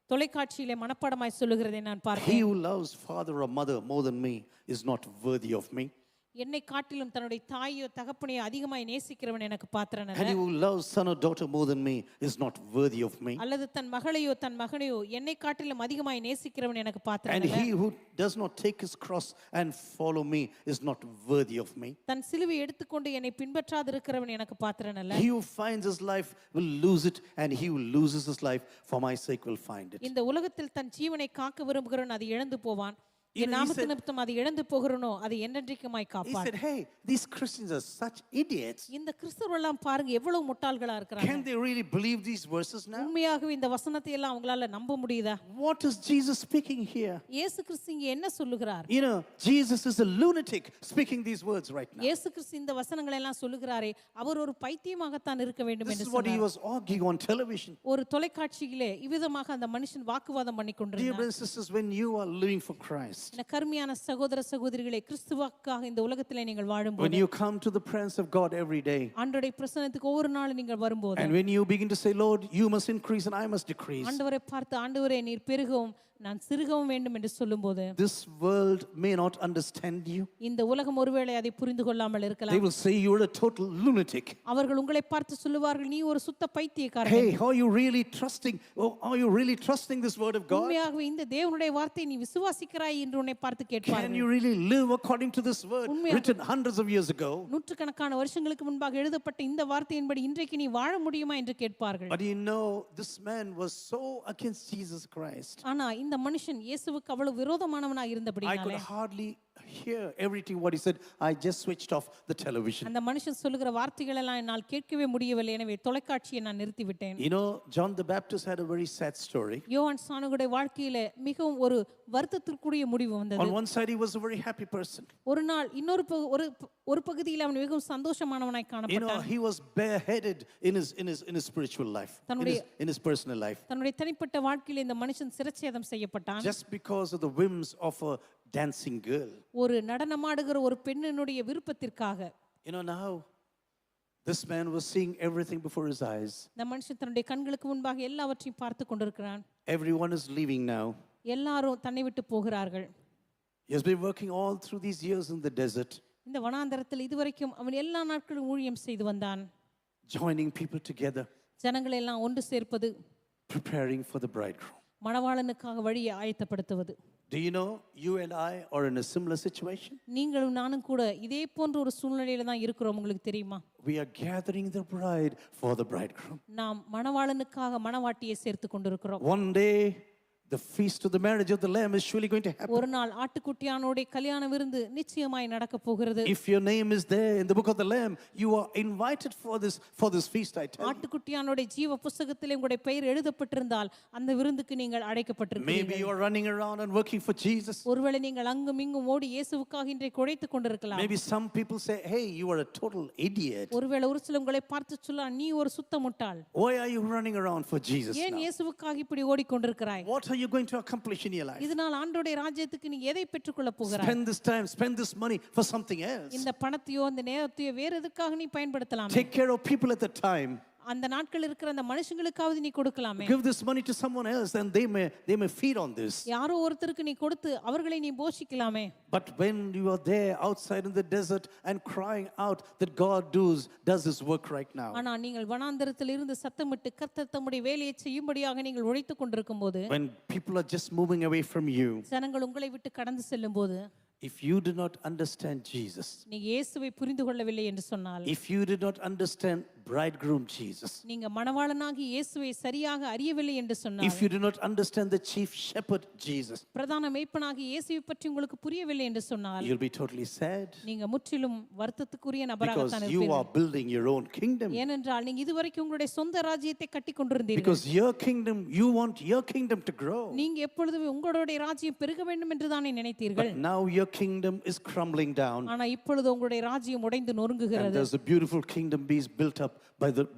[SPEAKER 2] தொலைக்காட்சியிலே மனப்பாடமாய் சொல்லுகிறதை நான்
[SPEAKER 1] He
[SPEAKER 2] பார்த்தேன்.
[SPEAKER 1] who loves father or mother more than me is not worthy of me.
[SPEAKER 2] என்னை காட்டிலும் தன்னுடைய தாயோ தகப்பனையோ அதிகமாய் நேசிக்கிறவன் எனக்கு பாத்திரன்
[SPEAKER 1] And
[SPEAKER 2] அல்ல.
[SPEAKER 1] he who loves son or daughter more than me is not worthy of me.
[SPEAKER 2] அல்லது தன் மகளையோ தன் மகனையோ என்னை காட்டிலும் அதிகமாய் நேசிக்கிறவன் எனக்கு பாத்திரன்
[SPEAKER 1] And
[SPEAKER 2] அல்ல.
[SPEAKER 1] he who does not take his cross and follow me is not worthy of me.
[SPEAKER 2] தன் சிலுவை எடுத்துக்கொண்டு என்னை பின்பற்றாதிருக்கிறவன் எனக்கு பாத்திரன் அல்ல.
[SPEAKER 1] He who finds his life will lose it, and he who loses his life for my sake will find it.
[SPEAKER 2] இந்த உலகத்தில் தன் ஜீவனை காக்க விரும்புகிறவன் அதை இழந்து போவான். என் நாமத்து நிமித்தம் அதை இழந்து போகிறனோ அதை என்றென்றைக்குமாய்
[SPEAKER 1] He
[SPEAKER 2] Gabbar.
[SPEAKER 1] said, hey, these Christians are such idiots.
[SPEAKER 2] இந்த கிறிஸ்தவர்கள்லாம் பாருங்க எவ்வளவு முட்டாள்களா இருக்கிறாங்க.
[SPEAKER 1] Can they really believe these verses now?
[SPEAKER 2] உண்மையாகவே இந்த வசனத்தை எல்லாம் அவங்களால நம்ப முடியுதா?
[SPEAKER 1] What is Jesus speaking here?
[SPEAKER 2] இயேசு கிறிஸ்து இங்க என்ன சொல்லுகிறார்?
[SPEAKER 1] You know, Jesus is a lunatic speaking these words right now.
[SPEAKER 2] இயேசு கிறிஸ்து இந்த வசனங்களை எல்லாம் சொல்லுகிறாரே அவர் ஒரு பைத்தியமாகத்தான் இருக்க வேண்டும்
[SPEAKER 1] This
[SPEAKER 2] என்று
[SPEAKER 1] is what he
[SPEAKER 2] சொன்னார்.
[SPEAKER 1] was arguing on television.
[SPEAKER 2] ஒரு தொலைக்காட்சியிலே இவ்விதமாக அந்த மனுஷன் வாக்குவாதம் பண்ணி
[SPEAKER 1] Dear
[SPEAKER 2] கொண்டிருந்தார்.
[SPEAKER 1] brothers and sisters, when you are living for Christ,
[SPEAKER 2] என கருமையான சகோதர சகோதரிகளே, கிறிஸ்துவுக்காக இந்த உலகத்திலே நீங்கள்
[SPEAKER 1] when
[SPEAKER 2] வாழும்போது,
[SPEAKER 1] you come to the presence of God every day,
[SPEAKER 2] ஆண்டவருடைய பிரசன்னத்துக்கு ஒவ்வொரு நாளும் நீங்கள் வரும்போது,
[SPEAKER 1] and when you begin to say, Lord, you must increase and I must decrease,
[SPEAKER 2] ஆண்டவரை பார்த்து ஆண்டவரே நீர் பெருகவும் நான் சிறுகவும் வேண்டும் என்று சொல்லும்போது,
[SPEAKER 1] this world may not understand you.
[SPEAKER 2] இந்த உலகம் ஒருவேளை அதை புரிந்து கொள்ளாமல்
[SPEAKER 1] They
[SPEAKER 2] இருக்கலாம்.
[SPEAKER 1] will say you're a total lunatic.
[SPEAKER 2] அவர்கள் உங்களை பார்த்து சொல்லுவார்கள் நீ ஒரு சுத்த பைத்தியக்காரன்.
[SPEAKER 1] Hey, are you really trusting? Oh, are you really trusting this word of God?
[SPEAKER 2] உண்மையாகவே இந்த தேவனுடைய வார்த்தையை நீ விசுவாசிக்கிறாய் என்று உன்னை பார்த்து
[SPEAKER 1] Can
[SPEAKER 2] கேட்பார்கள்.
[SPEAKER 1] you really live according to this word
[SPEAKER 2] உண்மையாக-
[SPEAKER 1] written hundreds of years ago?
[SPEAKER 2] நூற்றுக்கணக்கான வருஷங்களுக்கு முன்பாக எழுதப்பட்ட இந்த வார்த்தையின்படி இன்றைக்கு நீ வாழ முடியுமா என்று கேட்பார்கள்.
[SPEAKER 1] But you know, this man was so against Jesus Christ.
[SPEAKER 2] ஆனா இந்த மனுஷன் இயேசுவுக்கு அவ்வளவு விரோதமானவனாக
[SPEAKER 1] I could
[SPEAKER 2] இருந்தபடினாலே
[SPEAKER 1] hardly hear everything what he said. I just switched off the television.
[SPEAKER 2] அந்த மனுஷன் சொல்லுகிற வார்த்தைகள் எல்லாம் என்னால் கேட்கவே முடியவில்லை. எனவே தொலைக்காட்சியை நான் நிறுத்திவிட்டேன்.
[SPEAKER 1] You know, John the Baptist had a very sad story.
[SPEAKER 2] யோவான் ஸ்நானனுடைய வாழ்க்கையில மிகவும் ஒரு வருத்தத்திற்குரிய முடிவு வந்தது.
[SPEAKER 1] On one side, he was a very happy person.
[SPEAKER 2] ஒரு நாள் ஒரு பகுதியில் அவன் மிகவும் சந்தோஷமானவனாய்
[SPEAKER 1] You know,
[SPEAKER 2] காணப்பட்டான்.
[SPEAKER 1] he was bareheaded in his spiritual life, in his personal life,
[SPEAKER 2] தன்னுடைய தனிப்பட்ட வாழ்க்கையில இந்த மனுஷன் சிரச்சேதம் செய்யப்பட்டான்.
[SPEAKER 1] just because of the whims of a dancing girl.
[SPEAKER 2] ஒரு நடனமாடுகிற ஒரு பெண்ணினுடைய விருப்பத்திற்காக.
[SPEAKER 1] You know, now this man was seeing everything before his eyes.
[SPEAKER 2] இந்த மனுஷன் தன்னுடைய கண்களுக்கு முன்பாக எல்லாவற்றையும் பார்த்து கொண்டிருக்கிறான்.
[SPEAKER 1] Everyone is leaving now.
[SPEAKER 2] எல்லாரும் தன்னை விட்டு போகிறார்கள்.
[SPEAKER 1] He has been working all through these years in the desert,
[SPEAKER 2] இந்த வனாந்தரத்தில் இதுவரைக்கும் அவன் எல்லா நாட்களும் ஊழியம் செய்து வந்தான்.
[SPEAKER 1] joining people together,
[SPEAKER 2] ஜனங்களை எல்லாம் ஒன்று சேர்ப்பது,
[SPEAKER 1] preparing for the bridegroom.
[SPEAKER 2] மணவாளனுக்காக வழியை ஆயத்தப்படுத்துவது.
[SPEAKER 1] Do you know, you and I are in a similar situation?
[SPEAKER 2] நீங்களும் நானும் கூட இதே போன்ற ஒரு சூழ்நிலையில தான் இருக்கிறோம். உங்களுக்கு தெரியுமா?
[SPEAKER 1] We are gathering the bride for the bridegroom.
[SPEAKER 2] நாம் மணவாளனுக்காக மணவாட்டியை சேர்த்து கொண்டிருக்கிறோம்.
[SPEAKER 1] One day, the feast of the marriage of the Lamb is surely going to happen.
[SPEAKER 2] ஒரு நாள் ஆட்டுக்குட்டியானோட கல்யாண விருந்து நிச்சயமாய் நடக்க போகிறது.
[SPEAKER 1] If your name is there in the book of the Lamb, you are invited for this feast, I tell you.
[SPEAKER 2] ஆட்டுக்குட்டியானோட ஜீவ புத்தகத்திலே உங்களுடைய பெயர் எழுதப்பட்டிருந்தால் அந்த விருந்துக்கு நீங்கள்
[SPEAKER 1] Maybe
[SPEAKER 2] அழைக்கப்பட்டிருக்கிறீர்கள்.
[SPEAKER 1] you are running around and working for Jesus.
[SPEAKER 2] ஒருவேளை நீங்கள் அங்கும் இங்கும் ஓடி இயேசுவுக்காக இன்றைக்கு உழைத்துக் கொண்டிருக்கலாம்.
[SPEAKER 1] Maybe some people say, hey, you are a total idiot.
[SPEAKER 2] ஒருவேளை ஒரு சில உங்களை பார்த்து சொல்ல நீ ஒரு சுத்த முட்டாள்.
[SPEAKER 1] Why are you running around for Jesus
[SPEAKER 2] ஏன்
[SPEAKER 1] now?
[SPEAKER 2] இயேசுவுக்காக இப்படி ஓடிக்கொண்டிருக்கிறாய்?
[SPEAKER 1] What are you going to accomplish in your life?
[SPEAKER 2] இதனால் ஆண்டவருடைய ராஜ்யத்துக்கு நீ எதை பெற்றுக்கொள்ள போகிறாய்?
[SPEAKER 1] Spend this time, spend this money for something else.
[SPEAKER 2] இந்த பணத்தையோ அந்த நேரத்தையோ வேற எதுக்காக நீ பயன்படுத்தலாம்?
[SPEAKER 1] Take care of people at the time.
[SPEAKER 2] அந்த நாட்கள் இருக்கிற அந்த மனுஷங்களுக்காவது நீ கொடுக்கலாமே.
[SPEAKER 1] Give this money to someone else and they may feed on this.
[SPEAKER 2] யாரோ ஒருத்தருக்கு நீ கொடுத்து அவர்களை நீ போஷிக்கலாமே.
[SPEAKER 1] But when you are there outside in the desert and crying out that God does his work right now.
[SPEAKER 2] ஆனா நீங்கள் வனாந்தரத்தில் இருந்து சத்தமிட்டு கர்த்தர் தம்முடைய வேலையை செய்யும்படியாக நீங்கள் உழைத்துக் கொண்டிருக்கும்போது,
[SPEAKER 1] When people are just moving away from you,
[SPEAKER 2] ஜனங்கள் உங்களை விட்டு கடந்து செல்லும்போது,
[SPEAKER 1] if you do not understand Jesus,
[SPEAKER 2] நீ இயேசுவை புரிந்து கொள்ளவில்லை என்று சொன்னால்,
[SPEAKER 1] if you did not understand bridegroom Jesus,
[SPEAKER 2] நீங்க மணவாளனாகி இயேசுவை சரியாக அறியவில்லை என்று சொன்னால்,
[SPEAKER 1] if you do not understand the chief shepherd Jesus,
[SPEAKER 2] பிரதான மேய்ப்பனாகி இயேசுவை பற்றி உங்களுக்கு புரியவில்லை என்று சொன்னால்,
[SPEAKER 1] you'll be totally sad
[SPEAKER 2] நீங்க முற்றிலும் வருத்தத்துக்குரிய
[SPEAKER 1] because
[SPEAKER 2] நபராகத்தான்
[SPEAKER 1] you
[SPEAKER 2] இருப்பீர்கள்.
[SPEAKER 1] are building your own kingdom.
[SPEAKER 2] ஏனென்றால் நீங்க இதுவரைக்கும் உங்களுடைய சொந்த ராஜ்யத்தை கட்டி கொண்டிருந்தீர்கள்.
[SPEAKER 1] Because your kingdom, you want your kingdom to grow.
[SPEAKER 2] நீங்க எப்பொழுதுமே உங்களுடைய ராஜ்யம் பெருக வேண்டும் என்று தானே நினைத்தீர்கள்.
[SPEAKER 1] But now your kingdom is crumbling down.
[SPEAKER 2] ஆனா இப்பொழுது உங்களுடைய ராஜ்யம் உடைந்து
[SPEAKER 1] And
[SPEAKER 2] நொறுங்குகிறது.
[SPEAKER 1] there's a beautiful kingdom being built up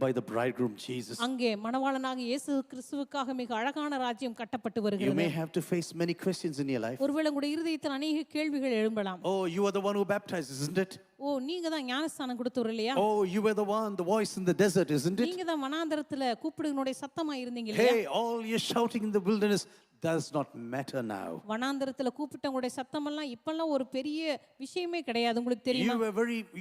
[SPEAKER 1] by the bridegroom Jesus.
[SPEAKER 2] அங்கே மணவாளனாக இயேசு கிறிஸ்துவுக்காக மிக அழகான ராஜ்யம் கட்டப்பட்டு
[SPEAKER 1] You
[SPEAKER 2] வருகிறது.
[SPEAKER 1] may have to face many questions in your life.
[SPEAKER 2] ஒருவேளை உங்களுடைய இருதயத்தில் அநேக கேள்விகள் எழும்பலாம்.
[SPEAKER 1] Oh, you are the one who baptized, isn't it?
[SPEAKER 2] ஓ நீங்க தான் ஞானஸ்தானம் கொடுத்தவர் இல்லையா?
[SPEAKER 1] Oh, you were the one, the voice in the desert, isn't it?
[SPEAKER 2] நீங்க தான் வனாந்தரத்துல கூப்பிடுனுடைய சத்தமா இருந்தீங்க இல்லையா?
[SPEAKER 1] Hey, all your shouting in the wilderness does not matter now.
[SPEAKER 2] வனாந்தரத்துல கூப்பிட்டவங்களுடைய சத்தமெல்லாம் இப்பெல்லாம் ஒரு பெரிய விஷயமே கிடையாது. உங்களுக்கு தெரியுமா?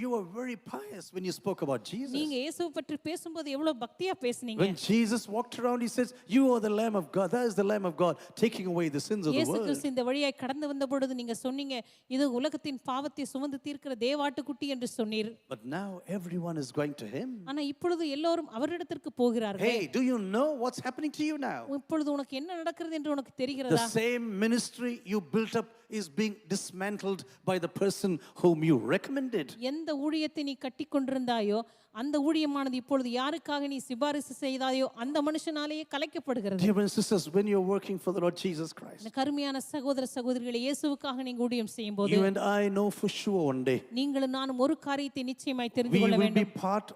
[SPEAKER 1] You were very pious when you spoke about Jesus.
[SPEAKER 2] நீங்க இயேசுவை பற்றி பேசும்போது எவ்வளவு பக்தியா பேசுனீங்க.
[SPEAKER 1] When Jesus walked around, he says, "You are the Lamb of God. That is the Lamb of God, taking away the sins of the
[SPEAKER 2] இயேசு
[SPEAKER 1] world."
[SPEAKER 2] கிறிஸ்து இந்த வழியாய் கடந்து வந்த பொழுது நீங்க சொன்னீங்க, இது உலகத்தின் பாவத்தை சுமந்து தீர்க்கிற தேவாட்டுக்குட்டி என்று சொன்னீர்.
[SPEAKER 1] But now everyone is going to him.
[SPEAKER 2] ஆனா இப்பொழுது எல்லோரும் அவரிடத்திற்கு போகிறார்கள்.
[SPEAKER 1] Hey, do you know what's happening to you now?
[SPEAKER 2] இப்பொழுது உனக்கு என்ன நடக்கிறது என்று உனக்கு
[SPEAKER 1] The
[SPEAKER 2] தெரிகிறதா?
[SPEAKER 1] same ministry you built up is being dismantled by the person whom you recommended.
[SPEAKER 2] எந்த ஊழியத்தை நீ கட்டிக்கொண்டிருந்தாயோ அந்த ஊழியமானது இப்பொழுது யாருக்காக நீ சிபாரிசு செய்தாயோ அந்த மனுஷனாலேயே கலைக்கப்படுகிறது.
[SPEAKER 1] Dear brothers and sisters, when you're working for the Lord Jesus Christ,
[SPEAKER 2] இந்த கருமையான சகோதர சகோதரிகளை இயேசுவுக்காக நீங்க ஊழியம் செய்யும்போது
[SPEAKER 1] you and I know for sure one day
[SPEAKER 2] நீங்களும் நானும் ஒரு காரியத்தை நிச்சயமாய் தெரிந்து
[SPEAKER 1] we
[SPEAKER 2] கொள்ள
[SPEAKER 1] will be
[SPEAKER 2] வேண்டும்.
[SPEAKER 1] part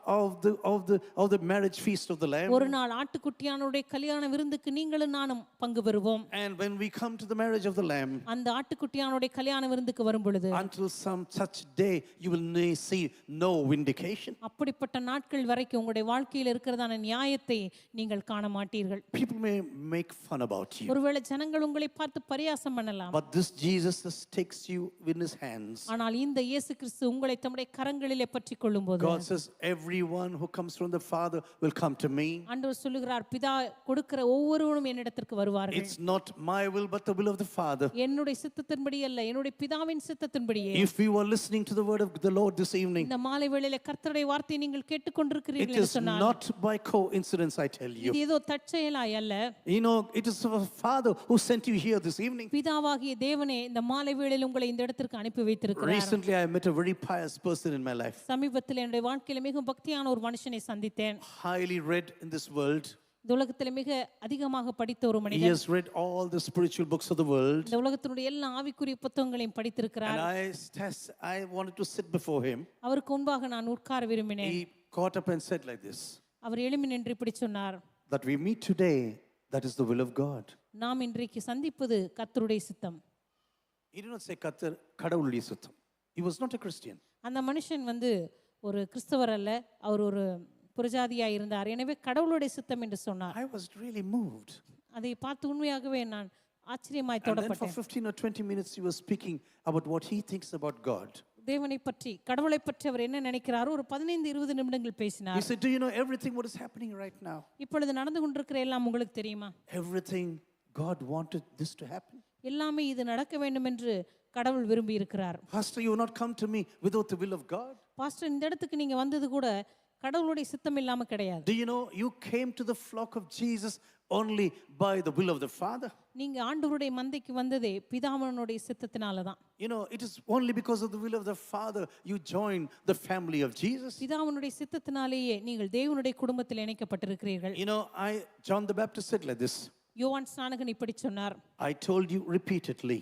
[SPEAKER 1] of the marriage feast of the Lamb.
[SPEAKER 2] ஒரு நாள் ஆட்டுக்குட்டியானுடைய கல்யாண விருந்துக்கு நீங்களும் நானும் பங்கு பெறுவோம்.
[SPEAKER 1] And when we come to the marriage of the Lamb,
[SPEAKER 2] அந்த ஆட்டுக்குட்டியானுடைய கல்யாண விருந்துக்கு வரும் பொழுது
[SPEAKER 1] until some such day, you will see no vindication.
[SPEAKER 2] அப்படிப்பட்ட நாட்கள் வரைக்கும் உங்களுடைய வாழ்க்கையில் இருக்கிறதான நியாயத்தை நீங்கள் காண மாட்டீர்கள்.
[SPEAKER 1] People may make fun about you,
[SPEAKER 2] ஒருவேளை ஜனங்கள் உங்களை பார்த்து பரியாசம் பண்ணலாம்.
[SPEAKER 1] but this Jesus just takes you in his hands.
[SPEAKER 2] ஆனால் இந்த இயேசு கிறிஸ்து உங்களை தம்முடைய கரங்களிலே பற்றிக் கொள்ளும்போது
[SPEAKER 1] God says, everyone who comes from the Father will come to me.
[SPEAKER 2] ஆண்டவர் சொல்லுகிறார், பிதா கொடுக்கிற ஒவ்வொருவரும் என்னிடத்திற்கு வருவார்கள்.
[SPEAKER 1] It's not my will but the will of the Father.
[SPEAKER 2] என்னுடைய சித்தத்தின்படி அல்ல, என்னுடைய பிதாவின் சித்தத்தின்படியே.
[SPEAKER 1] If you are listening to the word of the Lord this evening,
[SPEAKER 2] இந்த மாலை வேளையிலே கர்த்தருடைய வார்த்தையை நீங்கள் கேட்டுக்கொண்டிருக்கிறீர்கள்
[SPEAKER 1] it
[SPEAKER 2] என்று
[SPEAKER 1] is
[SPEAKER 2] சொன்னால்
[SPEAKER 1] not by coincidence, I tell you.
[SPEAKER 2] இது ஏதோ தற்செயலாய் அல்ல.
[SPEAKER 1] You know, it is the Father who sent you here this evening.
[SPEAKER 2] பிதாவாகிய தேவனே இந்த மாலை வேளையில் உங்களை இந்த இடத்திற்கு அனுப்பி வைத்திருக்கிறார்.
[SPEAKER 1] Recently, I met a very pious person in my life,
[SPEAKER 2] சமீபத்தில் என்னுடைய வாழ்க்கையில மிகவும் பக்தியான ஒரு மனுஷனை சந்தித்தேன்.
[SPEAKER 1] highly read in this world.
[SPEAKER 2] இந்த உலகத்தில் மிக அதிகமாக படித்த ஒரு
[SPEAKER 1] He
[SPEAKER 2] மனிதர்.
[SPEAKER 1] has read all the spiritual books of the world.
[SPEAKER 2] இந்த உலகத்தினுடைய எல்லா ஆவிக்குரிய புத்தகங்களையும் படித்திருக்கிறார்.
[SPEAKER 1] And I wanted to sit before him.
[SPEAKER 2] அவருக்கு முன்பாக நான் உட்கார விரும்பினேன்.
[SPEAKER 1] He caught up and said like this,
[SPEAKER 2] அவர் எழும்பி நின்று இப்படி சொன்னார்,
[SPEAKER 1] that we meet today, that is the will of God.
[SPEAKER 2] நாம் இன்றைக்கு சந்திப்பது கர்த்தருடைய சித்தம்.
[SPEAKER 1] He did not say கடவுளுடைய சித்தம். He was not a Christian.
[SPEAKER 2] அந்த மனுஷன் ஒரு கிறிஸ்தவர் அல்ல, அவர் ஒரு புரஜாதியாய் இருந்தார். எனவே கடவுளுடைய சித்தம் என்று சொன்னார்.
[SPEAKER 1] I was really moved.
[SPEAKER 2] அதை பார்த்து உண்மையாகவே நான் ஆச்சரியமாய்
[SPEAKER 1] And then for
[SPEAKER 2] தொடப்பட்டேன்.
[SPEAKER 1] 15 or 20 minutes he was speaking about what he thinks about God.
[SPEAKER 2] தேவனை பற்றி, கடவுளை பற்றி அவர் என்ன நினைக்கிறாரோ ஒரு 15-20 நிமிடங்கள்
[SPEAKER 1] He
[SPEAKER 2] பேசினார்.
[SPEAKER 1] said, do you know everything what is happening right now?
[SPEAKER 2] இப்பொழுது நடந்து கொண்டிருக்கிற எல்லாம் உங்களுக்கு தெரியுமா?
[SPEAKER 1] Everything God wanted this to happen.
[SPEAKER 2] எல்லாமே இது நடக்க வேண்டும் என்று கடவுள் விரும்பி இருக்கிறார்.
[SPEAKER 1] Pastor, you will not come to me without the will of God.
[SPEAKER 2] Pastor, இந்த இடத்துக்கு நீங்க வந்தது கூட கடவுளுடைய சித்தம் இல்லாம கிடையாது.
[SPEAKER 1] Do you know you came to the flock of Jesus only by the will of the Father?
[SPEAKER 2] நீங்க ஆண்டவருடைய மந்தைக்கு வந்ததே பிதாவினுடைய சித்தத்தினால தான்.
[SPEAKER 1] You know, it is only because of the will of the Father you join the family of Jesus.
[SPEAKER 2] பிதாவினுடைய சித்தத்தினாலேயே நீங்கள் தேவனுடைய குடும்பத்தில் இணைக்கப்பட்டிருக்கிறீர்கள்.
[SPEAKER 1] You know, John the Baptist said like this.
[SPEAKER 2] யோவான் ஸ்நானகன் இப்படி சொன்னார்,
[SPEAKER 1] I told you repeatedly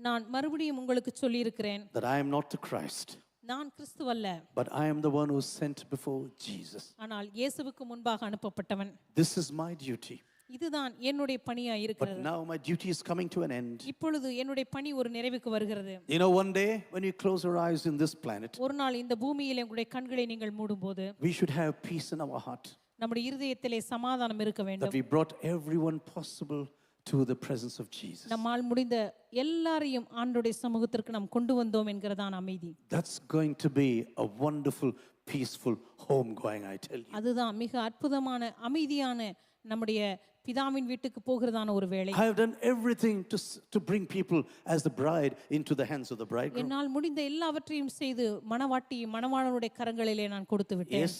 [SPEAKER 2] நான் மறுபடியும் உங்களுக்கு சொல்லி இருக்கிறேன்,
[SPEAKER 1] that I am not the Christ,
[SPEAKER 2] நான் கிறிஸ்துவல்ல,
[SPEAKER 1] but I am the one who was sent before Jesus.
[SPEAKER 2] ஆனால் இயேசுவுக்கு முன்பாக அனுப்பப்பட்டவன்.
[SPEAKER 1] This is my duty.
[SPEAKER 2] இதுதான் என்னுடைய பணியாய்
[SPEAKER 1] But
[SPEAKER 2] இருக்கிறது.
[SPEAKER 1] now my duty is coming to an end.
[SPEAKER 2] இப்பொழுது என்னுடைய பணி ஒரு நிறைவுக்கு வருகிறது.
[SPEAKER 1] You know, one day when you close your eyes in this planet,
[SPEAKER 2] ஒரு நாள் இந்த பூமியிலே உங்களுடைய கண்களை நீங்கள் மூடும்போது
[SPEAKER 1] we should have peace in our heart,
[SPEAKER 2] நம்முடைய இருதயத்திலே சமாதானம் இருக்க
[SPEAKER 1] that
[SPEAKER 2] வேண்டும்.
[SPEAKER 1] we brought everyone possible to the presence of Jesus.
[SPEAKER 2] நம்மால் முடிந்த எல்லாரையும் ஆண்டவருடைய சமூகத்திற்கு நாம் கொண்டு வந்தோம் என்கிறதான அமைதி.
[SPEAKER 1] That's going to be a wonderful, peaceful home going, I tell you.
[SPEAKER 2] அதுதான் மிக அற்புதமான அமைதியான நம்முடைய பிதாவின் வீட்டுக்கு போகிறதான ஒரு வேளை.
[SPEAKER 1] I have done everything to bring people as the bride into the hands of the bridegroom.
[SPEAKER 2] என்னால் முடிந்த எல்லாவற்றையும் செய்து மணவாட்டி மணவாளனுடைய கரங்களிலே நான் கொடுத்து விட்டேன்.
[SPEAKER 1] Yes,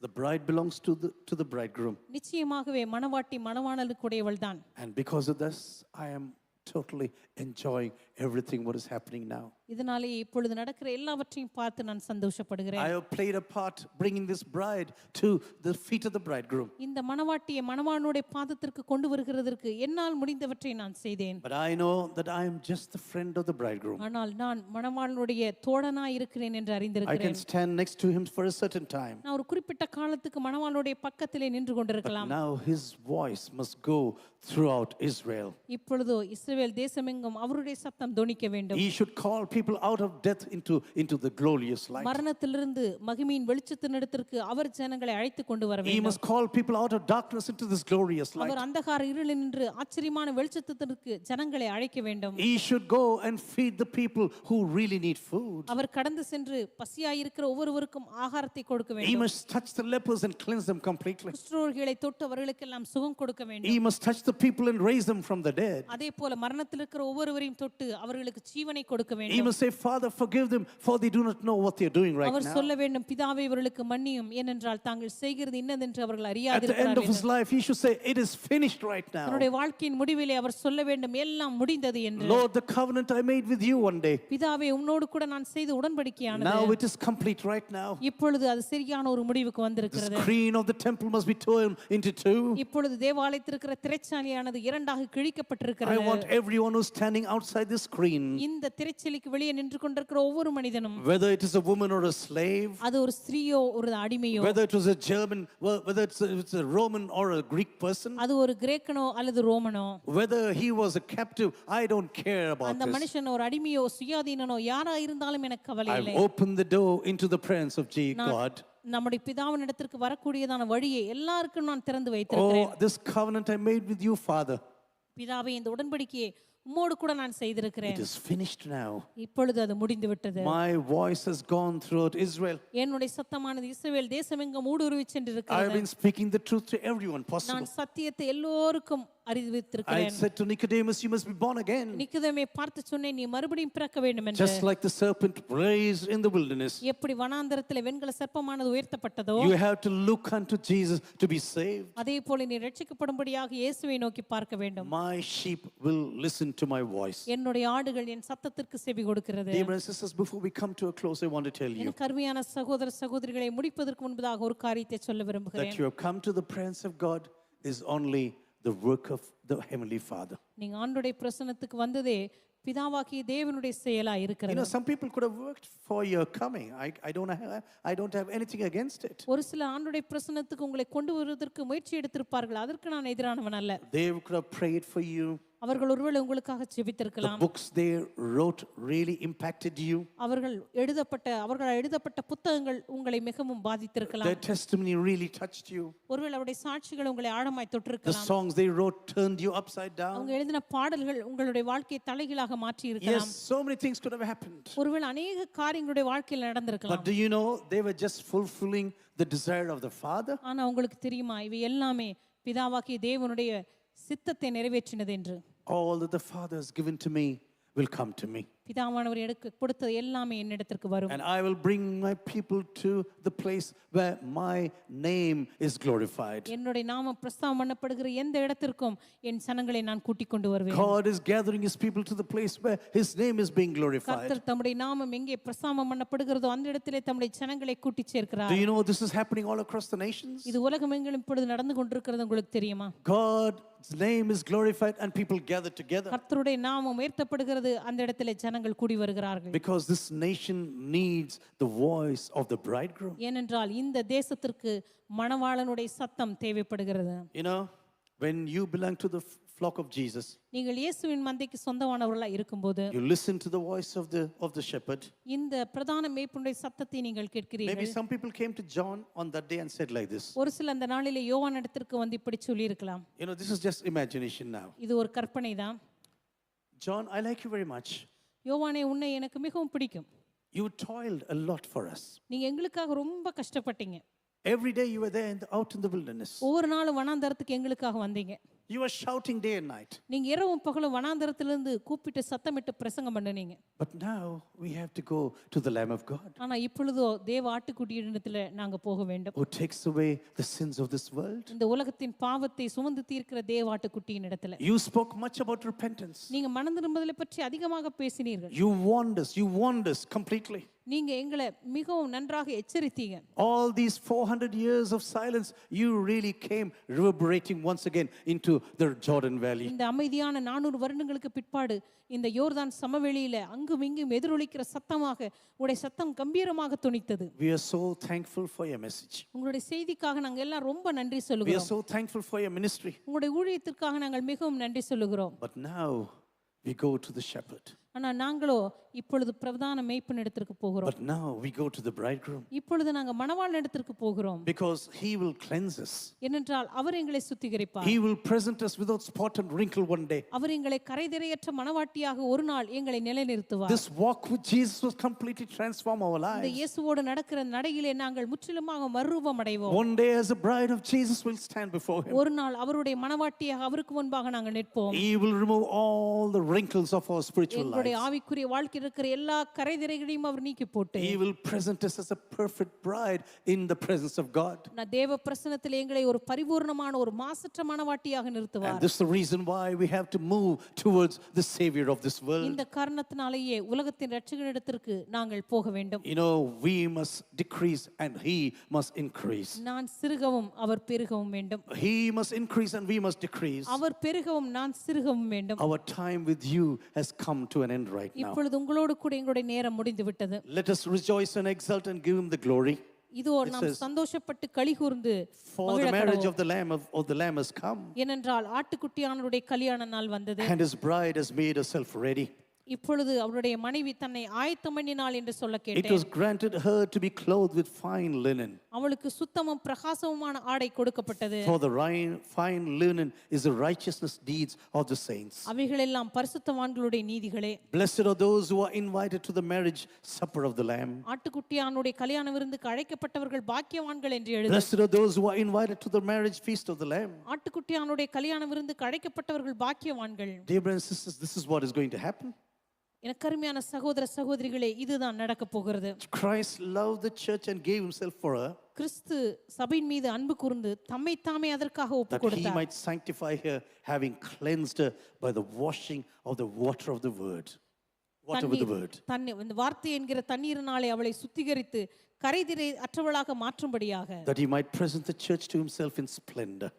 [SPEAKER 1] the bride belongs to the bridegroom.
[SPEAKER 2] நிச்சயமாகவே மணவாட்டி மணவாளனுக்குடையவள் தான்.
[SPEAKER 1] And because of this, I am totally enjoying everything what is happening now.
[SPEAKER 2] இதனாலே இப்பொழுது நடக்கிற எல்லாவற்றையும் பார்த்து நான் சந்தோஷப்படுகிறேன்.
[SPEAKER 1] I have played a part bringing this bride to the feet of the bridegroom.
[SPEAKER 2] இந்த மணவாட்டியை மணவாளனுடைய பாதத்திற்கு கொண்டு வருகிறதற்கு என்னால் முடிந்தவற்றை நான் செய்தேன்.
[SPEAKER 1] But I know that I am just the friend of the bridegroom.
[SPEAKER 2] ஆனால் நான் மணவாளனுடைய தோழனாய் இருக்கிறேன் என்று
[SPEAKER 1] I can
[SPEAKER 2] அறிந்திருக்கிறேன்.
[SPEAKER 1] stand next to him for a certain time.
[SPEAKER 2] நான் ஒரு குறிப்பிட்ட காலத்துக்கு மணவாளனுடைய பக்கத்திலே நின்று
[SPEAKER 1] But
[SPEAKER 2] கொண்டிருக்கலாம்.
[SPEAKER 1] now his voice must go throughout Israel.
[SPEAKER 2] இப்பொழுதோ இஸ்ரவேல் தேசமெங்கும் அவருடைய சத்தம் தொனிக்க வேண்டும்.
[SPEAKER 1] He should call people out of death into the glorious light.
[SPEAKER 2] மரணத்திலிருந்து மகிமையின் வெளிச்சத்தினிடத்திற்கு அவர் ஜனங்களை அழைத்து கொண்டு வர
[SPEAKER 1] He
[SPEAKER 2] வேண்டும்.
[SPEAKER 1] must call people out of darkness into this glorious light.
[SPEAKER 2] அவர் அந்தகார இருளில் நின்று ஆச்சரியமான வெளிச்சத்திற்கு ஜனங்களை அழைக்க வேண்டும்.
[SPEAKER 1] He should go and feed the people who really need food.
[SPEAKER 2] அவர் கடந்து சென்று பசியாயிருக்கிற ஒவ்வொருவருக்கும் ஆகாரத்தை கொடுக்க
[SPEAKER 1] He
[SPEAKER 2] வேண்டும்.
[SPEAKER 1] must touch the lepers and cleanse them completely.
[SPEAKER 2] குஷ்டரோகிகளை தொட்டு அவர்களுக்கெல்லாம் சுகம் கொடுக்க வேண்டும்.
[SPEAKER 1] He must touch the people and raise them from the dead.
[SPEAKER 2] அதே போல மரணத்தில் இருக்கிற ஒவ்வொருவரையும் தொட்டு அவர்களுக்கு ஜீவனை கொடுக்க
[SPEAKER 1] He
[SPEAKER 2] வேண்டும்.
[SPEAKER 1] must say, Father, forgive them, for they do not know what they are doing right
[SPEAKER 2] our
[SPEAKER 1] now.
[SPEAKER 2] சொல்ல வேண்டும், பிதாவே இவர்களுக்கு மன்னியும், ஏனென்றால் தாங்கள் செய்கிறது இன்னதென்று அவர்கள்
[SPEAKER 1] At the end
[SPEAKER 2] அறியாதிருக்கிறார்கள்
[SPEAKER 1] of his
[SPEAKER 2] என்று.
[SPEAKER 1] life, he should say, it is finished right now.
[SPEAKER 2] தன்னுடைய வாழ்க்கையின் முடிவிலே அவர் சொல்ல வேண்டும், எல்லாம் முடிந்தது என்று.
[SPEAKER 1] Lord, the covenant I made with you one day,
[SPEAKER 2] பிதாவே உன்னோடு கூட நான் செய்த உடன்படிக்கையானது
[SPEAKER 1] now it is complete right now.
[SPEAKER 2] இப்பொழுது அது சரியான ஒரு முடிவுக்கு
[SPEAKER 1] The
[SPEAKER 2] வந்திருக்கிறது.
[SPEAKER 1] screen of the temple must be torn into two.
[SPEAKER 2] இப்பொழுது தேவாலயத்தில் இருக்கிற திரைச்சாலையானது இரண்டாக
[SPEAKER 1] I
[SPEAKER 2] கிழிக்கப்பட்டிருக்கிறது.
[SPEAKER 1] want everyone who's standing outside the screen,
[SPEAKER 2] இந்த திரைச்சலிக்கு வெளியே நின்று கொண்டிருக்கிற ஒவ்வொரு மனிதனும்,
[SPEAKER 1] whether it is a woman or a slave,
[SPEAKER 2] அது ஒரு ஸ்திரீயோ ஒரு அடிமையோ,
[SPEAKER 1] whether it was a German, whether it's a Roman or a Greek person,
[SPEAKER 2] அது ஒரு கிரேக்கனோ அல்லது Romano,
[SPEAKER 1] whether he was a captive, I don't care about
[SPEAKER 2] அந்த
[SPEAKER 1] this.
[SPEAKER 2] மனுஷன் ஒரு அடிமையோ சுயாதீனனோ யாரா இருந்தாலும் எனக்கு கவலை
[SPEAKER 1] I've
[SPEAKER 2] இல்லை.
[SPEAKER 1] opened the door into the presence of God.
[SPEAKER 2] நம்முடைய பிதாவின் இடத்திற்கு வரக்கூடியதான வழியை எல்லாருக்கும் நான் திறந்து
[SPEAKER 1] Oh,
[SPEAKER 2] வைத்திருக்கிறேன்.
[SPEAKER 1] this covenant I made with you, Father,
[SPEAKER 2] பிதாவே இந்த உடன்படிக்கையை உம்மோடு கூட நான் செய்திருக்கிறேன்.
[SPEAKER 1] it is finished now.
[SPEAKER 2] இப்பொழுது அது முடிந்து விட்டது.
[SPEAKER 1] My voice has gone throughout Israel.
[SPEAKER 2] என்னுடைய சத்தமானது இஸ்ரவேல் தேசமெங்கும் ஊடுருவி
[SPEAKER 1] I've
[SPEAKER 2] சென்றிருக்கிறது.
[SPEAKER 1] been speaking the truth to everyone possible.
[SPEAKER 2] நான் சத்தியத்தை எல்லோருக்கும்
[SPEAKER 1] I
[SPEAKER 2] அறிவித்திருக்கிறேன்.
[SPEAKER 1] said to Nicodemus, you must be born again.
[SPEAKER 2] நிக்கதேமே பார்த்து சொன்னேன், நீ மறுபடியும் பிறக்க வேண்டும் என்று.
[SPEAKER 1] Just like the serpent raised in the wilderness.
[SPEAKER 2] எப்படி வனாந்தரத்திலே வெண்கல சர்ப்பமானது உயர்த்தப்பட்டதோ,
[SPEAKER 1] You have to look unto Jesus to be saved.
[SPEAKER 2] அதே போல நீ ரட்சிக்கப்படும்படியாக இயேசுவை நோக்கி பார்க்க வேண்டும்.
[SPEAKER 1] My sheep will listen to my voice.
[SPEAKER 2] என்னுடைய ஆடுகள் என் சத்தத்திற்கு செவி கொடுக்கிறது.
[SPEAKER 1] Dear brothers and sisters, before we come to a close, I want to tell you
[SPEAKER 2] எனக்கு அருமையான சகோதர சகோதரிகளை முடிப்பதற்கு முன்பதாக ஒரு காரியத்தை சொல்ல
[SPEAKER 1] that
[SPEAKER 2] விரும்புகிறேன்.
[SPEAKER 1] you have come to the presence of God is only the work of the Heavenly Father.
[SPEAKER 2] நீங்க ஆண்டவருடைய பிரசன்னத்துக்கு வந்ததே பிதாவாகிய தேவனுடைய செயலா
[SPEAKER 1] You
[SPEAKER 2] இருக்கிறது.
[SPEAKER 1] know, some people could have worked for your coming. I don't have anything against it.
[SPEAKER 2] ஒரு சில ஆண்டவருடைய பிரசன்னத்துக்கு உங்களை கொண்டு வருவதற்கு முயற்சி எடுத்திருப்பார்கள், அதற்கு நான் எதிரானவன் அல்ல.
[SPEAKER 1] They could have prayed for you.
[SPEAKER 2] அவர்கள் ஒருவேளை உங்களுக்காக
[SPEAKER 1] The
[SPEAKER 2] ஜெபித்திருக்கலாம்.
[SPEAKER 1] books they wrote really impacted you.
[SPEAKER 2] அவர்கள் எழுதப்பட்ட புத்தகங்கள் உங்களை மிகவும் பாதித்திருக்கலாம்.
[SPEAKER 1] Their testimony really touched you.
[SPEAKER 2] ஒருவேளை அவருடைய சாட்சிகள் உங்களை ஆழமாய்
[SPEAKER 1] The
[SPEAKER 2] தொட்டிருக்கலாம்.
[SPEAKER 1] songs they wrote turned you upside down.
[SPEAKER 2] அவங்க எழுதின பாடல்கள் உங்களுடைய வாழ்க்கையை தலைகீழாக மாற்றி இருக்கலாம்.
[SPEAKER 1] Yes, so many things could have happened.
[SPEAKER 2] ஒருவேளை அநேக காரியங்களுடைய வாழ்க்கையில்
[SPEAKER 1] But
[SPEAKER 2] நடந்திருக்கலாம்.
[SPEAKER 1] do you know they were just fulfilling the desire of the Father?
[SPEAKER 2] ஆனா உங்களுக்கு தெரியுமா, இவை எல்லாமே பிதாவாகிய தேவனுடைய சித்தத்தை நிறைவேற்றினது என்று.
[SPEAKER 1] All that the Father has given to me will come to me.
[SPEAKER 2] பிதாவானவர் எனக்கு கொடுத்தது எல்லாமே என்னிடத்திற்கு வரும்.
[SPEAKER 1] And I will bring my people to the place where my name is glorified.
[SPEAKER 2] என்னுடைய நாமம் பிரஸ்தாபம் பண்ணப்படுகிற எந்த இடத்திற்கும் என் சனங்களை நான் கூட்டிக் கொண்டு வருவேன்.
[SPEAKER 1] God is gathering his people to the place where his name is being glorified.
[SPEAKER 2] கர்த்தர் தம்முடைய நாமம் எங்கே பிரஸ்தாபம் பண்ணப்படுகிறதோ அந்த இடத்திலே தம்முடைய ஜனங்களை கூட்டி சேர்க்கிறார்.
[SPEAKER 1] Do you know this is happening all across the nations?
[SPEAKER 2] இது உலகமெங்கிலும் இப்பொழுது நடந்து கொண்டிருக்கிறது உங்களுக்கு தெரியுமா?
[SPEAKER 1] God's name is glorified and people gather together.
[SPEAKER 2] கர்த்தருடைய நாமம் உயர்த்தப்படுகிறது, அந்த இடத்திலே ஜனங்கள் கூடி வருகிறார்கள்.
[SPEAKER 1] Because this nation needs the voice of the bridegroom.
[SPEAKER 2] ஏனென்றால் இந்த தேசத்திற்கு மணவாளனுடைய சத்தம் தேவைப்படுகிறது.
[SPEAKER 1] You know, when you belong to the flock of Jesus,
[SPEAKER 2] நீங்கள் இயேசுவின் மந்தைக்கு சொந்தமானவர்களாக இருக்கும்போது
[SPEAKER 1] you listen to the voice of the shepherd.
[SPEAKER 2] இந்த பிரதான மேய்ப்பனுடைய சத்தத்தை நீங்கள்
[SPEAKER 1] Maybe
[SPEAKER 2] கேட்கிறீர்கள்.
[SPEAKER 1] some people came to John on that day and said like this.
[SPEAKER 2] ஒரு சில அந்த நாளிலே யோவான் இடத்திற்கு வந்து இப்படி சொல்லி இருக்கலாம்.
[SPEAKER 1] You know, this is just imagination now.
[SPEAKER 2] இது ஒரு கற்பனை தான்.
[SPEAKER 1] John, I like you very much.
[SPEAKER 2] யோவானே, உன்னை எனக்கு மிகவும் பிடிக்கும்.
[SPEAKER 1] You toiled a lot for us.
[SPEAKER 2] நீங்க எங்களுக்காக ரொம்ப கஷ்டப்பட்டீங்க.
[SPEAKER 1] Every day you were there out in the wilderness.
[SPEAKER 2] ஒவ்வொரு நாளும் வனாந்தரத்துக்கு எங்களுக்காக வந்தீங்க.
[SPEAKER 1] You were shouting day and night.
[SPEAKER 2] நீங்க இரவும் பகலும் வனாந்தரத்திலிருந்து கூப்பிட்டு சத்தமிட்டு பிரசங்கம் பண்ணுனீங்க.
[SPEAKER 1] But now we have to go to the Lamb of God,
[SPEAKER 2] ஆனா இப்பொழுதோ தேவ ஆட்டுக்குட்டியிடத்துல நாங்க போக வேண்டும்.
[SPEAKER 1] who takes away the sins of this world.
[SPEAKER 2] இந்த உலகத்தின் பாவத்தை சுமந்து தீர்க்கிற தேவ ஆட்டுக்குட்டியின் இடத்துல
[SPEAKER 1] You spoke much about repentance.
[SPEAKER 2] நீங்க மனம் திரும்புதலை பற்றி அதிகமாக பேசினீர்கள்.
[SPEAKER 1] You warned us completely.
[SPEAKER 2] நீங்க எங்களை மிகவும் நன்றாக எச்சரித்தீங்க.
[SPEAKER 1] All these 400 years of silence, you really came reverberating once again into the Jordan Valley.
[SPEAKER 2] இந்த அமைதியான 400 வருடங்களுக்கு பிற்பாடு இந்த யோர்தான் சமவெளியில அங்கும் இங்கும் எதிரொலிக்கிற சத்தமாக உடைய சத்தம் கம்பீரமாக தொனித்தது.
[SPEAKER 1] We are so thankful for your message.
[SPEAKER 2] உங்களுடைய செய்திக்காக நாங்கள் எல்லாம் ரொம்ப நன்றி
[SPEAKER 1] We are
[SPEAKER 2] சொல்லுகிறோம்.
[SPEAKER 1] so thankful for your ministry.
[SPEAKER 2] உங்களுடைய ஊழியத்திற்காக நாங்கள் மிகவும் நன்றி சொல்லுகிறோம்.
[SPEAKER 1] But now we go to the shepherd.
[SPEAKER 2] ஆனா நாங்களோ இப்பொழுது பிரதான மேய்ப்பன் இடத்திற்கு போகிறோம்.
[SPEAKER 1] But now we go to the bridegroom.
[SPEAKER 2] இப்பொழுது நாங்க மணவாளன் இடத்திற்கு போகிறோம்.
[SPEAKER 1] Because he will cleanse us.
[SPEAKER 2] ஏனென்றால் அவர் எங்களை சுத்திகரிப்பார்.
[SPEAKER 1] He will present us without spot and wrinkle one day.
[SPEAKER 2] அவர் எங்களை கரைதிரையற்ற மணவாட்டியாக ஒரு நாள் எங்களை நிலைநிறுத்துவார்.
[SPEAKER 1] This walk with Jesus will completely transform our
[SPEAKER 2] இந்த
[SPEAKER 1] lives.
[SPEAKER 2] இயேசுவோடு நடக்கிற நடையிலே நாங்கள் முற்றிலுமாக மறுரூபம் அடைவோம்.
[SPEAKER 1] One day as a bride of Jesus will stand before him.
[SPEAKER 2] ஒரு நாள் அவருடைய மணவாட்டியாக அவருக்கு முன்பாக நாங்கள் நிற்போம்.
[SPEAKER 1] He will remove all the wrinkles of our spiritual life.
[SPEAKER 2] நம்முடைய ஆவிக்குரிய வாழ்க்கையில் இருக்கிற எல்லா கரைதிரைகளையும் அவர் நீக்கி போட்டு
[SPEAKER 1] He will present us as a perfect bride in the presence of God.
[SPEAKER 2] நான் தேவ பிரசன்னத்தில் எங்களை ஒரு பரிபூர்ணமான ஒரு மாசற்ற மனவாட்டியாக நிறுத்துவார்.
[SPEAKER 1] And this is the reason why we have to move towards the Savior of this world.
[SPEAKER 2] இந்த காரணத்தினாலேயே உலகத்தின் இரட்சகனிடத்திற்கு நாங்கள் போக வேண்டும்.
[SPEAKER 1] You know, we must decrease and He must increase.
[SPEAKER 2] நான் சிறுகவும் அவர் பெருகவும் வேண்டும்.
[SPEAKER 1] He must increase and we must decrease.
[SPEAKER 2] அவர் பெருகவும் நான் சிறுகவும் வேண்டும்.
[SPEAKER 1] Our time with you has come to an end right now.
[SPEAKER 2] இப்பொழுது உங்களோடு கூட எங்களுடைய நேரம் முடிந்து விட்டது.
[SPEAKER 1] Let us rejoice and exult and give Him the glory.
[SPEAKER 2] இதோ நாம் சந்தோஷப்பட்டு களி கூர்ந்து
[SPEAKER 1] For the marriage of the Lamb has come.
[SPEAKER 2] ஏனென்றால் ஆட்டுக்குட்டியானவருடைய கல்யாண நாள் வந்தது.
[SPEAKER 1] And His bride has made herself ready.
[SPEAKER 2] இப்பொழுது அவருடைய மனைவி தன்னை ஆயத்தம் பண்ணினாள் என்று சொல்ல
[SPEAKER 1] It
[SPEAKER 2] கேட்டேன்.
[SPEAKER 1] was granted her to be clothed with fine linen.
[SPEAKER 2] அவளுக்கு சுத்தமும் பிரகாசமுமான ஆடை கொடுக்கப்பட்டது.
[SPEAKER 1] For the fine linen is the righteousness deeds of the saints.
[SPEAKER 2] அவைகளெல்லாம் பரிசுத்தவான்களுடைய நீதிகளே.
[SPEAKER 1] Blessed are those who are invited to the marriage supper of the Lamb.
[SPEAKER 2] ஆட்டுக்குட்டியானுடைய கல்யாண விருந்துக்கு அழைக்கப்பட்டவர்கள் பாக்கியவான்கள் என்று எழுது.
[SPEAKER 1] Blessed are those who are invited to the marriage feast of the Lamb.
[SPEAKER 2] ஆட்டுக்குட்டியானுடைய கல்யாண விருந்துக்கு அழைக்கப்பட்டவர்கள் பாக்கியவான்கள்.
[SPEAKER 1] Dear brothers and sisters, this is what is going to happen.
[SPEAKER 2] எனக்கு அருமையான சகோதர சகோதரிகளே, இதுதான் நடக்க போகிறது.
[SPEAKER 1] Christ loved the church and gave Himself for her,
[SPEAKER 2] கிறிஸ்து சபையின் மீது அன்பு கூர்ந்து தம்மை தாமே அதற்காக ஒப்பு
[SPEAKER 1] that He
[SPEAKER 2] கொடுத்தார்.
[SPEAKER 1] might sanctify her, having cleansed her by the washing of the water of the word. Water with the word.
[SPEAKER 2] இந்த வார்த்தை என்கிற தண்ணீரினாலே அவளை சுத்திகரித்து கரைதிரை அற்றவளாக மாற்றும்படியாக,
[SPEAKER 1] That He might present the church to Himself in splendor.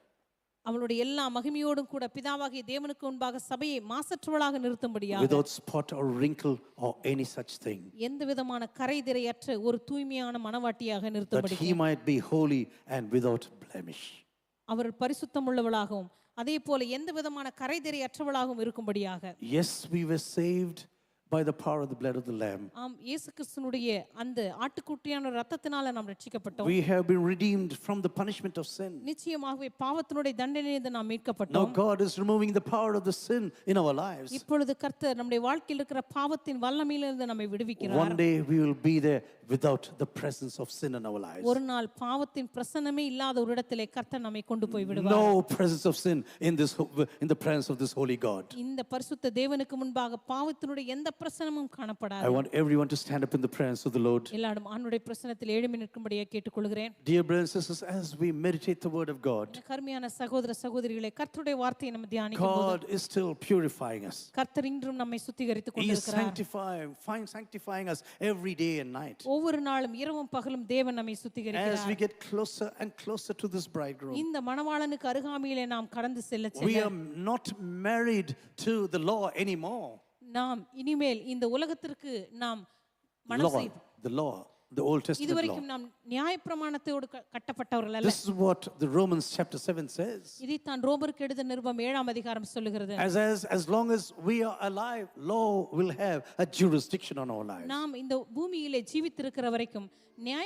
[SPEAKER 2] அவளுடைய எல்லா மகிமையோடும் கூட பிதாவாகிய தேவனுக்கு முன்பாக சபையை மாசற்றவளாக நிறுத்தும்படியாக,
[SPEAKER 1] Without spot or wrinkle or any such thing.
[SPEAKER 2] எந்த விதமான கரைதிரையற்ற ஒரு தூய்மையான மனவாட்டியாக
[SPEAKER 1] That
[SPEAKER 2] நிறுத்தும்படி,
[SPEAKER 1] He might be holy and without blemish.
[SPEAKER 2] அவர் பரிசுத்தம் உள்ளவளாகவும் அதே போல எந்த விதமான கரைதிரையற்றவளாகவும் இருக்கும்படியாக.
[SPEAKER 1] Yes, we were saved by the power of the blood of the Lamb.
[SPEAKER 2] ஆம், இயேசு கிறிஸ்துவினுடைய அந்த ஆட்டுக்குட்டியான இரத்தத்தினால நாம் ரட்சிக்கப்பட்டோம்.
[SPEAKER 1] We have been redeemed from the punishment of sin.
[SPEAKER 2] நிச்சயமாகவே பாவத்தினுடைய தண்டனையிலிருந்து நாம்
[SPEAKER 1] Now
[SPEAKER 2] மீட்கப்பட்டோம்.
[SPEAKER 1] God is removing the power of the sin in our lives.
[SPEAKER 2] இப்பொழுது கர்த்தர் நம்முடைய வாழ்க்கையில் இருக்கிற பாவத்தின் வல்லமையிலிருந்து நம்மை விடுவிக்கிறார்.
[SPEAKER 1] One day we will be there without the presence of sin in our lives.
[SPEAKER 2] ஒரு நாள் பாவத்தின் பிரசன்னமே இல்லாத ஒரு இடத்திலே கர்த்தர் நம்மை கொண்டு போய் விடுவார்.
[SPEAKER 1] No presence of sin in the presence of this holy God.
[SPEAKER 2] இந்த பரிசுத்த தேவனுக்கு முன்பாக பாவத்தினுடைய எந்த பிரசனமும்
[SPEAKER 1] I
[SPEAKER 2] காணப்படாது.
[SPEAKER 1] want everyone to stand up in the presence of the Lord.
[SPEAKER 2] எல்லாரும் ஆண்டவருடைய பிரசன்னத்தில் எழும்பி நிற்கும்படியாக கேட்டுக்கொள்கிறேன்.
[SPEAKER 1] Dear brothers and sisters, as we meditate the word of God,
[SPEAKER 2] கருமையான சகோதர சகோதரிகளே, கர்த்தருடைய வார்த்தையை நம்ம தியானிக்கும் போது
[SPEAKER 1] God is still purifying us.
[SPEAKER 2] கர்த்தர் இன்றும் நம்மை சுத்திகரித்துக்
[SPEAKER 1] He is
[SPEAKER 2] கொண்டிருக்கிறார்.
[SPEAKER 1] sanctifying us every day and night.
[SPEAKER 2] ஒவ்வொரு நாளும் இரவும் பகலும் தேவன் நம்மை
[SPEAKER 1] As
[SPEAKER 2] சுத்திகரிக்கிறார்.
[SPEAKER 1] we get closer and closer to this bridegroom,
[SPEAKER 2] இந்த மணவாளனுக்கு அருகாமையிலே நாம் கடந்து செல்ல
[SPEAKER 1] we
[SPEAKER 2] செல்ல
[SPEAKER 1] are not married to the law anymore.
[SPEAKER 2] நாம் இனிமேல் இந்த உலகத்திற்கு நாம் மனம்
[SPEAKER 1] Law,
[SPEAKER 2] செய்து
[SPEAKER 1] the law, the Old Testament law.
[SPEAKER 2] இதுவரைக்கும் நாம் நியாயப்பிரமாணத்தோடு கட்டப்பட்டவர்கள் அல்ல.
[SPEAKER 1] This is what the Romans chapter 7 says.
[SPEAKER 2] இதைத்தான் ரோமருக்கு எழுதின நிருபம் 7ஆம் அதிகாரம் சொல்லுகிறது.
[SPEAKER 1] As long as we are alive, law will have a jurisdiction on our lives.
[SPEAKER 2] நாம் இந்த பூமியிலே ஜீவித்திருக்கிற வரைக்கும்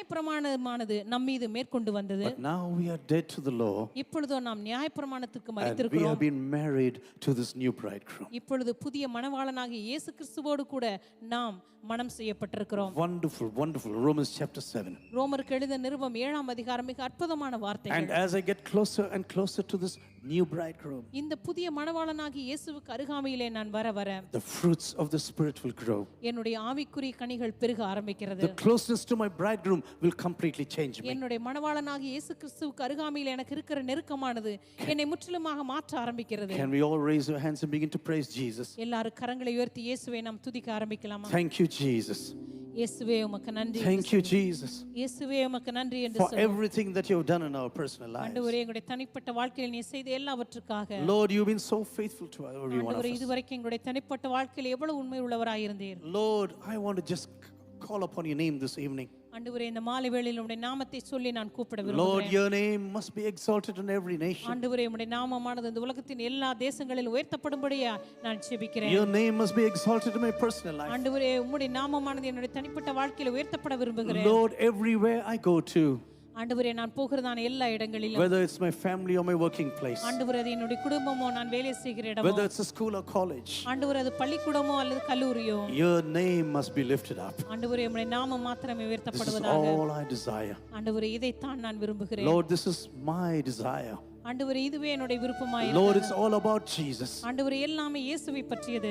[SPEAKER 2] நியாயப்பிரமாணமானது நம் மீது மேற்கொண்டு வந்தது.
[SPEAKER 1] But now we are dead to the law.
[SPEAKER 2] இப்பொழுது நாம் நியாயப்பிரமாணத்துக்கு
[SPEAKER 1] And we
[SPEAKER 2] மரித்திருக்கிறோம்.
[SPEAKER 1] have been married to this new bridegroom.
[SPEAKER 2] இப்பொழுது புதிய மணவாளனாகிய இயேசு கிறிஸ்துவோடு கூட நாம் மனம் செய்யப்பட்டிருக்கிறோம்.
[SPEAKER 1] Wonderful, wonderful. Romans chapter 7.
[SPEAKER 2] ரோமருக்கு எழுதின நிருபம் 7ஆம் அதிகாரம் மிக அற்புதமான வார்த்தைகள்.
[SPEAKER 1] And as I get closer and closer to this new bridegroom,
[SPEAKER 2] இந்த புதிய மணவாளனாகிய இயேசுவுக்கு அருகாமையிலே நான் வர வர
[SPEAKER 1] the fruits of the Spirit will grow.
[SPEAKER 2] என்னுடைய ஆவிக்குரிய கனிகள் பெருக ஆரம்பிக்கிறது.
[SPEAKER 1] The closeness to my bridegroom will completely change me.
[SPEAKER 2] என்னுடைய மணவாளனாகிய இயேசு கிறிஸ்துவுக்கு அருகாமையில் எனக்கு இருக்கிற நெருக்கமானது என்னை முற்றிலுமாக மாற்ற ஆரம்பிக்கிறது.
[SPEAKER 1] Can we all raise our hands and begin to praise Jesus?
[SPEAKER 2] எல்லாரும் கரங்களை உயர்த்தி இயேசுவை நாம் துதிக்க ஆரம்பிக்கலாமா?
[SPEAKER 1] Thank you, Jesus.
[SPEAKER 2] இயேசுவே உமக்கு நன்றி.
[SPEAKER 1] Thank you, Jesus,
[SPEAKER 2] இயேசுவே உமக்கு நன்றி என்று
[SPEAKER 1] for
[SPEAKER 2] சொல்லுவோம்.
[SPEAKER 1] everything that you have done in our personal lives.
[SPEAKER 2] ஆண்டவரே, எங்களுடைய தனிப்பட்ட வாழ்க்கையில் நீ செய்த எல்லாவற்றுக்காக
[SPEAKER 1] Lord, you've been so faithful to every one of
[SPEAKER 2] ஆண்டவரே,
[SPEAKER 1] us.
[SPEAKER 2] இதுவரைக்கும் எங்களுடைய தனிப்பட்ட வாழ்க்கையில் எவ்வளவு உண்மை உள்ளவராய் இருந்தீர்.
[SPEAKER 1] Lord, I want to just call upon your name this evening.
[SPEAKER 2] ஆண்டவரே, இந்த மாலை வேளையில் உம்முடைய நாமத்தை சொல்லி நான் கூப்பிட
[SPEAKER 1] Lord,
[SPEAKER 2] விரும்புகிறேன்.
[SPEAKER 1] your name must be exalted in every nation.
[SPEAKER 2] ஆண்டவரே, உம்முடைய நாமமானது இந்த உலகத்தின் எல்லா தேசங்களிலும் உயர்த்தப்படும்படியா நான் ஜெபிக்கிறேன்.
[SPEAKER 1] Your name must be exalted in my personal life.
[SPEAKER 2] ஆண்டவரே, உம்முடைய நாமமானது என்னுடைய தனிப்பட்ட வாழ்க்கையில் உயர்த்தப்பட விரும்புகிறேன்.
[SPEAKER 1] Lord, everywhere I go to,
[SPEAKER 2] ஆண்டவரே, நான் போகிறதான எல்லா இடங்களிலும்,
[SPEAKER 1] whether it's my family or my working place,
[SPEAKER 2] ஆண்டவரே, அது என்னுடைய குடும்பமோ நான் வேலை செய்கிற இடமோ,
[SPEAKER 1] whether it's a school or college,
[SPEAKER 2] ஆண்டவரே, அது பள்ளிக்கூடமோ அல்லது கல்லூரியோ,
[SPEAKER 1] your name must be lifted up.
[SPEAKER 2] ஆண்டவரே, உம்முடைய நாமம் மாத்திரமே
[SPEAKER 1] This is
[SPEAKER 2] உயர்த்தப்படுவதாக.
[SPEAKER 1] all I desire.
[SPEAKER 2] ஆண்டவரே, இதைத்தான் நான் விரும்புகிறேன்.
[SPEAKER 1] Lord, this is my desire.
[SPEAKER 2] ஆண்டவரே இதுவே என்னுடைய விருப்பமாய்
[SPEAKER 1] Lord,
[SPEAKER 2] இருக்கிறது.
[SPEAKER 1] it's all about Jesus.
[SPEAKER 2] ஆண்டவரே எல்லாமே இயேசுவை பற்றியது.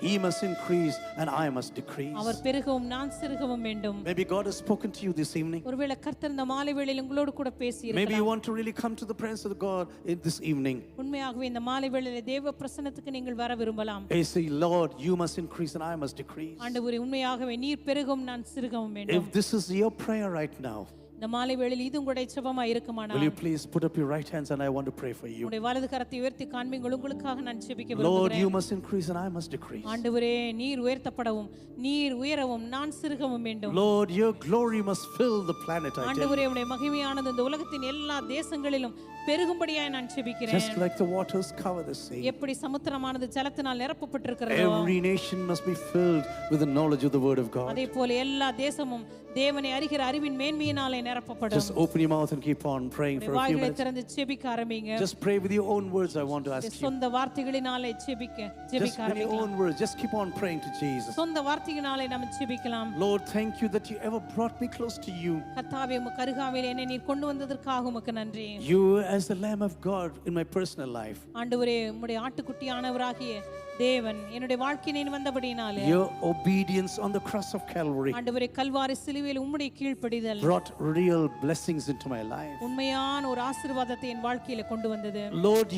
[SPEAKER 1] He must increase and I must decrease.
[SPEAKER 2] அவர் பெருகவும் நான் சிறுகவும் வேண்டும்.
[SPEAKER 1] Maybe God has spoken to you this evening.
[SPEAKER 2] ஒருவேளை கர்த்தர் இந்த மாலை வேளையில் உங்களோடு கூட பேசி
[SPEAKER 1] Maybe you
[SPEAKER 2] இருக்கலாம்.
[SPEAKER 1] want to really come to the presence of God in this evening.
[SPEAKER 2] உண்மையாகவே இந்த மாலை வேளையில் தேவ பிரசன்னத்துக்கு நீங்கள் வர விரும்பலாம்.
[SPEAKER 1] You say, Lord, you must increase and I must decrease.
[SPEAKER 2] ஆண்டவரே உண்மையாகவே நீர் பெருகவும் நான் சிறுகவும் வேண்டும்.
[SPEAKER 1] If this is your prayer right now,
[SPEAKER 2] இந்த மாலை வேளையில் இது உங்களுடைய ஜெபமா
[SPEAKER 1] will
[SPEAKER 2] இருக்குமானால்
[SPEAKER 1] you please put up your right hands and I want to pray for you.
[SPEAKER 2] உங்களுடைய வலது கரத்தை உயர்த்தி காண்பீங்கள். உங்களுக்காக நான் ஜெபிக்க
[SPEAKER 1] Lord, you
[SPEAKER 2] விரும்புகிறேன்.
[SPEAKER 1] must increase and I must decrease.
[SPEAKER 2] ஆண்டவரே நீர் உயர்த்தப்படவும் நீர் உயரவும் நான் சிறுகவும் வேண்டும்.
[SPEAKER 1] Lord, your glory must fill the planet, I tell you.
[SPEAKER 2] ஆண்டவரே உம்முடைய மகிமையானது இந்த உலகத்தின் எல்லா தேசங்களிலும் பெருகும்படியாய் நான் ஜெபிக்கிறேன்.
[SPEAKER 1] Just like the waters cover the sea.
[SPEAKER 2] எப்படி சமுத்திரமானது ஜலத்தினால் நிரப்பப்பட்டிருக்கிறதோ
[SPEAKER 1] Every nation must be filled with the knowledge of the word of God.
[SPEAKER 2] அதே போல எல்லா தேசமும் தேவனை அறிகிற அறிவின் மேன்மையினாலே நிரப்பப்படும்.
[SPEAKER 1] Just open your mouth and keep on praying for a few
[SPEAKER 2] வாய்களை
[SPEAKER 1] minutes.
[SPEAKER 2] திறந்து ஜெபிக்க ஆரம்பிங்க.
[SPEAKER 1] Just pray with your own words, I want to ask you.
[SPEAKER 2] சொந்த வார்த்தைகளினாலே ஜெபிக்க
[SPEAKER 1] Just
[SPEAKER 2] ஜெபிக்க
[SPEAKER 1] with your
[SPEAKER 2] ஆரம்பிக்கலாம்.
[SPEAKER 1] own words, just keep on praying to Jesus.
[SPEAKER 2] சொந்த வார்த்தைகளினாலே நாம் ஜெபிக்கலாம்.
[SPEAKER 1] Lord, thank you that you ever brought me close to you.
[SPEAKER 2] கர்த்தாவே உமக்கு அருகாமையில் என்னை நீர் கொண்டு வந்ததற்காக உமக்கு நன்றி.
[SPEAKER 1] You as the Lamb of God in my personal life.
[SPEAKER 2] ஆண்டவரே உம்முடைய ஆட்டுக்குட்டியானவராகிய தேவன் என்னுடைய வாழ்க்கையிலே வந்தபடியினாலே
[SPEAKER 1] Your obedience on the cross of Calvary
[SPEAKER 2] ஆண்டவரே கல்வாரி சிலுவையில் உம்முடைய கீழ்ப்படிதல்
[SPEAKER 1] brought real blessings into my life.
[SPEAKER 2] உண்மையான ஒரு ஆசீர்வாதத்தை என் வாழ்க்கையில கொண்டு வந்தது.
[SPEAKER 1] Lord,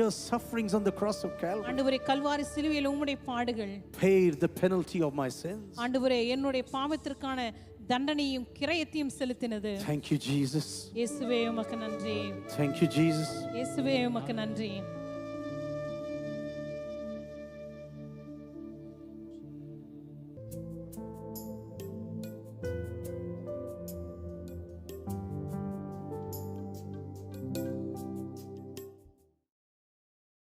[SPEAKER 1] your sufferings on the cross of Calvary
[SPEAKER 2] ஆண்டவரே கல்வாரி சிலுவையில் உம்முடைய பாடுகள்
[SPEAKER 1] paid the penalty of my sins.
[SPEAKER 2] ஆண்டவரே என்னுடைய பாவத்திற்கான தண்டனையும் கிரயத்தையும் செலுத்தினது.
[SPEAKER 1] Thank you, Jesus.
[SPEAKER 2] இயேசுவே உமக்கு நன்றி.
[SPEAKER 1] Thank you, Jesus.
[SPEAKER 2] இயேசுவே உமக்கு நன்றி.